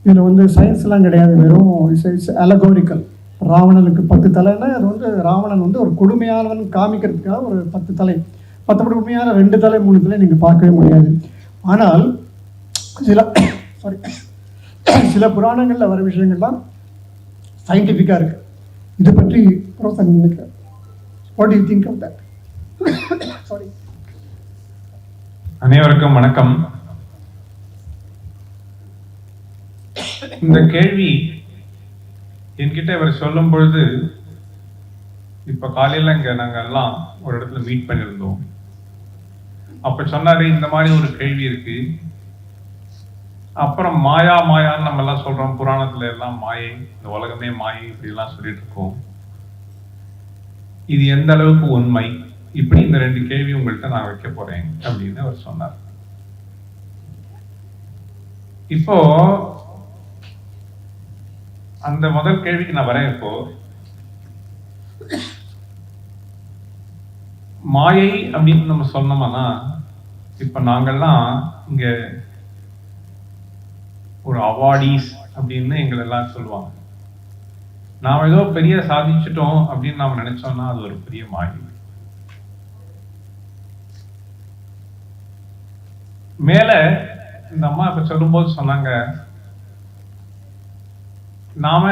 இதில் வந்து சயின்ஸ்லாம் கிடையாது, வெறும் இட்ஸ் அலகோரிக்கல். ராவணனுக்கு 10 தலைன்னா அது வந்து ராவணன் வந்து ஒரு கொடுமையானவன் காமிக்கிறதுக்காக ஒரு 10 தலை, மற்றபடி உண்மையான 2 தலை 3 தலை நீங்கள் பார்க்கவே முடியாது. ஆனால் சில புராணங்களில் வர விஷயங்கள்லாம் சயின்டிஃபிக்காக இருக்குது. இதை பற்றி ப்ரொஃபஸர் நினைக்கிறேன். What do you think of that? Sorry. அனைவருக்கும் வணக்கம். இந்த கேள்வி என்கிட்ட இவர் சொல்லும் பொழுது, இப்போ காலையில் இங்கே நாங்கள் எல்லாம் ஒரு இடத்துல மீட் பண்ணியிருந்தோம். அப்போ சொன்னாரு இந்த மாதிரி ஒரு கேள்வி இருக்கு. அப்புறம் மாயான்னு நம்ம எல்லாம் சொல்றோம், புராணத்துல எல்லாம் மாயை, இந்த உலகமே மாயை இப்படிலாம் சொல்லிட்டு இருக்கோம். இது எந்த அளவுக்கு உண்மை, இப்படி இந்த 2 கேள்வி உங்கள்கிட்ட நான் வைக்க போறேன் அப்படின்னு அவர் சொன்னார். இப்போ அந்த முதல் கேள்விக்கு நான் வரேன். இப்போ மாயை அப்படின்னு நம்ம சொன்னோம்னா, இப்ப நாங்கெல்லாம் இங்க ஒரு அவார்டீஸ் அப்படின்னு எங்களை எல்லாம் சொல்லுவாங்க. நாம் ஏதோ பெரிய சாதிச்சிட்டோம் அப்படின்னு நாம் நினைச்சோம்னா அது ஒரு பெரிய மாயை. மேல இந்த அம்மா இப்ப சொல்லும்போது சொன்னாங்க, நாம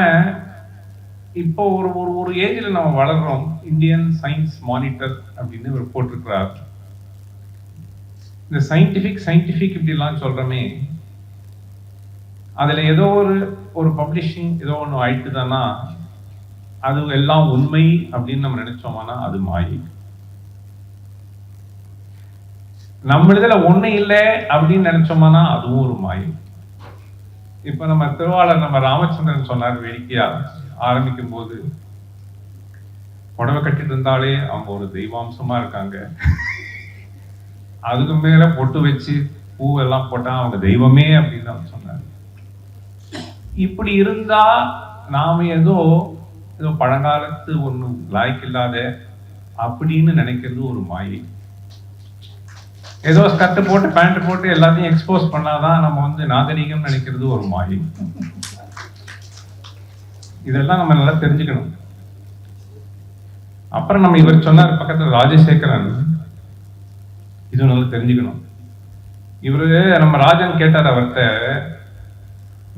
இப்போ ஒரு ஒரு ஏஜ்ல நம்ம வளர்றோம். இந்தியன் சயின்ஸ் மானிட்டர் அப்படின்னு ஒரு போட்டிருக்கிறார். இந்த சயின்டிபிக் இப்படிலாம் சொல்றோமே, அதுல ஏதோ ஒரு பப்ளிஷிங் ஏதோ ஒன்று ஆயிட்டுதானா அது எல்லாம் உண்மை அப்படின்னு நம்ம நினைச்சோம்னா அது மாயை. நம்ம இதுல ஒண்ணு இல்லை அப்படின்னு நினைச்சோம்னா அதுவும் ஒரு மாயை. இப்ப நம்ம திருவாளர் நம்ம ராமச்சந்திரன் சொன்னார் வேடிக்கையா ஆரம்பிக்கும் போது, புடவை கட்டிட்டு இருந்தாலே அவங்க ஒரு தெய்வாம்சமா இருக்காங்க, அதுக்கு மேல பொட்டு வச்சு பூவெல்லாம் போட்டா அவங்க தெய்வமே அப்படின்னு அவர் சொன்னார். இப்படி இருந்தா நாம ஏதோ பழங்காலத்து ஒண்ணு லாய்க்கு இல்லாத அப்படின்னு நினைக்கிறது ஒரு மாயை. ஏதோ ஸ்கர்ட் போட்டு பேண்ட் போட்டு எல்லாத்தையும் எக்ஸ்போஸ் பண்ணாதான் நம்ம வந்து நாகரிகம் நினைக்கிறது ஒரு மாயை. இதெல்லாம் நம்ம நல்லா தெரிஞ்சுக்கணும். அப்புறம் நம்ம இவர் சொன்னார் பக்கத்துல ராஜசேகரன், இது நல்லா தெரிஞ்சுக்கணும். இவரு நம்ம ராஜன் கேட்டார் அவர்கிட்ட,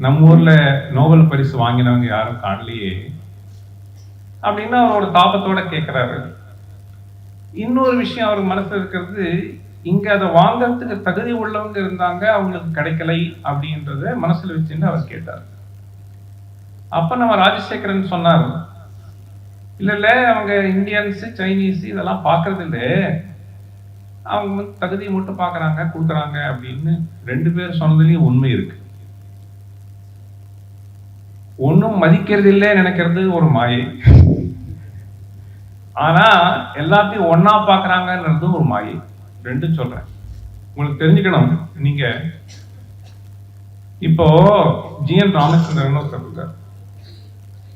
நம்ம ஊர்ல நோபல் பரிசு வாங்கினவங்க யாரும் காணலையே அப்படின்னு அவரோட தாபத்தோட கேட்கிறாரு. இன்னொரு விஷயம் அவர் மனசுல இருக்கிறது, இங்க அதை வாங்கறதுக்கு தகுதி உள்ளவங்க இருந்தாங்க, அவங்களுக்கு கிடைக்கலை அப்படின்றத மனசுல வச்சுட்டு அவர் கேட்டார். அப்ப நம்ம ராஜசேகரன் சொன்னார், இல்ல அவங்க இந்தியன்ஸ் சைனீஸ் இதெல்லாம் பாக்குறது இல்லை, அவங்க தகுதியை மட்டும் பாக்குறாங்க கொடுக்குறாங்க அப்படின்னு 2 பேர் சொன்னதுலயும் உண்மை இருக்கு. ஒன்னும் மதிக்கிறது இல்லை நினைக்கிறது ஒரு மாயை, ஆனா எல்லாத்தையும் ஒன்னா பாக்குறாங்கன்றது ஒரு மாயை. 2 சொல்றேன் உங்களுக்கு தெரிஞ்சுக்கணும். நீங்க இப்போ ஜிஎன் ராமச்சந்திரன் ஒருத்தர் இருக்கார்,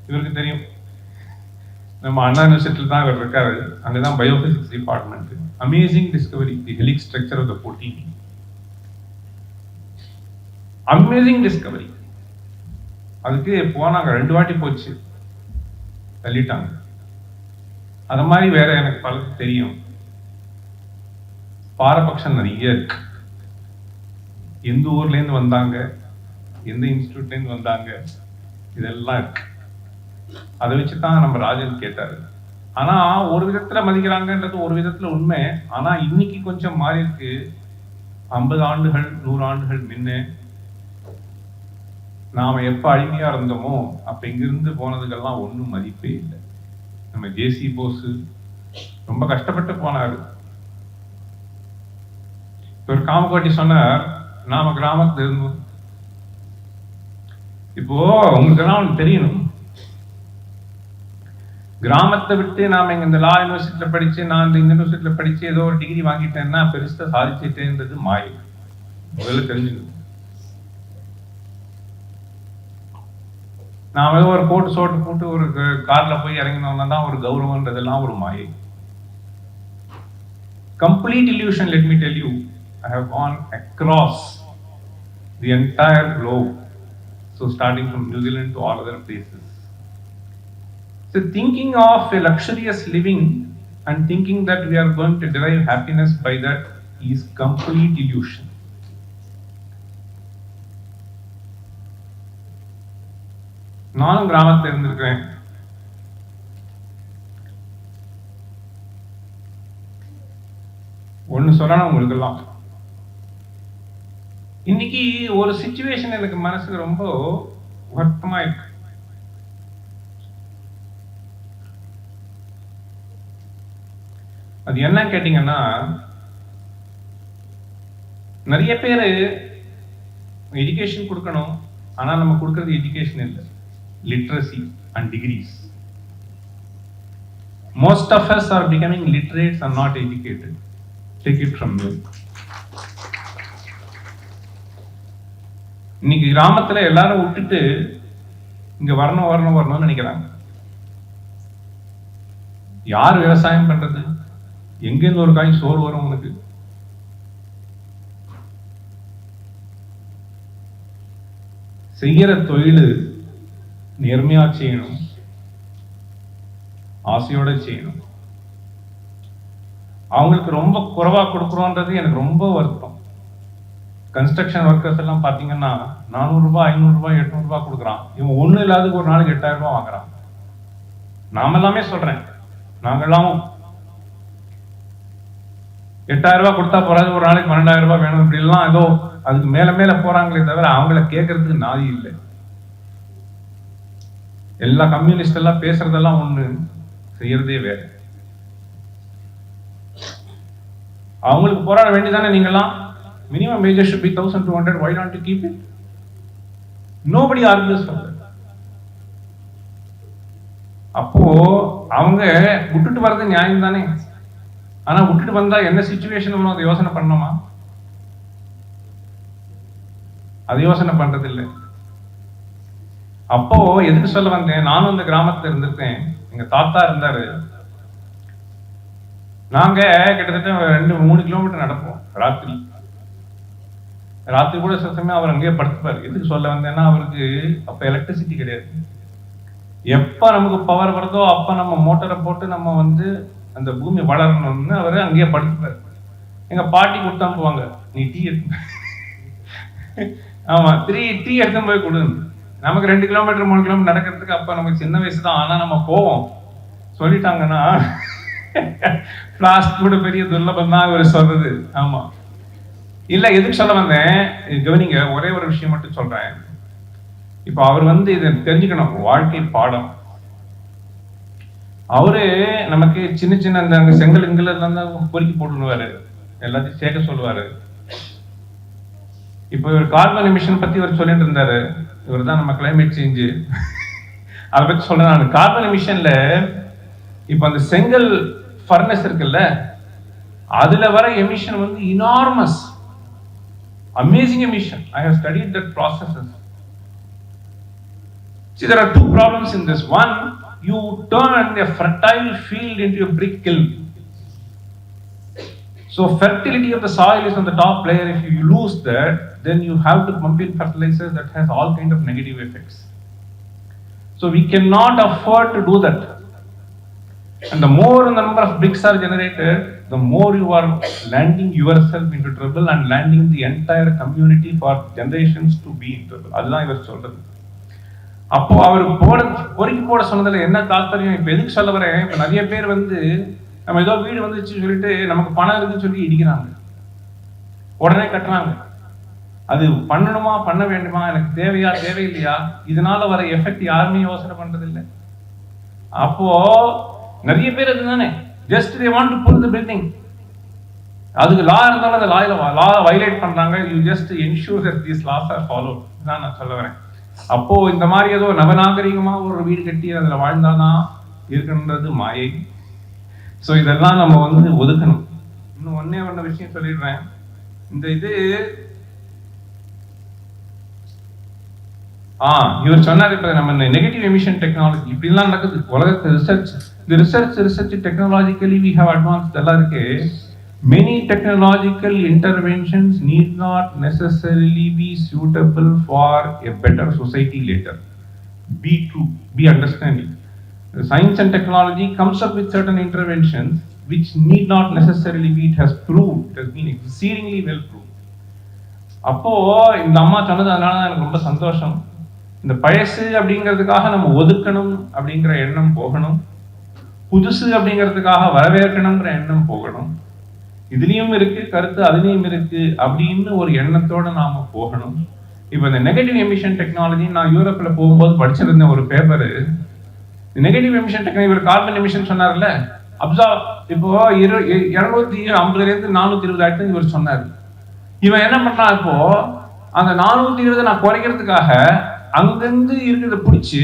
இவருக்கு தெரியும். நம்ம அண்ணா யூனிவர்சிட்டியில் தான் இவர் இருக்காரு. அங்கதான் biophysics department. Amazing discovery, the helix structure of the protein. Amazing discovery. அதுக்கு போனாங்க, 2 வாட்டி போச்சு, தள்ளிட்டாங்க. அது மாதிரி வேற எனக்கு பல தெரியும். பாரபட்சம் நிறைய இருக்கு. எந்த ஊர்ல இருந்து வந்தாங்க, எந்த இன்ஸ்டிடியூட்ல இருந்து வந்தாங்க, இதெல்லாம் இருக்கு. அதை வச்சுதான் நம்ம ராஜன் கேட்டாரு. ஆனா ஒரு விதத்துல மதிக்கிறாங்கன்றது ஒரு விதத்துல உண்மை. ஆனா இன்னைக்கு கொஞ்சம் மாறி இருக்கு. 50 ஆண்டுகள் 100 ஆண்டுகள் முன்ன நாம எப்ப அடிமையா இருந்தோமோ அப்ப இங்கிருந்து போனதுக்கெல்லாம் ஒன்றும் மதிப்பே இல்லை. நம்ம ஜேசி போஸ் ரொம்ப கஷ்டப்பட்டு போனாரு. ஒரு காமகோட்டி சொன்னார், நாம கிராமத்துல இருந்தோம். இப்போ உங்களுக்கு எல்லாம் தெரியணும், கிராமத்தை விட்டு நாம இங்க இந்த லா யூனிவர்சிட்டியில படிச்சு, நான் இந்த யூனிவர்சிட்டியில படிச்சு ஏதோ ஒரு டிகிரி வாங்கிட்டேன்னா பெருசா சாதிச்சுட்டேன்றது மாயை. முதல்ல தெரிஞ்சுக்கணும். நாம ஏதோ ஒரு கோட்டு சோட்டு போட்டு ஒரு கார்ல போய் இறங்கினோம்னா தான் ஒரு கௌரவன்றதெல்லாம் ஒரு மாயை. Complete illusion, let me tell you. I have gone across the entire globe. So starting from New Zealand to all other places. So thinking of a luxurious living and thinking that we are going to derive happiness by that is complete illusion. நானும் கிராமத்தில் இருந்திருக்கிறேன். ஒன்னு சொல்லணும் உங்களுக்கு எல்லாம், இன்னைக்கு ஒரு situation எனக்கு மனசுக்கு ரொம்ப வருத்தமா இருக்கு. அது என்ன கேட்டீங்கன்னா, நிறைய பேரு எஜுகேஷன் கொடுக்கணும், ஆனா நம்ம கொடுக்கறது எஜுகேஷன் இல்லை, literacy and degrees. Most of us are becoming literates and not educated. Take it from me. இன்னைக்கு கிராமத்துல எல்லாரும் விட்டுட்டு இங்க வரணும்னு நினைக்கிறாங்க. யார் விவசாயம் பண்றது? எங்கிருந்து ஒரு காய் சோறு வரும் உனக்கு? செய்யற தொழில் நேர்மையா செய்யணும், ஆசையோட செய்யணும். அவங்களுக்கு ரொம்ப குறைவா கொடுக்குறோன்றது எனக்கு ரொம்ப வருத்தம். கன்ஸ்ட்ரக்ஷன் ஒர்க்கர்ஸ் எல்லாம் பாத்தீங்கன்னா 400 ரூபாய் 500 ரூபாய் 800 ரூபாய் கொடுக்குறான். இவன் ஒண்ணு இல்லாத ஒரு நாளைக்கு 8000 ரூபாய் வாங்குறான். நாம எல்லாமே சொல்றேன், நாங்கெல்லாம் 8000 ரூபாய் கொடுத்தா போறாது, ஒரு நாளைக்கு 12,000 ரூபாய் வேணும், இப்படி எல்லாம் ஏதோ அதுக்கு மேல மேல போறாங்களே தவிர அவங்கள கேட்கறதுக்கு நாதி இல்லை. எல்லா கம்யூனிஸ்ட் எல்லாம் பேசுறதெல்லாம் ஒண்ணு, செய்யறதே வேற. அவங்களுக்கு போராட வேண்டியதானே நீங்கெல்லாம். Minimum wages should be 1200. why don't you keep it? nobody argues for that. அப்போ அவங்க விட்டுட்டு வர்றது நியாயம் தானே. ஆனா விட்டுட்டு வந்தா என்ன சிச்சுவேஷன் அதை யோசனை பண்ணணுமா? அது யோசனை பண்றது இல்லை. அப்போ எதுக்கு சொல்ல வந்தேன், நானும் இந்த கிராமத்துல இருந்திருக்கேன். எங்க தாத்தா இருந்தாரு. நாங்க கிட்டத்தட்ட 2-3 கிலோமீட்டர் நடப்போம் ராத்திரி கூட சில சமயம் அவர் அங்கேயே படுத்துப்பாரு. எதுக்கு சொல்ல வந்தேன்னா, அவருக்கு அப்ப எலக்ட்ரிசிட்டி கிடையாது. எப்ப நமக்கு பவர் வருதோ அப்ப நம்ம மோட்டரை போட்டு நம்ம அந்த பூமி வளரணும்னு அவரு அங்கேயே படுத்துப்பாரு. எங்க பாட்டி கொடுத்தா போவாங்க, நீ டீ எடுத்து ஆமா டீ எடுத்து போய் கொடு. நமக்கு 2 கிலோமீட்டர் 3 கிலோமீட்டர் நடக்கிறதுக்கு அப்ப நமக்கு சின்ன வயசு தான். ஆனா நம்ம போவோம். சொல்லிட்டாங்கன்னா பிளாஸ்டிக் கூட பெரிய துர்லபம் தான் இவர் சொல்றது. ஆமா இல்ல, எதுக்கு சொல்ல வந்தேன் கவனிங்க, ஒரே ஒரு விஷயம் மட்டும் சொல்றேன். இப்ப அவர் இதை தெரிஞ்சுக்கணும், வாழ்க்கை பாடம். அவரு நமக்கு சின்ன சின்ன அந்த செங்கல் இங்கெல்லாம் பொறுக்கி போட்டுருவாரு, எல்லாத்தையும் சேர்க்க சொல்லுவாரு. இப்ப இவர் கார்பன் எமிஷன் பத்தி இவர் சொல்லிட்டு இருந்தாரு. இவர் தான் நம்ம கிளைமேட் சேஞ்சு அதை பத்தி சொல்றேன். கார்பன் எமிஷன்ல இப்ப அந்த செங்கல் ஃபர்னஸ் இருக்குல்ல, அதுல வர emission enormous, amazing emission. I have studied that processes. See, there are 2 problems in this. One, you turn a fertile field into a brick kiln. So fertility of the soil is on the top layer. If you lose that, then you have to pump in fertilizers that has all kind of negative effects. So we cannot afford to do that. And the more the number of bricks are generated, the more you are landing yourself into trouble and landing the entire community for generations to be in trouble. அதுதான் இவர் சொல்றது. அப்போ அவர் பொறுக்கி போட சொன்னதுல என்ன தாற்பயம்? இப்ப எதுக்கு சொல்ல வரேன், இப்ப நிறைய பேர் வந்து நம்ம ஏதோ வீடு வந்துச்சு சொல்லிட்டு நமக்கு பணம் இருக்குன்னு சொல்லி இடிக்கிறாங்க, உடனே கட்டுறாங்க. அது பண்ணணுமா பண்ண வேண்டுமா, எனக்கு தேவையா தேவையில்லையா, இதனால வர எஃபெக்ட் யாருமே யோசனை பண்றது இல்லை. அப்போ நிறைய பேர் அதுதானே, just they want to pull the building. அதுக்கு லா இருந்தாலும் அந்த லா வயலேட் பண்றாங்க. You just ensure that these laws are followed. இதான் நான் சொல்ல வரேன். அப்போ இந்த மாதிரி ஏதோ நவநாகரிகமா ஒரு வீடு கட்டி அதுல வாழ்ந்தாதான் இருக்குன்றது மாயை. ஸோ இதெல்லாம் நம்ம வந்து ஒதுக்கணும். இன்னும் ஒண்ணு விஷயம் சொல்லிடுறேன். இந்த இது இவர் சொன்னாரு, இப்ப நம்ம நெகட்டிவ் எமிஷன் டெக்னாலஜி இப்படிலாம் நடக்குது உலகத்து ரிசர்ச். இந்த research technologically we have advanced எல்லாம் இருக்கு. Many technological interventions need not necessarily be suitable for a better society later. Be true, be understanding. The science and technology comes up with certain interventions which need not necessarily be, it has proved, it has been exceedingly well proved. அப்போ இந்த அம்மா சொன்னது அதனால எனக்கு ரொம்ப சந்தோஷம். இந்த பழசு அப்படிங்கிறதுக்காக நம்ம ஒதுக்கணும் அப்படிங்கிற எண்ணம் போகணும், புதுசு அப்படிங்கிறதுக்காக வரவேற்கணுங்கிற எண்ணம் போகணும். இதுலயும் இருக்கு கருத்து, அதுலயும் இருக்கு அப்படின்னு ஒரு எண்ணத்தோட நாம போகணும். இப்ப இந்த நெகட்டிவ் எமிஷன் டெக்னாலஜி நான் யூரோப்ல போகும்போது படிச்சிருந்தேன் ஒரு பேப்பரு. நெகட்டிவ் எமிஷன் டெக்னாலஜி, இவர் கார்பன் எமிஷன் சொன்னார்ல, அப்சார்ப் இப்போ 250 420 ஆயிரத்து இவர் சொன்னார். இவன் என்ன பண்றான், இப்போ அந்த 420 நான் குறைக்கிறதுக்காக அங்கிருந்து இருக்கிறத பிடிச்சி,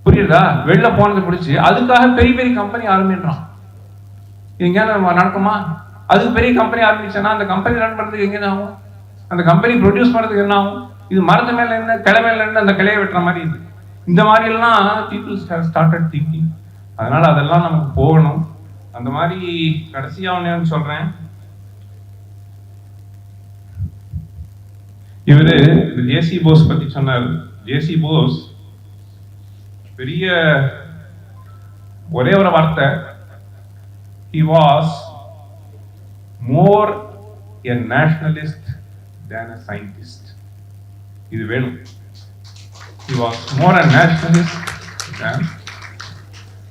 புரியுதா, வெளில போனதை பிடிச்சி அதுக்காக பெரிய பெரிய கம்பெனி ஆரம்பிக்கிறான். எங்க நடக்குமா? அதுக்கு பெரிய கம்பெனி ஆரம்பிச்சேன்னா அந்த கம்பெனி ரன் பண்றதுக்கு எங்க ஆகும், அந்த கம்பெனி ப்ரொடியூஸ் பண்றதுக்கு என்ன ஆகும்? இது மரத்து மேல என்ன, கிளை மேல என்ன, அந்த கிளையை வெட்டுற மாதிரி இது. இந்த மாதிரி எல்லாம் பீப்புள்ஸ் ஹேவ் ஸ்டார்டட் திங்கிங். அதனால அதெல்லாம் நமக்கு போகணும். அந்த மாதிரி கடைசியா ஒன்னு சொல்றேன். இவரு ஜேசி போஸ் பத்தி சொன்னார். ஜேசி போஸ் பெரிய ஒரே ஒரு வார்த்தை, he was more a nationalist than a scientist. இது வேணும். He was more a nationalist than.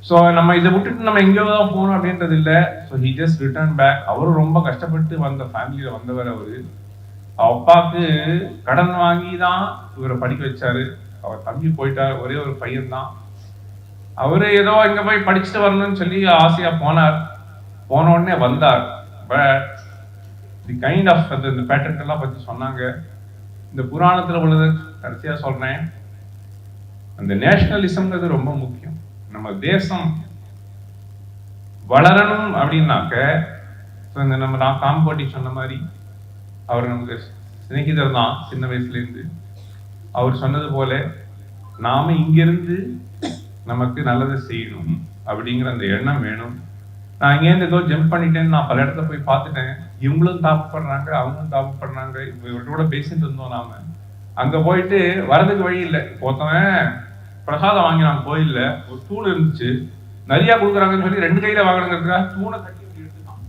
So நம்ம இதை விட்டுட்டு நம்ம எங்கேயோ தான் போகணும் அப்படின்றது இல்லை. So he just returned back. அவரும் ரொம்ப கஷ்டப்பட்டு வந்த ஃபேமிலியில வந்தவர். அவரு அப்பாவுக்கு கடன் வாங்கி தான் இவரை படிக்க வச்சாரு. அவர் தம்பி போயிட்டார், ஒரே ஒரு பையன் தான். அவரு ஏதோ இங்க போய் படிச்சுட்டு வரணும்னு சொல்லி ஆசையா போனார். போன உடனே வந்தார். பட் தி கைண்ட் ஆஃப் இந்த பேட்டர்ன் எல்லாம் பத்தி சொன்னாங்க. இந்த புராணத்துல உள்ளது கடைசியா சொல்றேன். அந்த நேஷனலிசம்ங்கிறது ரொம்ப முக்கியம். நம்ம தேசம் வளரணும் அப்படின்னாக்க, இந்த நம்ம நான் காம்போட்டி சொன்ன மாதிரி, அவர் நமக்கு சிநேகிதர் தான் சின்ன வயசுல இருந்து. அவர் சொன்னது போல நாம இங்கிருந்து நமக்கு நல்லதை செய்யணும் அப்படிங்கிற அந்த எண்ணம் வேணும். நான் இங்கேருந்து ஏதோ ஜம்ப் பண்ணிட்டேன்னு நான் பல இடத்துல போய் பார்த்துட்டேன். இவங்களும் தாப்பப்படுறாங்க, அவங்களும் தாப்பப்படுறாங்க. இவர்களோட பேசிட்டு இருந்தோம் நாம. அங்க போயிட்டு வரதுக்கு வழி இல்லை. ஒருத்தவன் பிரசாதம் வாங்கினான் கோயில்ல, ஒரு தூள் இருந்துச்சு, நிறைய கொடுக்குறாங்கன்னு சொல்லி 2 கையில வாங்கணுங்கிறதுக்காக தூணை கட்டி எடுத்துட்டான்.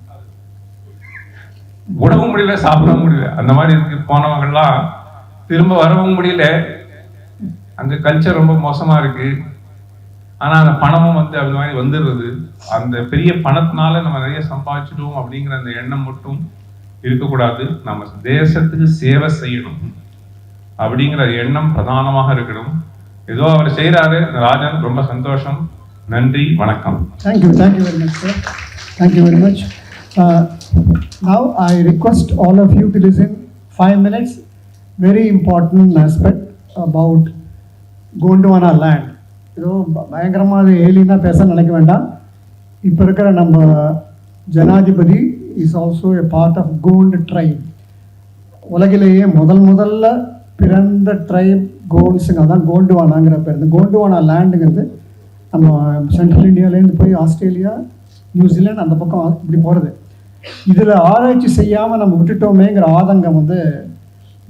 உடவும் முடியல, சாப்பிடவும் முடியல. அந்த மாதிரி இருக்கு. போனவங்கெல்லாம் திரும்ப வரவும் முடியல. அங்க கல்ச்சர் ரொம்ப மோசமா இருக்கு. ஆனா அந்த பணமும் வந்து அது மாதிரி வந்துடுறது. அந்த பெரிய பணத்தினால நம்ம நிறைய சம்பாதிச்சிடுவோம் அப்படிங்கிற அந்த எண்ணம் மட்டும் இருக்கக்கூடாது. நம்ம தேசத்துக்கு சேவை செய்யணும் அப்படிங்கிற எண்ணம் பிரதானமாக இருக்கணும். ஏதோ அவர் செய்யறாரு ராஜன், ரொம்ப சந்தோஷம். நன்றி, வணக்கம். Thank you very much sir. Thank you very much. Now I request all of you to listen 5 minutes. Very important aspect about Gondwana land. ஏதோ பயங்கரமாக அது ஏலினா பேச நினைக்க வேண்டாம். இப்போ இருக்கிற நம்ம ஜனாதிபதி is also a part of Gond tribe. உலகிலேயே முதல்ல பிறந்த ட்ரைப் கோண்ட்ஸுங்க, அதான் கோண்டுவானாங்கிற பேர். இந்த கோண்டுவானா லேண்டுங்கிறது நம்ம சென்ட்ரல் இந்தியாவிலேருந்து போய் ஆஸ்திரேலியா, நியூசிலாந்து அந்த பக்கம் இப்படி போகிறது. இதில் ஆராய்ச்சி செய்யாமல் நம்ம விட்டுட்டோமேங்கிற ஆதங்கம் வந்து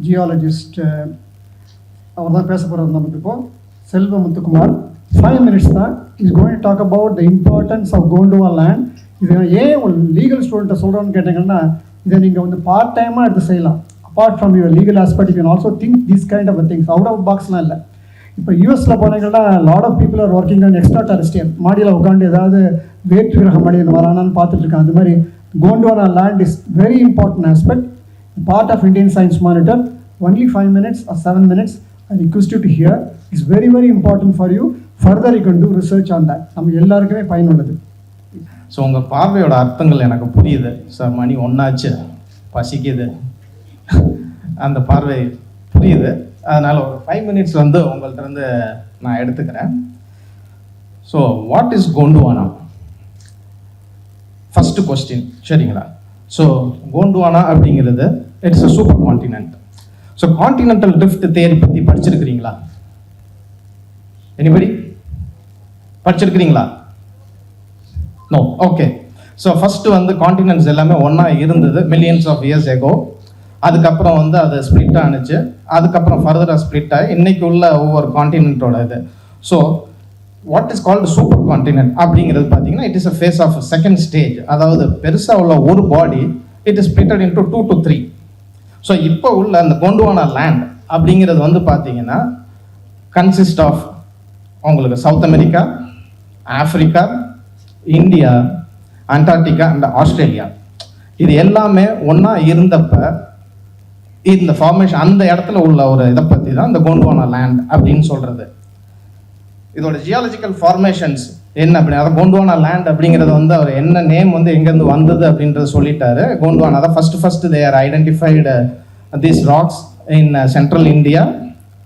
ஜியாலஜிஸ்ட் அவர் தான் பேச போகிறது நமக்கு இப்போ செல்வ முத்துக்குமார். 5 minutes தான். Is going talk about the importance of Gondwana land. இது ஏன் ஒரு லீகல் ஸ்டூடெண்ட்டை சொல்கிறோன்னு கேட்டிங்கன்னா, இதை நீங்கள் வந்து பார்ட் டைமாக எடுத்து செய்யலாம். Apart from your legal aspect you can also think this kind of things. Out of பாக்ஸ்லாம் இல்லை. இப்போ யூஎஸில் போனீங்கன்னா lot of people are working on extraterrestrial. மாடியில் உட்காந்து ஏதாவது வேற்று கிரக மனிதன் வரானான்னு பார்த்துட்ருக்கேன். அது மாதிரி Gondwana land is very important aspect, part of Indian science monitor. Only 5 minutes or 7 minutes. I request you to hear. It's very, very important for you. Further, you can do research on that. நம்ம எல்லாருக்குமே பயனுள்ளது. So உங்கள் பார்வையோட அர்த்தங்கள் எனக்கு புரியுது sir. மணி 1 ஆச்சு, பசிக்குது, அந்த பார்வை புரியுது. அதனால் ஒரு 5 minutes வந்து உங்கள்கிட்ட நான் எடுத்துக்கிறேன். So what is Gondwana? First question, சரிங்களா? ஸோ கோண்டுவானா அப்படிங்கிறது it's a super continent. So continental drift theory பற்றி படிச்சிருக்கிறீங்களா? எனிபடி படிச்சிருக்கிறீங்களா? நோ. ஓகே. ஸோ ஃபஸ்ட்டு வந்து கான்டினென்ட்ஸ் எல்லாமே ஒன்றா இருந்தது மில்லியன்ஸ் ஆஃப் இயர்ஸ் எகோ. அதுக்கப்புறம் வந்து அது ஸ்ப்ளிட் ஆனிச்சு. அதுக்கப்புறம் ஃபர்தராக ஸ்ப்ளிட் ஆகி இன்னைக்கு உள்ள ஒவ்வொரு கான்டினென்ட்டோட இது. So what is called super continent அப்படிங்கிறது பார்த்தீங்கன்னா it is a phase of second stage. அதாவது பெருசாக உள்ள ஒரு body it is splitted into 2 to 3. So இப்போ உள்ள அந்த கோண்டுவானா லேண்ட் அப்படிங்கிறது வந்து பார்த்தீங்கன்னா கன்சிஸ்ட் ஆஃப் உங்களுக்கு South America, Africa, India, Antarctica and Australia. இது எல்லாமே ஒன்றா இருந்தப்ப இந்த ஃபார்மேஷன் அந்த இடத்துல உள்ள ஒரு இதை பற்றி தான் இந்த கோண்டுவானா லேண்ட் அப்படின்னு சொல்கிறது. இதோட ஜியாலஜிக்கல் ஃபார்மேஷன்ஸ் என்ன அப்படின்னு, அதாவது கோண்டுவானா லேண்ட் அப்படிங்கிறது வந்து அவர் என்ன நேம் வந்து எங்கேருந்து வந்தது அப்படின்றத சொல்லிட்டாரு. கோண்டுவானா தான் first they are identified these rocks in central India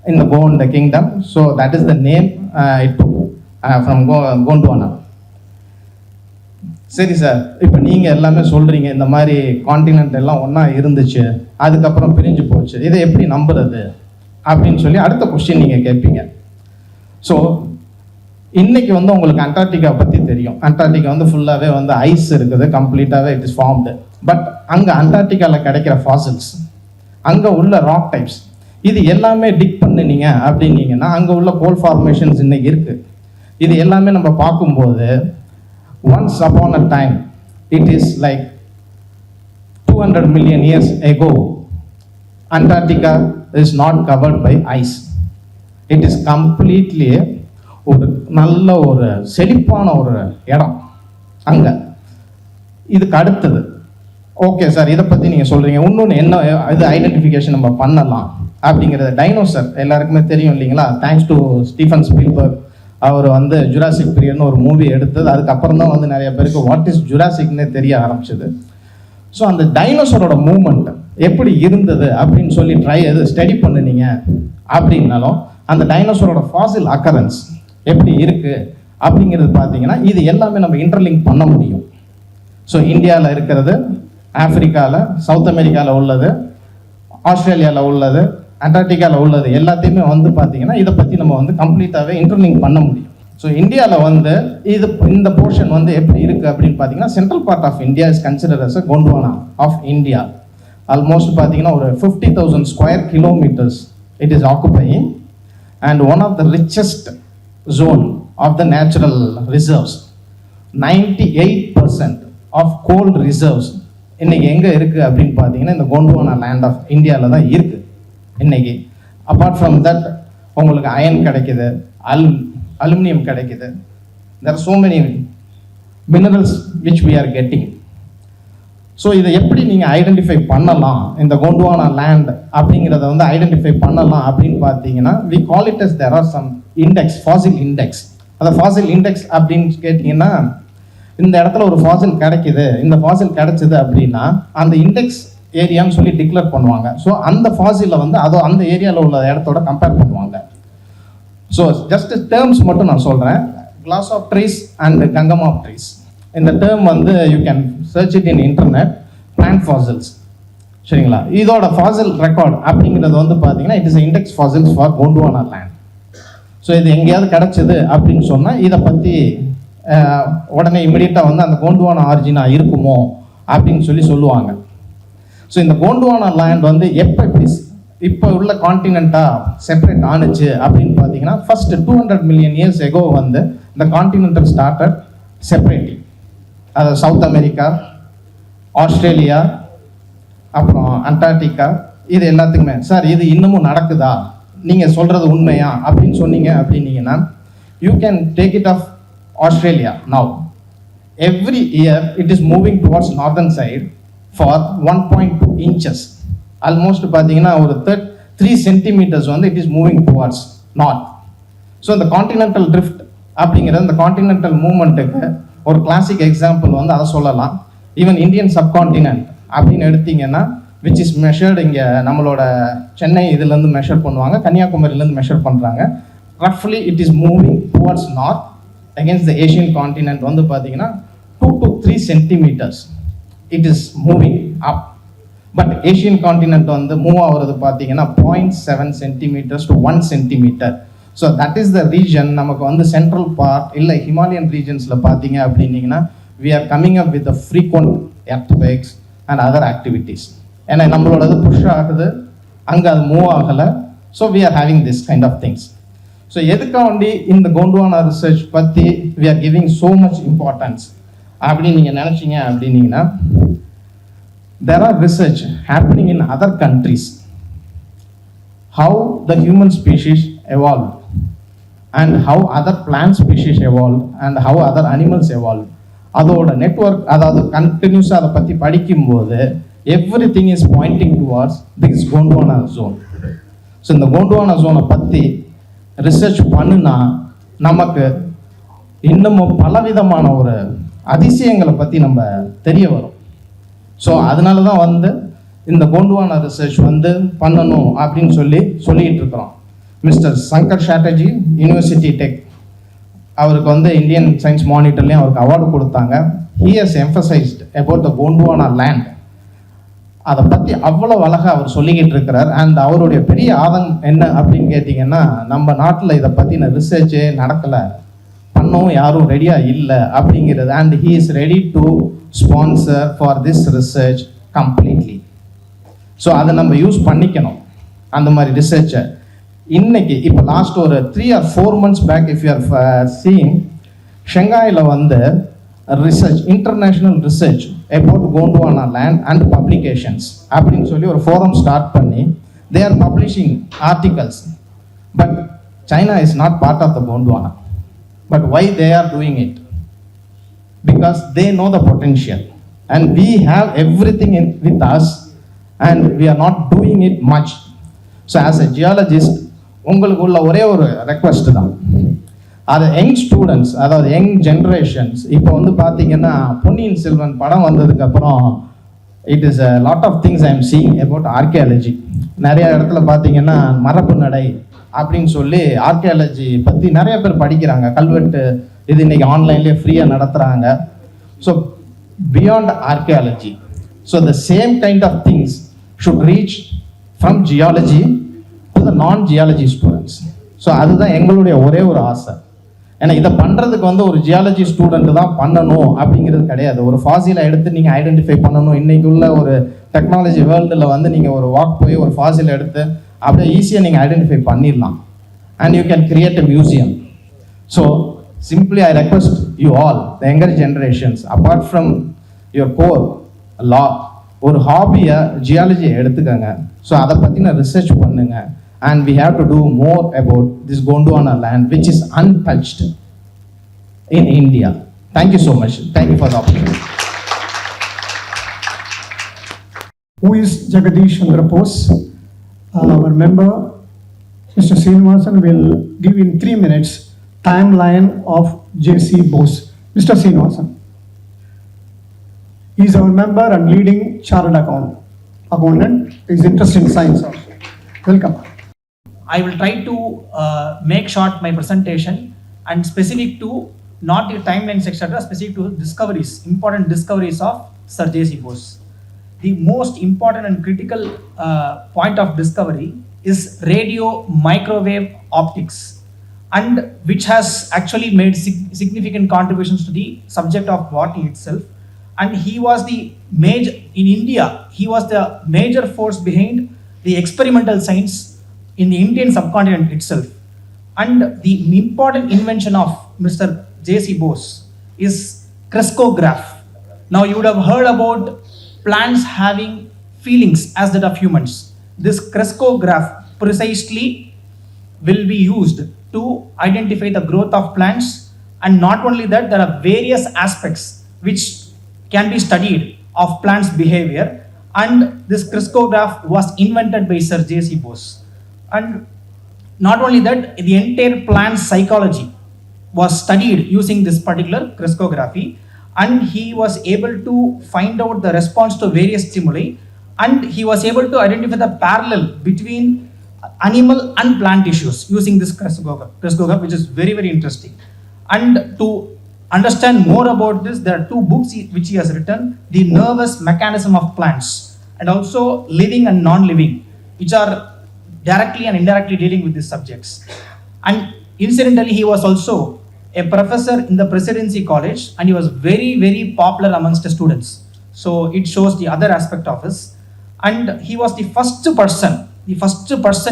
in the Gond kingdom. So that is the name it took from Gondwana. சரி சார், இப்போ நீங்கள் எல்லாமே சொல்கிறீங்க இந்த மாதிரி கான்டினென்ட் எல்லாம் ஒன்றா இருந்துச்சு, அதுக்கப்புறம் பிரிஞ்சு போச்சு, இதை எப்படி நம்புறது அப்படின்னு சொல்லி அடுத்த கொஸ்டின் நீங்கள் கேட்பீங்க. ஸோ இன்னைக்கு வந்து உங்களுக்கு அண்டார்டிகா பற்றி தெரியும். அண்டார்டிகா வந்து ஃபுல்லாகவே வந்து ஐஸ் இருக்குது, கம்ப்ளீட்டாகவே இட் இஸ் ஃபார்ம்டு. பட் அங்கே அண்டார்டிகாவில் கிடைக்கிற ஃபாசில்ஸ், அங்கே உள்ள ராக் டைப்ஸ், இது எல்லாமே டிக் பண்ணினீங்க அப்படின்னீங்கன்னா அங்கே உள்ள கோல் ஃபார்மேஷன்ஸ் இன்னைக்கு இருக்குது. இது எல்லாமே நம்ம பார்க்கும்போது once upon a time it is like 200 million years ago Antarctica is not covered by ice. It is completely ஒரு நல்ல ஒரு செழிப்பான ஒரு இடம் அங்க. இதுக்கு அடுத்தது ஓகே சார், இதை பற்றி நீங்கள் சொல்கிறீங்க. இன்னொன்று என்ன இது ஐடென்டிஃபிகேஷன் நம்ம பண்ணலாம் அப்படிங்கிறது, டைனோசர் எல்லாருக்குமே தெரியும் இல்லைங்களா? Thanks to Steven Spielberg. அவர் வந்து ஜுராசிக் பீரியட்னு ஒரு மூவி எடுத்தது. அதுக்கப்புறம் தான் வந்து நிறைய பேருக்கு வாட் இஸ் ஜுராசிக்னே தெரிய ஆரம்பிச்சது. ஸோ அந்த டைனோசரோட மூவ்மெண்ட் எப்படி இருந்தது அப்படின்னு சொல்லி ஸ்டடி பண்ணினீங்க அப்படின்னாலும் அந்த டைனோசரோட ஃபாசில் அக்கரன்ஸ் எப்படி இருக்குது அப்படிங்கிறது பார்த்தீங்கன்னா இது எல்லாமே நம்ம இன்டர்லிங்க் பண்ண முடியும். ஸோ இந்தியாவில் இருக்கிறது, ஆஃப்ரிக்காவில், சவுத் அமெரிக்காவில் உள்ளது, ஆஸ்திரேலியாவில் உள்ளது, அண்டார்டிகாவில் உள்ளது எல்லாத்தையுமே வந்து பார்த்தீங்கன்னா இதை பற்றி நம்ம வந்து கம்ப்ளீட்டாகவே இன்டர்லிங்க் பண்ண முடியும். ஸோ இந்தியாவில் வந்து இந்த போர்ஷன் வந்து எப்படி இருக்குது அப்படின்னு பார்த்தீங்கன்னா central part of India is consider as a Gondwana of India. Almost பார்த்தீங்கன்னா ஒரு 50,000 square kilometers it is occupying and one of the richest zone of the natural reserves. 98% of coal reserves இன்னைக்கு எங்கே இருக்குது அப்படின்னு பார்த்தீங்கன்னா இந்த கோண்டுவானா லேண்ட் ஆஃப் இந்தியாவில் தான் இருக்குது இன்னைக்கு. அப்பார்ட் ஃப்ரம் தட் உங்களுக்கு அயன் கிடைக்குது, அலுமினியம் கிடைக்குது. there are so many minerals which we are getting. So இதை எப்படி நீங்கள் ஐடென்டிஃபை பண்ணலாம், இந்த கோண்டுவானா லேண்ட் அப்படிங்கிறத வந்து ஐடென்டிஃபை பண்ணலாம் அப்படின்னு பார்த்தீங்கன்னா we call it as there are some index, fossil index. அந்த fossil index அப்படின்னு கேட்டிங்கன்னா இந்த இடத்துல ஒரு ஃபாசில் கிடைக்குது, இந்த ஃபாசில் கிடைச்சது அப்படின்னா அந்த இண்டெக்ஸ் ஏரியான்னு சொல்லி டிக்ளேர் பண்ணுவாங்க. ஸோ அந்த ஃபாசிலில் வந்து அந்த ஏரியாவில் உள்ள இடத்தோட கம்பேர் பண்ணுவாங்க. ஸோ ஜஸ்ட் டேர்ம்ஸ் மட்டும் நான் சொல்கிறேன். கிளாஸ் ஆஃப் ட்ரீஸ் அண்ட் கங்கம் ஆஃப் ட்ரீஸ், இந்த டேர்ம் வந்து you can search it in internet. Plant fossils, சரிங்களா? இதோட ஃபாசில் ரெக்கார்ட் அப்படிங்கிறது வந்து பார்த்தீங்கன்னா it is index fossils for Gondwana land. So இது எங்கேயாவது கிடைச்சது அப்படின்னு சொன்னால் இதை பற்றி உடனே இமிடியட்டாக வந்து அந்த கோண்டுவானா ஆரிஜினா இருக்குமோ அப்படின்னு சொல்லுவாங்க. ஸோ இந்த கோண்டுவானா லேண்ட் வந்து எப்போ இப்போ உள்ள கான்டினெண்ட்டாக செப்பரேட் ஆணுச்சு அப்படின்னு பார்த்தீங்கன்னா ஃபர்ஸ்ட் 200 மில்லியன் இயர்ஸ் எகோ வந்து இந்த கான்டினென்டல் ஸ்டார்டட் செப்பரேட்டிங். அதாவது சவுத் அமெரிக்கா, ஆஸ்திரேலியா, அப்புறம் அண்டார்டிகா, இது எல்லாத்துக்குமே சார் இது இன்னமும் நடக்குதா, நீங்கள் சொல்கிறது உண்மையா அப்படின்னு சொன்னீங்க அப்படின்னீங்கன்னா you can take it of Australia. Now every year it is moving towards northern side for 1.2 inches. Almost பார்த்தீங்கன்னா ஒரு 3 சென்டிமீட்டர்ஸ் வந்து it is moving towards north. So இந்த கான்டினென்டல் ட்ரிஃப்ட் அப்படிங்கிறது இந்த கான்டினென்டல் மூவ்மெண்ட்டுக்கு ஒரு கிளாசிக் எக்ஸாம்பிள் வந்து அதை சொல்லலாம். ஈவன் இந்தியன் சப்கான்டினென்ட் அப்படின்னு எடுத்தீங்கன்னா விச் இஸ் மெஷர்டு இங்கே நம்மளோட சென்னை இதுலேருந்து மெஷர் பண்ணுவாங்க, கன்னியாகுமரியிலேருந்து மெஷர் பண்ணுறாங்க. ரஃப்லி it is moving towards north against the Asian continent வந்து பார்த்தீங்கன்னா 2 to 3 centimetres it is moving up. But Asian continent வந்து மூவ் ஆகுறது பார்த்தீங்கன்னா 0.7 centimetres to 1 centimetre. So that is the reason நமக்கு வந்து சென்ட்ரல் பார்ட் இல்லை ஹிமாலயன் ரீஜன்ஸில் பார்த்தீங்க அப்படின்னீங்கன்னா we are coming up with frequent earthquakes and other activities. ஏன்னா நம்மளோடது புஷ் ஆகுது, அங்கே அது மூவ் ஆகலை. So we are having this kind of things. So எதுக்காண்டி இந்த கோண்டுவானா ரிசர்ச் பற்றி we are giving so much importance அப்படின்னு நீங்கள் நினச்சிங்க அப்படின்னீங்கன்னா there are research happening in other countries, how the human species evolved and how other plant species evolved and how other animals evolved. அதோட network அதாவது கண்டினியூஸாக அதை பற்றி படிக்கும்போது everything is pointing towards this Gondwana zone. So இந்த கோண்டுவானா ஜோனை பற்றி research பண்ணுனா நமக்கு இன்னமும் பலவிதமான ஒரு அதிசயங்களை பற்றி நம்ம தெரிய வரும். ஸோ அதனால தான் வந்து இந்த கோண்டுவானா ரிசர்ச் வந்து பண்ணணும் அப்படின்னு சொல்லிட்டு இருக்கிறோம். Mister Shankar Chatterjee university tech அவருக்கு வந்து இந்தியன் சயின்ஸ் மானிட்டர்லேயும் அவருக்கு அவார்டு கொடுத்தாங்க. He has emphasised about the Gondwana land. அதை பற்றி அவ்வளோ அழகாக அவர் சொல்லிக்கிட்டு இருக்கிறார். அண்ட் அவருடைய பெரிய ஆதங்கம் என்ன அப்படின்னு கேட்டிங்கன்னா நம்ம நாட்டில் இதை பற்றின ரிசர்ச்சே நடக்கலை, பண்ணவும் யாரும் ரெடியாக இல்லை அப்படிங்கிறது. And he is ready to sponsor for this research completely. So அதை நம்ம யூஸ் பண்ணிக்கணும் அந்த மாதிரி ரிசர்ச்சை. இன்னைக்கு இப்போ லாஸ்ட் ஒரு 3 or 4 months back if you are seeing ஷங்காயில் வந்து research international research about Gondwana land and publications அப்படின்னு சொல்லி ஒரு ஃபோரம் ஸ்டார்ட் பண்ணி they are publishing articles. But China is not part of the Gondwana. But why they are doing it? Because they know the potential and we have everything with us and we are not doing it much. So as a geologist உங்களுக்கு உள்ள ஒரே ஒரு request தான், அது young students அதாவது young generations இப்போ வந்து பார்த்தீங்கன்னா பொன்னியின் செல்வன் படம் வந்ததுக்கப்புறம் it is a lot of things I am seeing about archaeology. நிறைய இடத்துல பார்த்தீங்கன்னா மரபு நடை அப்படின்னு சொல்லி ஆர்கியாலஜி பற்றி நிறைய பேர் படிக்கிறாங்க. கல்வெட்டு இது இன்னைக்கு ஆன்லைன்லேயே ஃப்ரீயாக நடத்துகிறாங்க. So beyond archaeology, so the same kind of things should reach from geology to the non geology students. So அதுதான் எங்களுடைய ஒரே ஒரு ஆசை. ஏன்னா இதை பண்ணுறதுக்கு வந்து ஒரு ஜியாலஜி ஸ்டூடெண்ட் தான் பண்ணணும் அப்படிங்கிறது கிடையாது. ஒரு ஃபாசிலை எடுத்து நீங்கள் ஐடென்டிஃபை பண்ணணும். இன்றைக்கு உள்ள ஒரு டெக்னாலஜி வேர்ல்டில் வந்து நீங்கள் ஒரு வாக் போய் ஒரு ஃபாசிலை எடுத்து அப்படியே ஈஸியாக நீங்கள் ஐடென்டிஃபை பண்ணிடலாம். And you can create a museum. So simply I request you all the younger generations apart from your core law ஒரு ஹாபியை ஜியாலஜியை எடுத்துக்கோங்க. ஸோ அதை பற்றின ரிசர்ச் பண்ணுங்க. And we have to do more about this Gondwana land which is untouched in India. Thank you so much. Thank you for the opportunity. Who is Jagadish Chandra Bose? Our member, Mr. Srinivasan, will give in 3 minutes timeline of J.C. Bose. Mr. Srinivasan. He is our member and leading chartered accountant. He is interested in science also. Welcome. I will try to make short my presentation and specific to not the timelines etc. specific to discoveries, important discoveries of Sir J.C. Bose. The most important and critical point of discovery is radio microwave optics, and which has actually made significant contributions to the subject of botany itself. and he was the major in India. He was the major force behind the experimental science in the Indian subcontinent itself. And the important invention of Mr. J.C. Bose is crystallograph. Now you would have heard about plants having feelings as that of humans. This crystallograph precisely will be used to identify the growth of plants, and not only that, there are various aspects which can be studied of plants' behavior, and this crystallograph was invented by Sir J.C. Bose. And not only that, the entire plant psychology was studied using this particular crystallography, and he was able to find out the response to various stimuli, and he was able to identify the parallel between animal and plant tissues using this crystallograph, which is very, very interesting. And to understand more about this, there are two books which he has written: The Nervous Mechanism of Plants, and also Living and Non-Living, which are directly and indirectly dealing with these subjects. And incidentally, he was also a professor in the Presidency College, and he was very, very popular amongst the students. So it shows the other aspect of this. And he was the first person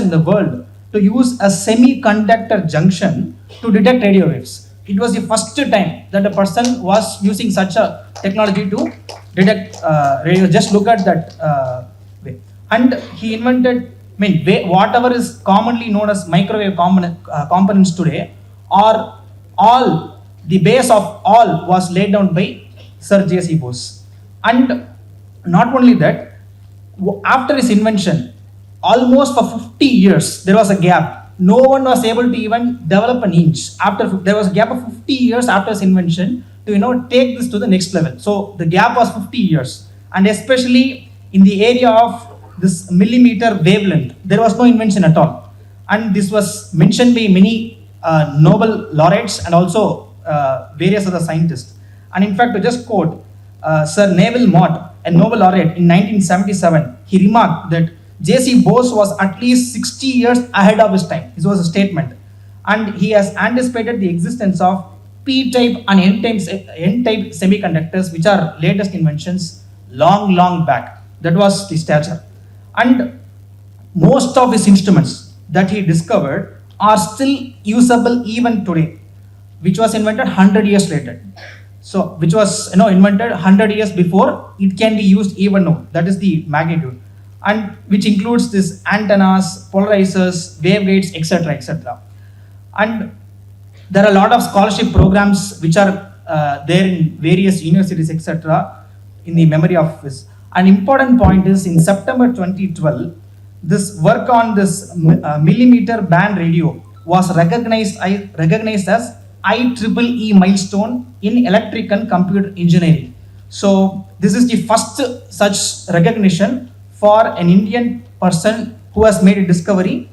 in the world to use a semiconductor junction to detect radio waves. It was the first time that a person was using such a technology to detect radio. Just look at that way. And he invented, whatever is commonly known as microwave components today, are all, the base of all was laid down by Sir J.C. Bose. And not only that, after his invention, almost for 50 years, there was a gap. No one was able to even develop an inch. There was a gap of 50 years after his invention to take this to the next level. So the gap was 50 years, and especially in the area of this millimeter wavelength, there was no invention at all. And this was mentioned by many Nobel laureates and also various other scientists. And in fact, to just quote Sir Neville Mott, a Nobel laureate in 1977, he remarked that J.C. Bose was at least 60 years ahead of his time. This was a statement. And he has anticipated the existence of P-type and N-type semiconductors, which are latest inventions, long back. That was the stature. And most of his instruments that he discovered are still usable even today, which was invented 100 years later. So, which was invented 100 years before, it can be used even now. That is the magnitude. And which includes this antennas, polarizers, waveguides, etc. And there are a lot of scholarship programs which are there in various universities, etc. in the memory of this. An important point is, in September 2012, this work on this millimeter band radio was recognized as IEEE milestone in electric and computer engineering. So this is the first such recognition for an Indian person who has made a discovery.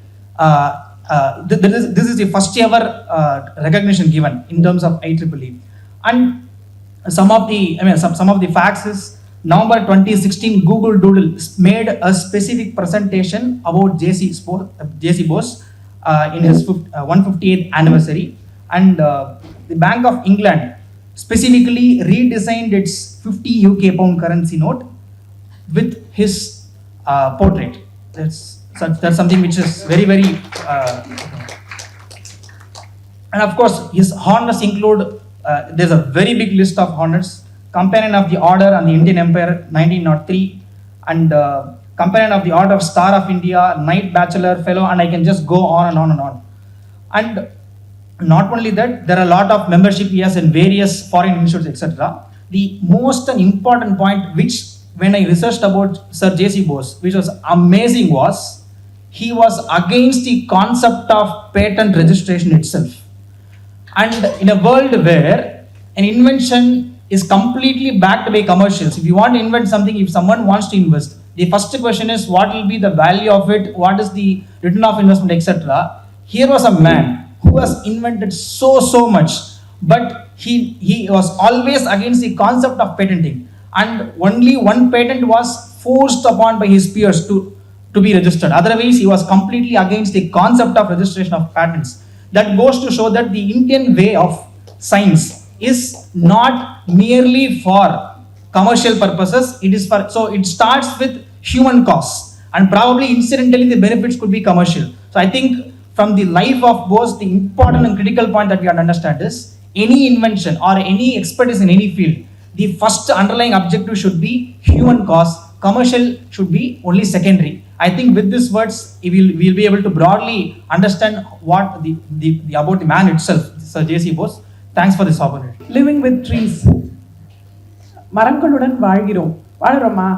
This is the first ever recognition given in terms of IEEE. And some of the facts is, November 2016, Google Doodle made a specific presentation about J.C. Bose in his 158th anniversary. And the Bank of England specifically redesigned its 50 UK pound currency note with his portrait. That's something which is very, very and of course his honors include, there's a very big list of honors: Companion of the Order and the Indian Empire 1903, and Companion of the Order of Star of India, Knight Bachelor Fellow, and I can just go on and on and on. And not only that, there are a lot of membership he has in various foreign institutes, etc. The most important point, which when I researched about Sir J.C. Bose, which was amazing, was he was against the concept of patent registration itself. And in a world where an invention is completely backed by commercials, if you want to invent something, if someone wants to invest, the first question is, what will be the value of it, what is the return of investment, etc. Here was a man who has invented so much, but he was always against the concept of patenting, and only one patent was forced upon by his peers to be registered. Otherwise, he was completely against the concept of registration of patents. That goes to show that the Indian way of science is not merely for commercial purposes. It is for, so it starts with human costs, and probably incidentally the benefits could be commercial. So I think from the life of Bose, the important and critical point that we have to understand is any invention or any expertise in any field, the first underlying objective should be human cost. Commercial should be only secondary. I think with these words, we'll be able to broadly understand what the about the man itself, Sir J.C. Bose. Thanks for this opportunity. Living with trees. மரங்களுடன் வாழுறோமா?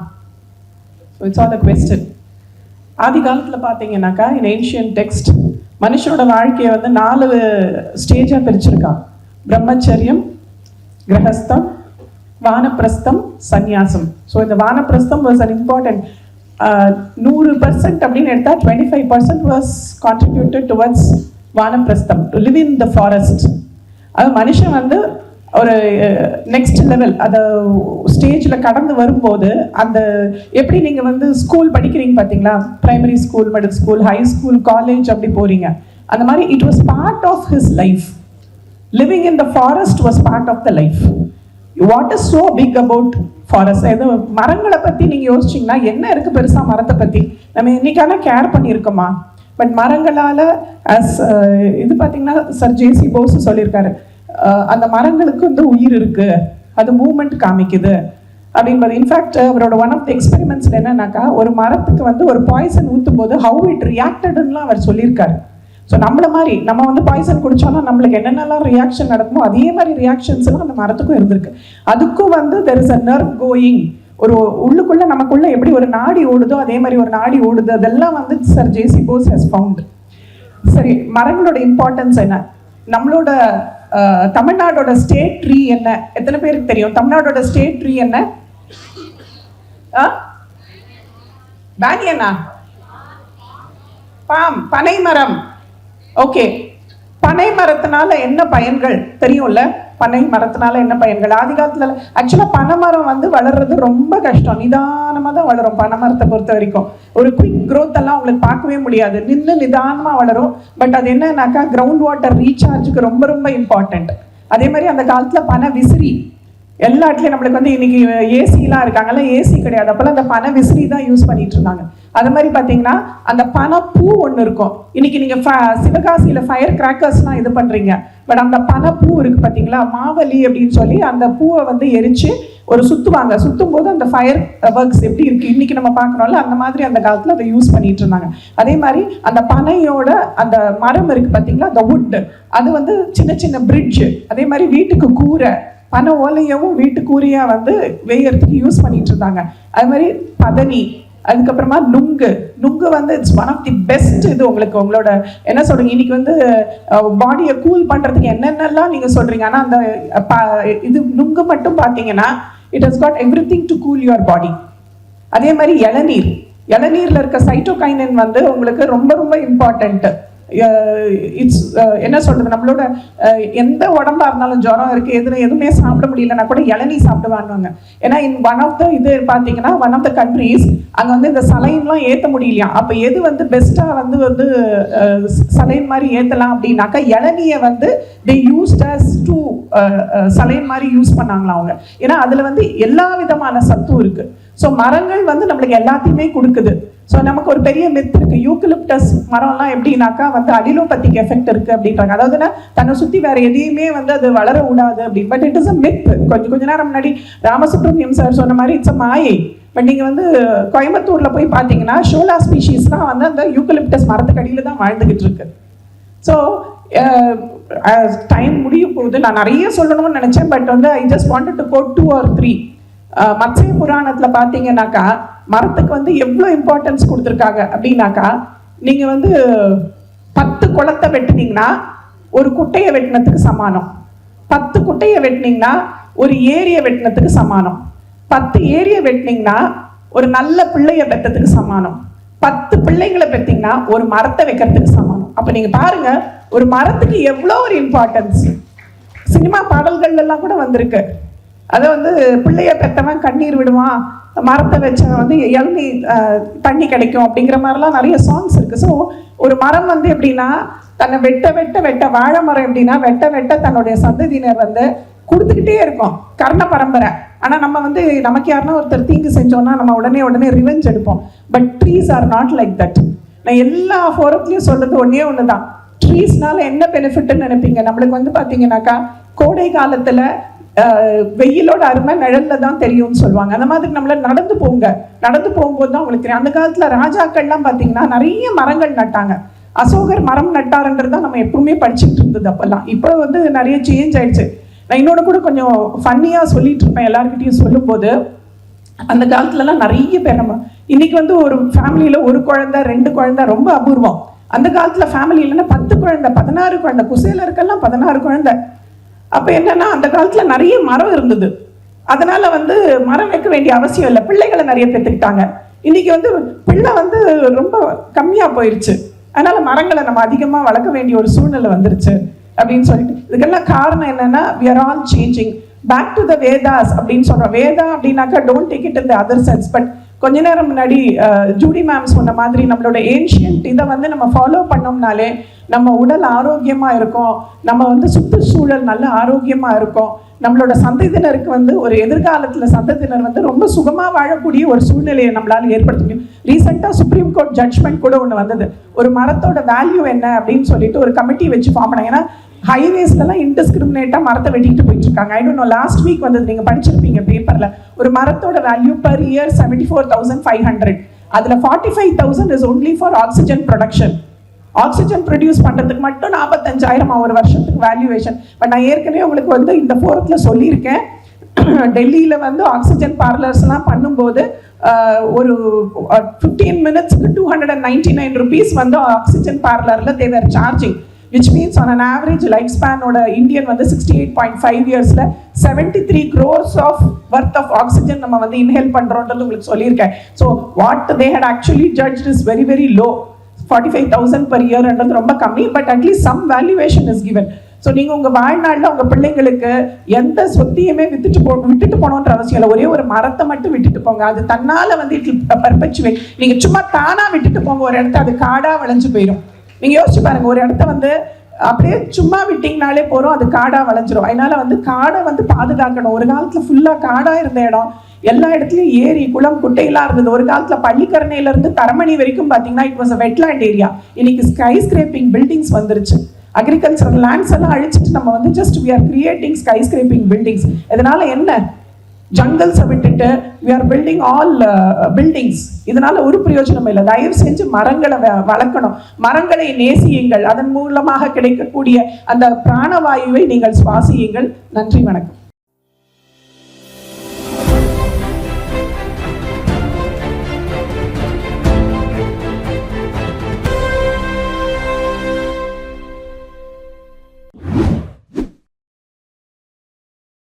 So it's all a question. ஆதி காலத்தில் பார்த்தீங்கன்னாக்கா in ancient text மனுஷனோட வாழ்க்கையை வந்து 4 ஸ்டேஜாக பிரிச்சிருக்கான். பிரம்மச்சரியம், கிரகஸ்தம், வானப்பிரஸ்தம், சந்நியாசம். So இந்த வானப்பிரஸ்தம் was an important 100% அப்படின்னு எடுத்தால் 25% was contributed towards vanaprastham, to live in the forest. அது மனுஷன் வந்து ஒரு நெக்ஸ்ட் லெவல் அந்த ஸ்டேஜில் கடந்து வரும்போது, அந்த எப்படி நீங்கள் வந்து ஸ்கூல் படிக்கிறீங்க பார்த்தீங்களா, primary school, middle school, high school, college அப்படி போகிறீங்க, அந்த மாதிரி it was part of his life. Living in the forest was part of the life. What is so big about forest? ஏதோ மரங்களை பற்றி நீங்கள் யோசிச்சிங்கன்னா என்ன இருக்குது பெருசாக மரத்தை பற்றி? நம்ம என்னைக்கான கேர் பண்ணியிருக்கோமா? பட் மரங்களால் இது பார்த்தீங்கன்னா சர் ஜேசி போஸ் சொல்லியிருக்காரு, அந்த மரங்களுக்கு வந்து உயிர் இருக்குது, அது மூமெண்ட் காமிக்குது அப்படின்பது. இன்ஃபேக்ட் அவரோட ஒன் ஆஃப் த எக்ஸ்பெரிமெண்ட்ஸில் என்னன்னாக்கா, ஒரு மரத்துக்கு வந்து ஒரு பாய்சன் ஊற்றும் போது ஹவு இட் ரியாக்டட்லாம் அவர் சொல்லியிருக்காரு. ஸோ நம்மள மாதிரி நம்ம வந்து பாய்சன் குடிச்சோன்னா நம்மளுக்கு என்னென்னலாம் ரியாக்ஷன் நடக்குமோ அதே மாதிரி ரியாக்ஷன்ஸ் எல்லாம் அந்த மரத்துக்கும் இருந்திருக்கு. அதுக்கும் வந்து there is a nerve going, ஒரு உள்ளுக்குள்ள நமக்குள்ள எப்படி ஒரு நாடி ஓடுதோ அதே மாதிரி ஒரு நாடி ஓடுது. அதெல்லாம் வந்து Sir J C Bose has found. சரி, மரங்களோட இம்பார்ட்டன்ஸ் என்ன? நம்மளோட தமிழ்நாடோட ஸ்டேட் ட்ரீ என்ன? எத்தனை பேருக்கு தெரியும் தமிழ்நாடோட ஸ்டேட் ட்ரீ என்ன? பேனியனா? பாம், பனை மரம். ஓகே, பனை மரத்தினால என்ன பயன்கள் தெரியும்ல? பனை மரத்தினால என்ன பயன்கள்? ஆதி காலத்துல ஆக்சுவலாக பனை மரம் வந்து வளர்றது ரொம்ப கஷ்டம், நிதானமாக தான் வளரும். பனை மரத்தை பொறுத்த வரைக்கும் ஒரு குயிக் க்ரோத் எல்லாம் உங்களுக்கு பார்க்கவே முடியாது, நின்று நிதானமாக வளரும். பட் அது என்னன்னாக்கா கிரவுண்ட் வாட்டர் ரீசார்ஜுக்கு ரொம்ப ரொம்ப இம்பார்ட்டண்ட். அதே மாதிரி அந்த காலத்தில் பனை விசிறி எல்லா இடத்துலையும், நம்மளுக்கு வந்து இன்னைக்கு ஏசிலாம் இருக்காங்கல்ல, ஏசி கிடையாது, அப்போல்லாம் அந்த பனை விசிறி தான் யூஸ் பண்ணிட்டு இருந்தாங்க. அது மாதிரி பார்த்தீங்கன்னா அந்த பனை பூ ஒன்று இருக்கும். இன்னைக்கு நீங்கள் சிவகாசியில் ஃபயர் கிராக்கர்ஸ்லாம் இது பண்ணுறீங்க, பட் அந்த பனை பூ இருக்குது பார்த்தீங்களா, மாவலி அப்படின்னு சொல்லி அந்த பூவை வந்து எரித்து ஒரு சுற்றுவாங்க. சுற்றும் போது அந்த ஃபயர் ஒர்க்ஸ் எப்படி இருக்குது இன்னைக்கு நம்ம பார்க்குறோம்ல, அந்த மாதிரி அந்த காலத்தில் அதை யூஸ் பண்ணிட்டு இருந்தாங்க. அதே மாதிரி அந்த பனையோட அந்த மரம் இருக்குது பார்த்தீங்களா, அந்த வுட், அது வந்து சின்ன சின்ன பிரிட்ஜு, அதே மாதிரி வீட்டுக்கு கூரை, பனை ஓலையவும் வீட்டு கூரையா வந்து வேயறதுக்கு யூஸ் பண்ணிட்டு இருந்தாங்க. அது மாதிரி பதனி, அதுக்கப்புறமா நுங்கு வந்து it's one of the best. இது உங்களுக்கு உங்களோட என்ன சொல்றீங்க, இன்னைக்கு வந்து பாடியை கூல் பண்றதுக்கு என்னென்னலாம் நீங்க சொல்றீங்க, ஆனால் அந்த இது நுங்கு மட்டும் பார்த்தீங்கன்னா it has got everything to cool your body. அதே மாதிரி இளநீர்ல இருக்க சைட்டோகைனின் வந்து உங்களுக்கு ரொம்ப ரொம்ப இம்பார்ட்டன்ட். இட்ஸ் என்ன சொல்றது, நம்மளோட எந்த உடம்பா இருந்தாலும் ஜுரம் இருக்கு, எதுவுமே சாப்பிட முடியலன்னா கூட இளநீ சாப்பிடுவாங்க. ஏன்னா ஒன் ஆஃப் த இது பார்த்தீங்கன்னா ஒன் ஆஃப் த கண்ட்ரீஸ் அங்கே வந்து இந்த சலைன்லாம் ஏற்ற முடியலையா, அப்போ எது வந்து பெஸ்ட்டாக வந்து சலைன் மாதிரி ஏற்றலாம் அப்படின்னாக்கா இளநியை வந்து தே யூஸ்ட் அஸ் டு சலைன் மாதிரி யூஸ் பண்ணாங்களாம் அவங்க. ஏன்னா அதில் வந்து எல்லா விதமான சத்தும் இருக்கு. ஸோ மரங்கள் வந்து நம்மளுக்கு எல்லாத்தையுமே கொடுக்குது. ஸோ நமக்கு ஒரு பெரிய மித் இருக்கு, யூக்கலிப்டஸ் மரம்லாம் எப்படின்னாக்கா வந்து அடிலோபத்திக் எஃபெக்ட் இருக்கு அப்படின்றாங்க. அதாவதுன்னா தன்னை சுற்றி வேற எதையுமே வந்து அது வளர விடாது அப்படின்னு. But it is a myth. கொஞ்ச நேரம் முன்னாடி ராமசுப்ரமணியம் சார் சொன்ன மாதிரி இட்ஸ் அ மாயை. பட் நீங்கள் வந்து கோயம்புத்தூரில் போய் பார்த்தீங்கன்னா ஷோலா ஸ்பீஷீஸ்லாம் வந்து அந்த யூக்கலிப்டஸ் மரத்துக்கு அடியில் தான் வாழ்ந்துகிட்டு இருக்கு. ஸோ டைம் முடிய போகுது, நான் நிறைய சொல்லணும்னு நினச்சேன், பட் வந்து I just wanted to quote 2 or 3. மத்ஸ்ய புராணத்தில் பார்த்தீங்கன்னாக்கா மரத்துக்கு வந்து எவ்வளோ இம்பார்ட்டன்ஸ் கொடுத்துருக்காங்க அப்படின்னாக்கா, நீங்கள் வந்து 10 குளத்தை வெட்டினீங்கன்னா ஒரு குட்டையை வெட்டினத்துக்கு சமானம், 10 குட்டையை வெட்டினீங்கன்னா ஒரு ஏரியை வெட்டினத்துக்கு சமானம், 10 ஏரியை வெட்டினீங்கன்னா ஒரு நல்ல பிள்ளைய பெற்றதுக்கு சமானம், 10 பிள்ளைங்களை பெற்றீங்கன்னா ஒரு மரத்தை வைக்கிறதுக்கு சமானம். அப்போ நீங்கள் பாருங்க ஒரு மரத்துக்கு எவ்வளோ ஒரு இம்பார்ட்டன்ஸ். சினிமா பாடல்கள் எல்லாம் கூட வந்திருக்கு, அதை வந்து பிள்ளைய பெற்றவன் கண்ணீர் விடுவான், மரத்தை வச்சவன் வந்து இளநீ தண்ணி கிடைக்கும் அப்படிங்கிற மாதிரிலாம் நிறைய சாங்ஸ் இருக்கு. ஸோ ஒரு மரம் வந்து எப்படின்னா தன்னை வெட்ட வாழை மரம் எப்படின்னா வெட்ட தன்னுடைய சந்ததியினர் வந்து கொடுத்துக்கிட்டே இருக்கோம், கர்ண பரம்பரை. ஆனால் நம்ம வந்து நமக்கு யாருன்னா ஒருத்தர் தீங்கு செஞ்சோன்னா நம்ம உடனே ரிவெஞ்ச் எடுப்போம். But trees are not like that. நான் எல்லா ஃபோரத்துலையும் சொல்கிறது ஒன்று தான், ட்ரீஸ்னால என்ன பெனிஃபிட்னு நினைப்பீங்க? நம்மளுக்கு வந்து பார்த்தீங்கன்னாக்கா கோடை காலத்தில் வெயிலோட அருமை நிழல்ல தான் தெரியும்னு சொல்லுவாங்க. அந்த மாதிரி நம்மள நடந்து போகும்போது தான் உங்களுக்கு தெரியும். அந்த காலத்தில் ராஜாக்கள்லாம் பார்த்தீங்கன்னா நிறைய மரங்கள் நட்டாங்க. அசோகர் மரம் நட்டாருன்றது தான் நம்ம எப்பவுமே படிச்சுட்டு இருந்தது அப்பெல்லாம். இப்போ வந்து நிறைய சேஞ்ச் ஆயிடுச்சு. நான் இன்னொன்று கூட கொஞ்சம் ஃபன்னியாக சொல்லிட்டு இருப்பேன் எல்லாருக்கிட்டையும் சொல்லும்போது, அந்த காலத்துலலாம் நிறைய பேர் நம்ம இன்னைக்கு வந்து ஒரு ஃபேமிலியில் ஒரு குழந்தை 2 குழந்தை ரொம்ப அபூர்வம். அந்த காலத்தில் ஃபேமிலி இல்லைன்னா 10 குழந்தை 16 குழந்தை, குசேலருக்கெல்லாம் 16 குழந்தை. அப்போ என்னன்னா அந்த காலத்தில் நிறைய மரம் இருந்தது. அதனால வந்து மரம் வைக்க வேண்டிய அவசியம் இல்லை, பிள்ளைகளை நிறைய பெற்றுக்கிட்டாங்க. இன்னைக்கு வந்து பிள்ளை வந்து ரொம்ப கம்மியாக போயிடுச்சு. அதனால மரங்களை நம்ம அதிகமாக வளர்க்க வேண்டிய ஒரு சூழ்நிலை வந்துருச்சு அப்படின்னு சொல்லிட்டு, இதுக்கெல்லாம் காரணம் என்னன்னா we are all changing back to the Vedas அப்படின்னு சொல்றோம். வேதா அப்படின்னாக்கா don't take it in the other sense. But கொஞ்ச நேரம் முன்னாடி ஜூடி மேம் சொன்ன மாதிரி நம்மளோட ஏன்ஷியன்ட் இதை வந்து நம்ம ஃபாலோ பண்ணோம்னாலே நம்ம உடல் ஆரோக்கியமாக இருக்கும், நம்ம வந்து சுற்றுச்சூழல் நல்ல ஆரோக்கியமாக இருக்கும், நம்மளோட சந்ததியினருக்கு வந்து ஒரு எதிர்காலத்தில் சந்ததியினர் வந்து ரொம்ப சுகமாக வாழக்கூடிய ஒரு சூழ்நிலையை நம்மளால ஏற்படுத்த முடியும். ரீசெண்டாக சுப்ரீம் கோர்ட் ஜட்ஜ்மெண்ட் கூட ஒன்று வந்தது, ஒரு மரத்தோட வேல்யூ என்ன அப்படின்னு சொல்லிட்டு ஒரு கமிட்டி வச்சு ஃபார்ம் பண்ணாங்க. ஏன்னா ஹைவேஸ்லாம் இன்டிஸ்கிரிமினேட்டாக மரத்தை வெட்டிட்டு போயிட்டு இருக்காங்க. I don't know, last week வந்தது, நீங்கள் படிச்சிருப்பீங்க பேப்பரில். ஒரு மரத்தோட வேல்யூ பர் இயர் 74,500. அதில் 45,000 is only for oxygen production. Oxygen produce பண்ணுறதுக்கு மட்டும் 45,000 ஒரு வருஷத்துக்கு வேல்யூவேஷன். பட் நான் ஏற்கனவே உங்களுக்கு வந்து இந்த ஃபோரத்தில் சொல்லியிருக்கேன், டெல்லியில் வந்து ஆக்சிஜன் பார்லர்ஸ்லாம் பண்ணும்போது ஒரு 15 மினிட்ஸ்க்கு 299 rupees வந்து ஆக்சிஜன் பார்லரில் they are charging, which means on an average lifespan oda Indian வந்து 68.5 yearsல 73 crores of worth of oxygen நம்ம வந்து inhale பண்றோம்ன்றது உங்களுக்கு சொல்லியிருக்கேன். So what they had actually judged is very very low, 45,000 per year என்றது ரொம்ப கம்மி. But at least some valuation is given. So நீங்கள் உங்கள் வாழ்நாளில் உங்கள் பிள்ளைங்களுக்கு எந்த சொத்தையுமே விட்டுட்டு போகணுன்ற அவசியம் இல்லை. ஒரே ஒரு மரத்தை மட்டும் விட்டுட்டு போங்க, அது தன்னால் வந்து இட் பர்பச்சுவேட். நீங்கள் சும்மா தானாக விட்டுட்டு போங்க ஒரு இடத்த, அது காடாக விளைஞ்சு போயிடும். நீங்கள் யோசிச்சு பாருங்க, ஒரு இடத்த வந்து அப்படியே சும்மா விட்டிங்கனாலே போகிறோம், அது காடாக வளைஞ்சிரும். அதனால வந்து காடை வந்து பாதுகாக்கணும். ஒரு காலத்தில் ஃபுல்லாக காடாக இருந்த இடம் எல்லா இடத்துலையும் ஏரி குளம் குட்டையெல்லாம் இருந்தது. ஒரு காலத்தில் பள்ளிக்கரணையிலேருந்து தரமணி வரைக்கும் பார்த்தீங்கன்னா it was a wetland area. இன்னைக்கு ஸ்கை ஸ்கிரேப்பிங் பில்டிங்ஸ் வந்துருச்சு. அக்ரிகல்ச்சரல் லேண்ட்ஸ் எல்லாம் அழிச்சிட்டு நம்ம வந்து just we are creating skyscraping buildings. இதனால என்ன, ஜங்கல்ஸை விட்டுட்டு we are building all buildings. இதனால ஒரு பிரயோஜனம் இல்லை. தயவு செஞ்சு மரங்களை வளர்க்கணும், மரங்களை நேசியுங்கள், அதன் மூலமாக கிடைக்கக்கூடிய அந்த பிராணவாயுவை நீங்கள் சுவாசியுங்கள். நன்றி, வணக்கம்.